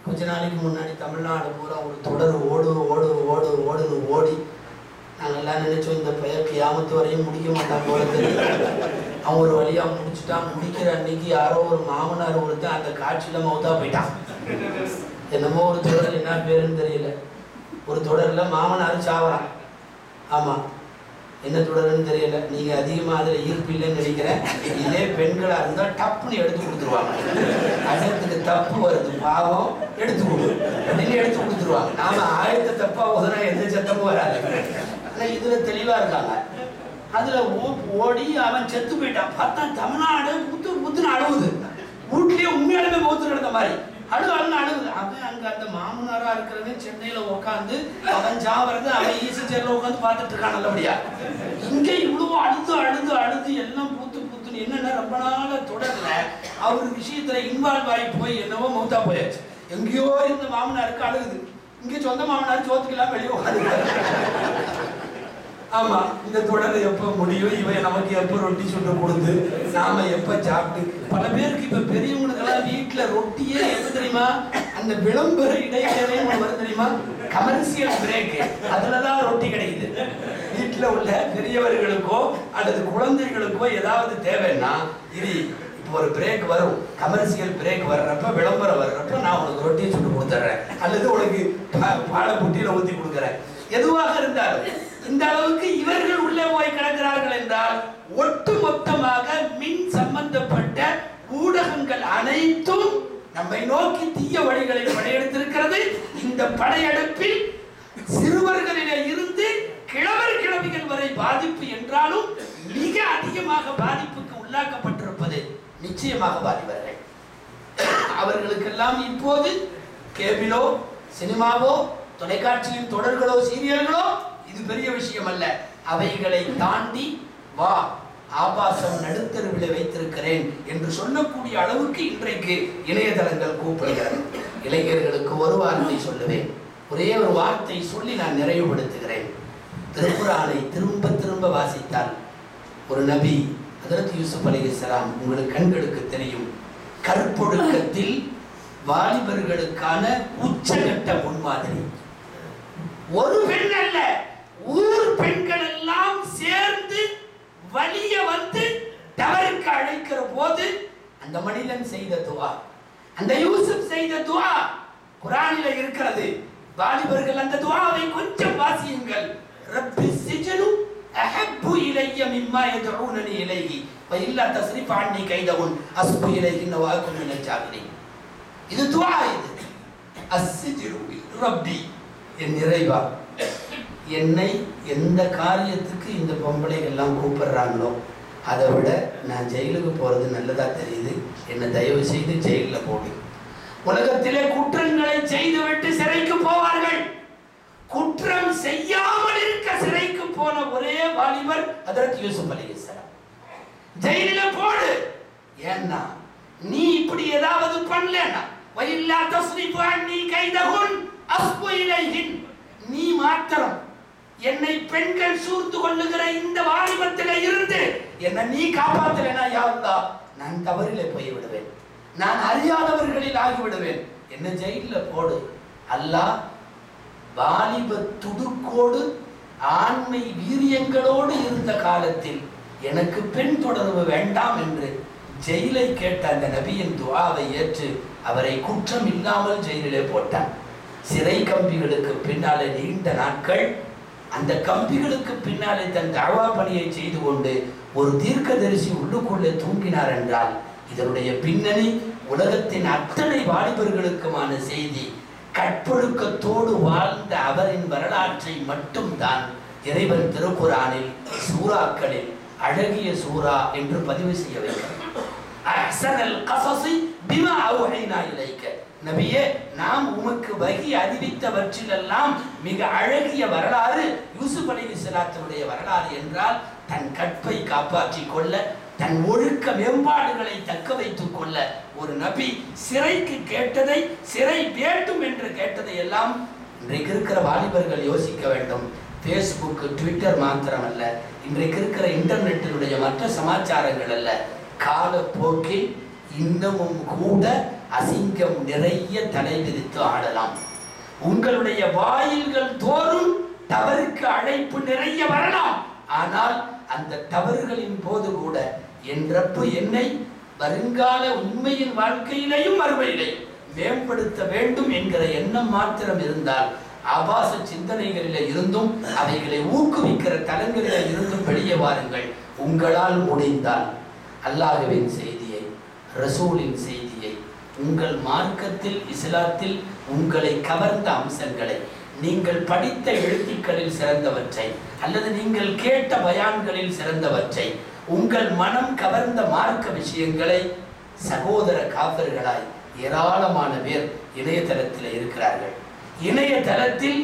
கொஞ்ச நாளைக்கு முன்னாடி தமிழ்நாடு பூரா ஒரு தொடர் ஓடுன்னு ஓடி நாங்கள் எல்லாம் நினைச்சோம் இந்த பெயர் கியாமத்து வரையும் முடிக்க மாட்டாங்க போல தெரியும். அவன் ஒரு வழியா முடிச்சுட்டான். முடிக்கிற அன்னைக்கு யாரோ ஒரு மாமனார் ஒருத்தன் அந்த காட்சியில மௌத்தா போயிட்டான். என்னமோ ஒரு தொடர், என்ன பேருன்னு தெரியல. ஒரு தொடர்ல மாமனார் சாவறான். ஆமா, என்ன தொடர்ன்னு தெரியல. நீங்க அதிகமா அதுல ஈர்ப்பு இல்லைன்னு நினைக்கிறேன். இதே பெண்களா இருந்தா டப்புன்னு எடுத்து கொடுத்துருவாங்க. அதற்கு தப்பு வருது, பாவம் எடுத்து கொடு அப்படின்னு எடுத்து கொடுத்துருவாங்க. நாம 1000 தப்பா ஓதுனா எந்த சத்தமும் வராது. ஆனா இதுல தெளிவா இருக்காங்க. அதுல ஓடி அவன் செத்து போயிட்டான். பார்த்தா தமிழ்நாடு புத்துன்னு அழுவுது. வீட்லயே உண்மையாலுமே மௌத்து நடந்த மாதிரி அழுவுது. அவன் அங்க அந்த மாமனாரா இருக்கிறவன் சென்னையில உட்காந்து அவன் ஜாவறது, அவன் ஈசி சேர்ல உட்காந்து பார்த்துட்டு இருக்கான் நல்லபடியா. இங்க இவ்வளவு அழுது எல்லாம் புத்துன்னு என்னன்னா ரொம்ப நாள தொடரல. அவரு விஷயத்துல இன்வால்வ் ஆகி போய் என்னவோ மௌத்தா போயாச்சு. எங்கேயோ இந்த மாமனாருக்கு அழுகுது, இங்க சொந்த மாமனார் சோத்துக்கெல்லாம் வெளியே உட்காந்து. ஆமா, இந்த தொடர் எப்ப முடியும், இவன் நமக்கு எப்ப ரொட்டி சுட்டு கொடுத்து நாம எப்ப சாப்பிட்டு. பல பேருக்கு இப்ப பெரியவங்களுக்கெல்லாம் வீட்டுல ரொட்டியே எப்ப தெரியுமா, அந்த விளம்பர இடைவேளை வரும் தெரியுமா, கமர்சியல் பிரேக், அதுலதான் ரொட்டி கிடைக்குது. வீட்டுல உள்ள பெரியவர்களுக்கோ அல்லது குழந்தைகளுக்கோ ஏதாவது தேவைன்னா இது இப்போ ஒரு பிரேக் வரும், கமர்சியல் பிரேக் வர்றப்ப, விளம்பரம் வர்றப்ப நான் உனக்கு ரொட்டியை சுட்டு கொடுத்துட்றேன் அல்லது உனக்கு பாலை புட்டியில ஊத்தி கொடுக்குறேன். எதுவாக இருந்தாலும் இந்த அளவுக்கு இவர்கள் உள்ளே போய் கிடக்கிறார்கள் என்றால் ஒட்டுமொத்தமாக மின் சம்பந்தப்பட்ட ஊடகங்கள் அனைத்தும் நம்மை நோக்கி தீய வழிகளை படையெடுத்திருக்கிறது. இந்த படையெடுப்பில் சிறுவர்களிலே இருந்து கிழவிகள் வரை பாதிப்பு என்றாலும் மிக அதிகமாக பாதிப்புக்கு உள்ளாக்கப்பட்டிருப்பது நிச்சயமாக வாலிபர்கள். அவர்களுக்கெல்லாம் இப்போது கேபிளோ, சினிமாவோ, தொலைக்காட்சியின் தொடர்களோ, சீரியல்களோ இது பெரிய விஷயம் அல்ல. அவைகளை தாண்டி வா, ஆபாசம் நடுத்தருவில வைத்திருக்கிறேன் என்று சொல்லக்கூடிய அளவுக்கு இன்றைக்கு இணையதளங்கள் கூப்பிடுகிறது. இளைஞர்களுக்கு ஒரு வார்த்தை சொல்லுவேன், ஒரே ஒரு வார்த்தை சொல்லி நான் நிறைவுபடுத்துகிறேன். திருக்குர்ஆனை திரும்ப வாசித்தால் ஒரு நபி ஹஜ்ரத் யூசுப் அலைஹிஸ்ஸலாம் உங்களுக்கு கண்களுக்கு தெரியும், கற்பொழுக்கத்தில் வாலிபர்களுக்கான உச்சகட்ட முன்மாதிரி. ஒரு பெண் அல்ல, ஊர் பெண்கள் எல்லாம் சேர்ந்து வலிய வந்து தவறுக்கு அழைக்கிற போது அந்த மனிதன் செய்த துஆ, அந்த யூசுப் செய்த துஆ குர்ஆனில் இருக்கிறது. வாலிபர்கள் அந்த துஆவை கொஞ்சம் வாசியுங்கள். ரப்பி சிஜ்னு அஹப்பு இலைய மிம்மா யதுஊனனி இலைஹி வ இல்லா தஸ்ரிஃப் அன்னி கைதஹுன் அஸ்பு இலைஹின் வ அகுன் மினல் ஜாகிரீன். இது துஆ. இது அஸ்ஸிஜ்னு ரப்பி, என் இறைவா, என்னை எந்த காரியத்துக்கு இந்த பொம்பளைகள் எல்லாம் கூப்பிடுறாங்களோ அதை விட நான் ஜெயிலுக்கு போறது நல்லதா தெரியுது, என்னை தயவு செய்து ஜெயிலில் போடு. உலகத்திலே குற்றங்களை செய்துவிட்டு சிறைக்கு போவார்கள். குற்றம் செய்யாமல் இருக்க சிறைக்கு போன ஒரே வாலிபர் ஹஜ்ரத் யூசுப் அலைஹிஸ்ஸலாம். ஜெயிலில போடு. ஏன்னா நீ இப்படி ஏதாவது பண்ணலனா வயில்லா தஸ்ரிஃபு அன்னி கைதஹுன் அஸ்பு இலைஹின், நீ மாத்திரம் என்னை பெண்கள் சூழ்ந்து கொள்ளுகிற இந்த வாலிபத்திலே இருந்து என்னை நீ காப்பாத்தலைனா யா அல்லாஹ், நான் தவறிலே போய் விடுவேன், நான் அறியாதவர்களில் ஆகிவிடுவேன், என்ன ஜெயில போடு. அல்லாஹ் வாலிப துடுக்கோடு ஆண்மை வீரியங்களோடு இருந்த காலத்தில் எனக்கு பெண் தொடர்பு வேண்டாம் என்று ஜெயிலை கேட்ட அந்த நபியின் துஆவை ஏற்று அவரை குற்றம் இல்லாமல் ஜெயிலிலே போட்டான். சிறை கம்பிகளுக்கு பின்னாலே நீண்ட நாட்கள் அந்த கம்பிகளுக்கு பின்னாலே தன் தஅவா பணியை செய்து கொண்டு ஒரு தீர்க்கதரிசி உள்ளுக்குள்ளே தூங்கினார் என்றால் இதனுடைய பின்னணி உலகத்தின் அத்தனை வாலிபர்களுக்குமான செய்தி. கற்பொழுக்கத்தோடு வாழ்ந்த அவரின் வரலாற்றை மட்டும்தான் இறைவன் திருக்குர்ஆனில் சூறாக்களில் அழகிய சூரா என்று பதிவு செய்ய வைக்கிறார். அஹ்ஸனல் கஸஸி பிமா அவ்ஹைனா இலைக்க, நபியே, நாம் உமக்கு வகி அறிவித்தவற்றிலெல்லாம் மிக அழகிய வரலாறு யூசுப் அலைஹிஸ்ஸலாத்துடைய வரலாறு என்றால் தன் கற்பை காப்பாற்றிக் கொள்ள, தன் ஒழுக்க மேம்பாடுகளை தக்க வைத்துக் கொள்ள ஒரு நபி சிறைக்கு கேட்டதை, சிறை வேண்டும் என்று கேட்டதை எல்லாம் இன்றைக்கு இருக்கிற வாலிபர்கள் யோசிக்க வேண்டும். ஃபேஸ்புக், ட்விட்டர் மாத்திரமல்ல, இன்றைக்கு இருக்கிற இன்டர்நெட்டினுடைய மற்ற சமாச்சாரங்கள் அல்ல, காலப்போக்கில் இன்னமும் கூட அசிங்கம் நிறைய தலை விரித்து ஆடலாம். உங்களுடைய வாயில்கள் தோறும் தவறுக்கு அழைப்பு நிறைய வரலாம். ஆனால் அந்த தவறுகளின் போது கூட என் ரப்பு என்னை வருங்கால உண்மையின் வாழ்க்கையிலையும் மறுமையிலையும் மேம்படுத்த வேண்டும் என்கிற எண்ணம் மாத்திரம் இருந்தால் ஆபாச சிந்தனைகளில இருந்தும் அவைகளை ஊக்குவிக்கிற தலங்களில இருந்தும் வெளியே வாருங்கள். உங்களால் முடிந்தால் அல்லாஹ்வின் செய்தியை, ரசூலின் செய்தியை, உங்கள் மார்க்கத்தில் இஸ்லாத்தில் உங்களை கவர்ந்த அம்சங்களை, நீங்கள் படித்த எழுத்துக்களில் சிறந்தவற்றை அல்லது நீங்கள் கேட்ட பயான்களில் சிறந்தவற்றை, உங்கள் மனம் கவர்ந்த மார்க்க விஷயங்களை சகோதர காஃபிர்களாய் ஏராளமான பேர் இணையதளத்தில் இருக்கிறார்கள். இணையதளத்தில்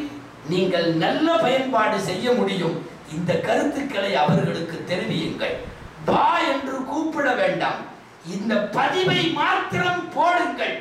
நீங்கள் நல்ல பயன்பாடு செய்ய முடியும். இந்த கருத்துக்களை அவர்களுக்கு தெரிவியுங்கள். வா என்று கூப்பிட வேண்டாம், இந்த பதிவை மாத்திரம் போடுங்கள்.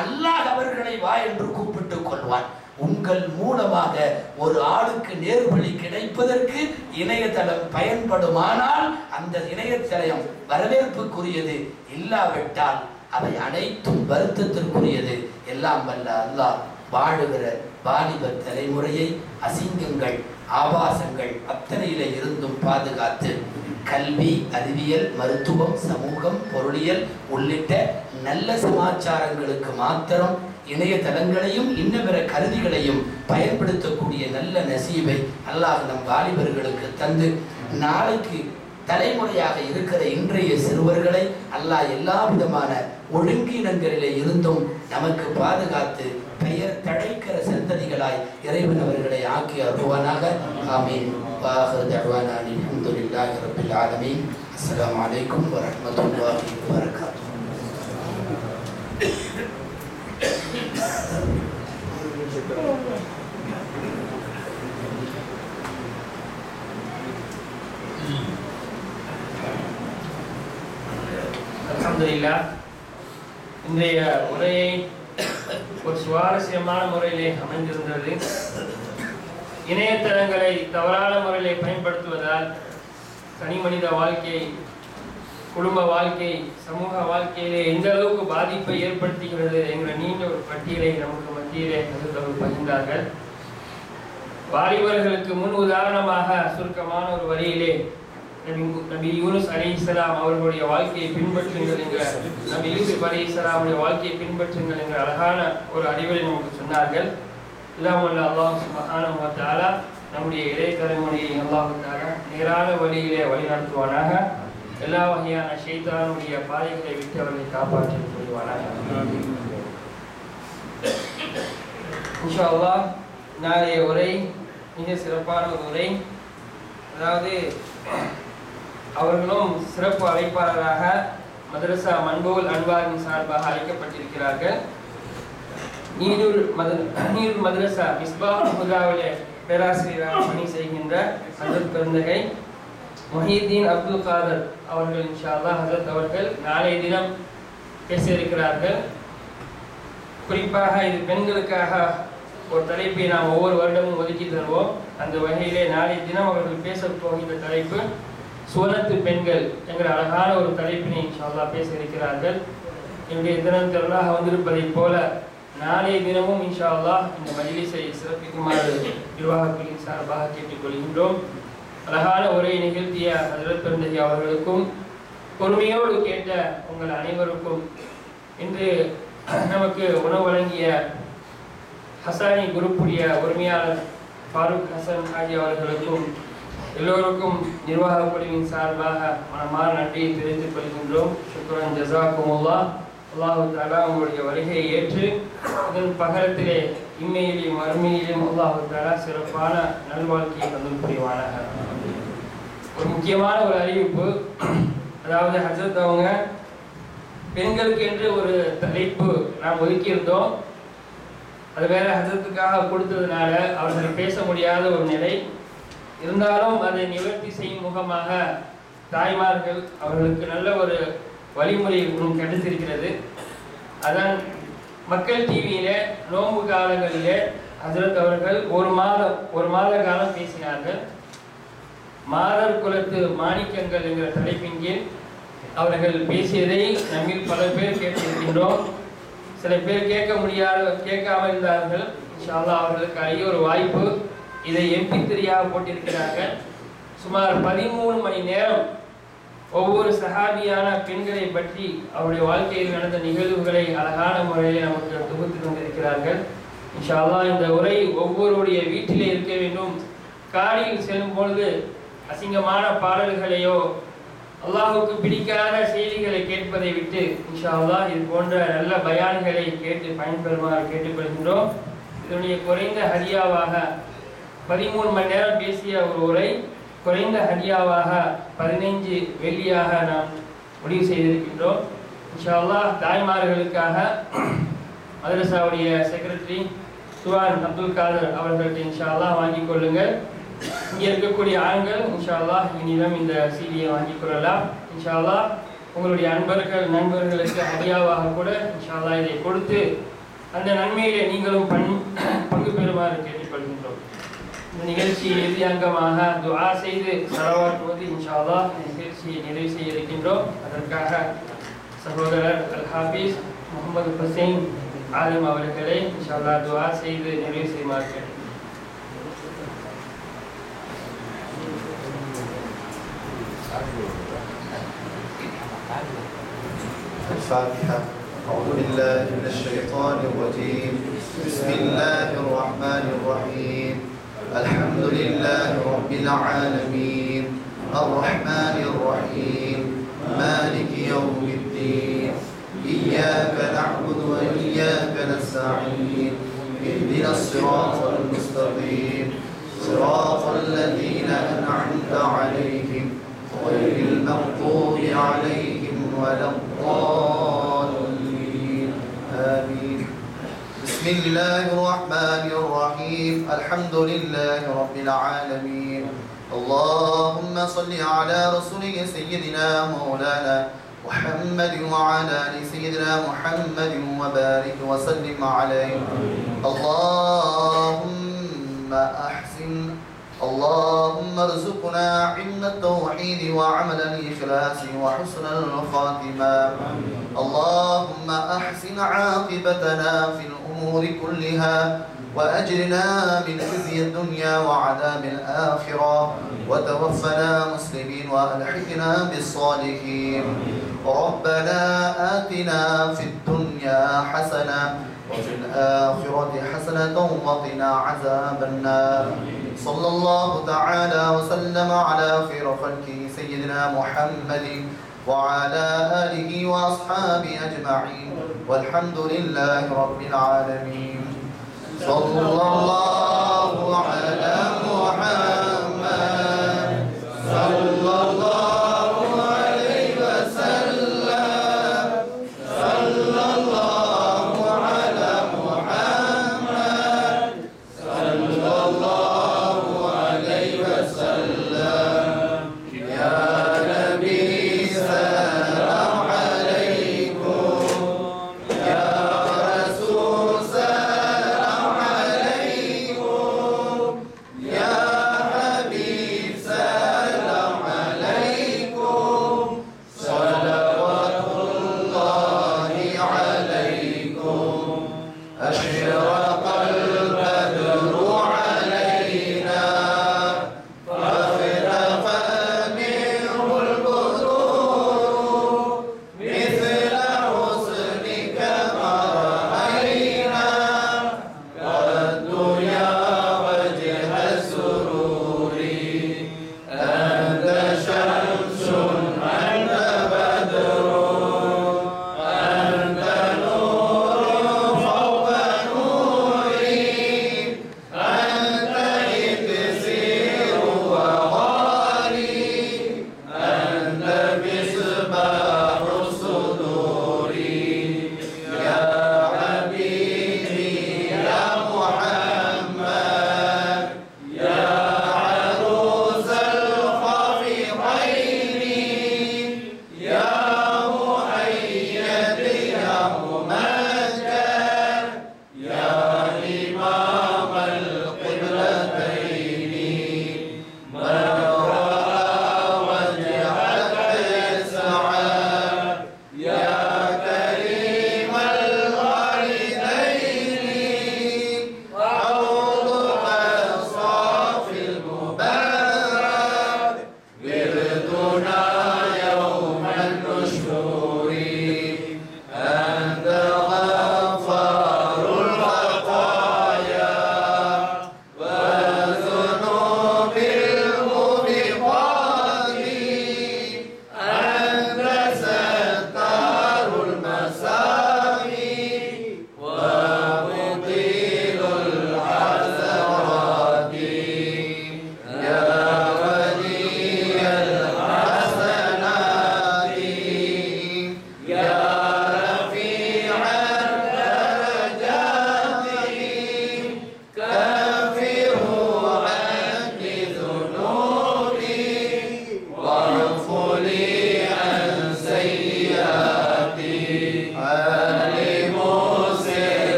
அல்லாஹ் அவர்களை வா என்று கூப்பிட்டுக் கொள்வான். உங்கள் மூலமாக ஒரு ஆளுக்கு நேர்வழி கிடைப்பதற்கு இணையதளம் பயன்படுமானால் அந்த இணையதளம் வரவேற்புக்குரியது, இல்லாவிட்டால் அவை அனைத்தும் வருத்தத்திற்குரியது. எல்லாம் வல்ல அல்லாஹ் வாழுகிற வாலிப தலைமுறையை அசிங்கங்கள், ஆபாசங்கள் அத்தனையில இருந்தும் பாதுகாத்து கல்வி, அறிவியல், மருத்துவம், சமூகம், பொருளியல் உள்ளிட்ட நல்ல சமாச்சாரங்களுக்கு மாத்திரம் இணையதளங்களையும் இன்ன பிற கருவிகளையும் பயன்படுத்தக்கூடிய நல்ல நசீபை அல்லாஹ் நம் வாலிபர்களுக்கு தந்து நாளைக்கு தலைமுறையாக இருக்கிற இன்றைய சிறுவர்களை அல்லாஹ் எல்லா விதமான ஒழுங்கீனங்களிலே இருந்தும் நமக்கு பாதுகாத்து பெயர் தழைக்கிற சந்ததிகளாய் இறைவன் அவர்களை ஆக்கி அருள்வானாக. ஆமீன். வாஹிரு தஅவானா அல்ஹம்துலில்லாஹி ரப்பில் ஆலமீன். அஸ்ஸலாமு அலைக்கும் வரஹ்மத்துல்லாஹி வபரகாத்துஹு. அல்ஹம்துலில்லாஹ். இன்றைய உரையை ஒரு சுவாரஸ்யமான முறையிலே அமைந்திருந்தது. இணையதளங்களை தவறான முறையிலே பயன்படுத்துவதால் தனி மனித வாழ்க்கை, குடும்ப வாழ்க்கை, சமூக வாழ்க்கையிலே எந்த அளவுக்கு பாதிப்பை ஏற்படுத்துகிறது என்கிற நீண்ட ஒரு பட்டியலை நமக்கு மத்தியிலே பகிர்ந்தார்கள். வாலிபர்களுக்கு முன் உதாரணமாக சுருக்கமான ஒரு வரியிலே நபி யூனுஸ் அலைஹிஸ்ஸலாம் அவர்களுடைய வாழ்க்கையை பின்பற்றுங்கள் என்ற நபி யூசுப் அலைஹிஸ்ஸலாமுடைய வாழ்க்கையை பின்பற்றுங்கள் என்ற அழகான ஒரு அறிவுரை நமக்கு சொன்னார்கள். இல்லாமல் அல்லாஹ் சுப்ஹானஹு வ தஆலா நம்முடைய இளைய தலைமுறையை அல்லாஹ் தஆலா நேரான வழியிலே வழிநடத்துவானாக. எல்லா வகையான ஷைத்தானுடைய பாதைகளை விட்டு அவர்களை காப்பாற்றி கொள்வானாக. இன்ஷா அல்லாஹ் நாளைய உரை மிக சிறப்பான ஒரு உரை. அதாவது அவர்களும் சிறப்பு அழைப்பாளராக மதரசா மன்புல் அன்வாரின் சார்பாக அழைக்கப்பட்டிருக்கிறார்கள். நீரூர் மதரசா மிஸ்பாஹுல் ஹுதாவிலே பேராசிரியராக பணி செய்கின்ற ஹஜ்ரத் பெருந்தகை முஹிதீன் அப்துல் காதர் அவர்கள் இன்ஷா அல்லாஹ் ஹஜ்ரத் அவர்கள் நாளைய தினம் பேச இருக்கிறார்கள். குறிப்பாக இது பெண்களுக்காக ஒரு தலைப்பை நாம் ஒவ்வொரு வருடமும் ஒதுக்கி தருவோம். அந்த வகையிலே நாளைய தினம் அவர்கள் பேச போகின்ற தலைப்பு சுவனத்து பெண்கள் என்கிற அழகான ஒரு தலைப்பினை இன்ஷா அல்லாஹ் பேச இருக்கிறார்கள். என்னுடைய தினத்திலாக வந்திருப்பதை போல நாளைய தினமும் இன்ஷா அல்லாஹ் இந்த மஜ்லிஸை சிறப்பிக்குமாறு நிர்வாகத்தின் சார்பாக கேட்டுக்கொள்கின்றோம். அழகான உரையை நிகழ்த்திய ஹஜ்ரத் பெருந்தகை அவர்களுக்கும் பொறுமையோடு கேட்ட உங்கள் அனைவருக்கும் இன்று நமக்கு உணவு வழங்கிய ஹசானி குரூப்புடைய உரிமையாளர் ஃபாரூக் ஹசன் ஹாஜி அவர்களுக்கும் எல்லோருக்கும் நிர்வாக குழுவின் சார்பாக மனமார நன்றியை தெரிவித்துக் கொள்கின்றோம். ஷுக்ரன் ஜஸாக்குமுல்லாஹ். அல்லாஹு தஆலா உங்களுடைய வருகையை ஏற்று இதன் பகரத்திலே இம்மையிலும் மறுமையிலும் அல்லாஹு தஆலா சிறப்பான நல்வாழ்க்கையை தந்து புரிவானாக. ஒரு முக்கியமான ஒரு அறிவிப்பு. அதாவது ஹஜ்ரத் அவங்க பெண்களுக்கு என்று ஒரு தலைப்பு நாம் ஒதுக்கியிருந்தோம். அது வேற ஹஜ்ரத்துக்காக கொடுத்ததுனால அவர்கள் பேச முடியாத ஒரு நிலை. இருந்தாலும் அதை நிவர்த்தி செய்யும் முகமாக தாய்மார்கள் அவர்களுக்கு நல்ல ஒரு வழிமுறை கிடைத்திருக்கிறது. அதான் மக்கள் டிவியிலே நோன்பு காலங்களிலே ஹஜ்ரத் அவர்கள் ஒரு மாத காலம் பேசினார்கள். மாதர் குலத்து மாணிக்கங்கள் என்கிற தலைப்பின் கீழ் அவர்கள் பேசியதை நம்மில் பல பேர் கேட்டிருக்கின்றோம். சில பேர் கேட்காமல் இருந்தார்கள். இன்ஷா அல்லாஹ் அவர்களுக்கு அரிய ஒரு வாய்ப்பு. இதை MP3 போட்டிருக்கிறார்கள். சுமார் 13 மணி நேரம் ஒவ்வொரு சஹாபியான பெண்களை பற்றி அவருடைய வாழ்க்கையில் நடந்த நிகழ்வுகளை அழகான முறையில் நமக்கு தொகுத்து கொண்டிருக்கிறார்கள். இன்ஷா அல்லாஹ் இந்த உரை ஒவ்வொருடைய வீட்டிலே இருக்க வேண்டும். காடியில் செல்லும் பொழுது அசிங்கமான பாடல்களையோ அல்லாஹுக்கு பிடிக்காத செய்திகளை கேட்பதை விட்டு இன்ஷா அல்லாஹ் இது போன்ற நல்ல பயான்களை கேட்டு பயன்பெறுமாறு கேட்டுக்கொள்கின்றோம். இதனுடைய குறைந்த ஹதியாவாக 13 மணி நேரம் பேசிய ஒரு உரை குறைந்த ஹதியாவாக 15 வெள்ளியாக நாம் முடிவு செய்திருக்கின்றோம். இன்ஷா அல்லாஹ் தாய்மார்களுக்காக மதரசாவுடைய செக்ரட்டரி சுவான் அப்துல் காதர் அவர்கள்ட்ட இன்ஷா அல்லாஹ் வாங்கிக் கொள்ளுங்கள். இங்கே இருக்கக்கூடிய ஆண்கள் இன்ஷா அல்லாஹ் இனிதான் இந்த சீடியை வாங்கிக் கொள்ளலாம். இன்ஷா அல்லாஹ் உங்களுடைய நண்பர்களுக்கு ஹதியாவாக கூட இன்ஷா அல்லாஹ் இதை கொடுத்து அந்த நன்மையிலே நீங்களும் பங்கு பெறுமாறு கேட்டுக்கொள்கின்றோம். இந்த நிகழ்ச்சியை இறுதி அங்கமாக துஆ செய்து ஸலவாத் ஓதி இன்ஷா அல்லாஹ் நிகழ்ச்சியை நிறைவு செய்ய இருக்கின்றோம். அதற்காக சகோதரர் அல் ஹாஃபிஸ் முகமது ஹுசைன் ஆலிம் அவர்களை இன்ஷா அல்லாஹ் துஆ செய்து நிறைவு செய்யுமாறு கேட்டுக்கொள்கிறேன். الفاتحة. أعوذ بالله من الشيطان الرجيم. بسم الله الرحمن الرحيم. الحمد لله رب العالمين الرحمن الرحيم مالك يوم الدين إياك نعبد وإياك نستعين اهدنا الصراط المستقيم صراط الذين أنعمت عليهم غير المغضوب عليهم ولا الضالين آمين. بسم الله الرحمن الرحيم. الحمد لله رب العالمين. اللهم صل على رسولك سيدنا مولانا محمد وعلى آل سيدنا محمد وبارك وسلم عليه. اللهم ارزقنا علم التوحيد وعمل الإخلاص وحسن الخاتمة. اللهم أحسن عاقبتنا في الأمور كلها وأجرنا من خزي الدنيا وعذاب الآخرة وتوفنا مسلمين وألحقنا بالصالحين. ربنا آتنا في الدنيا حسنة وفي الآخرة حسنة وقنا عذاب النار. صلى الله تعالى وسلم على خير خلقه سيدنا محمد وعلى آله وأصحابه أجمعين والحمد لله رب العالمين. صلى الله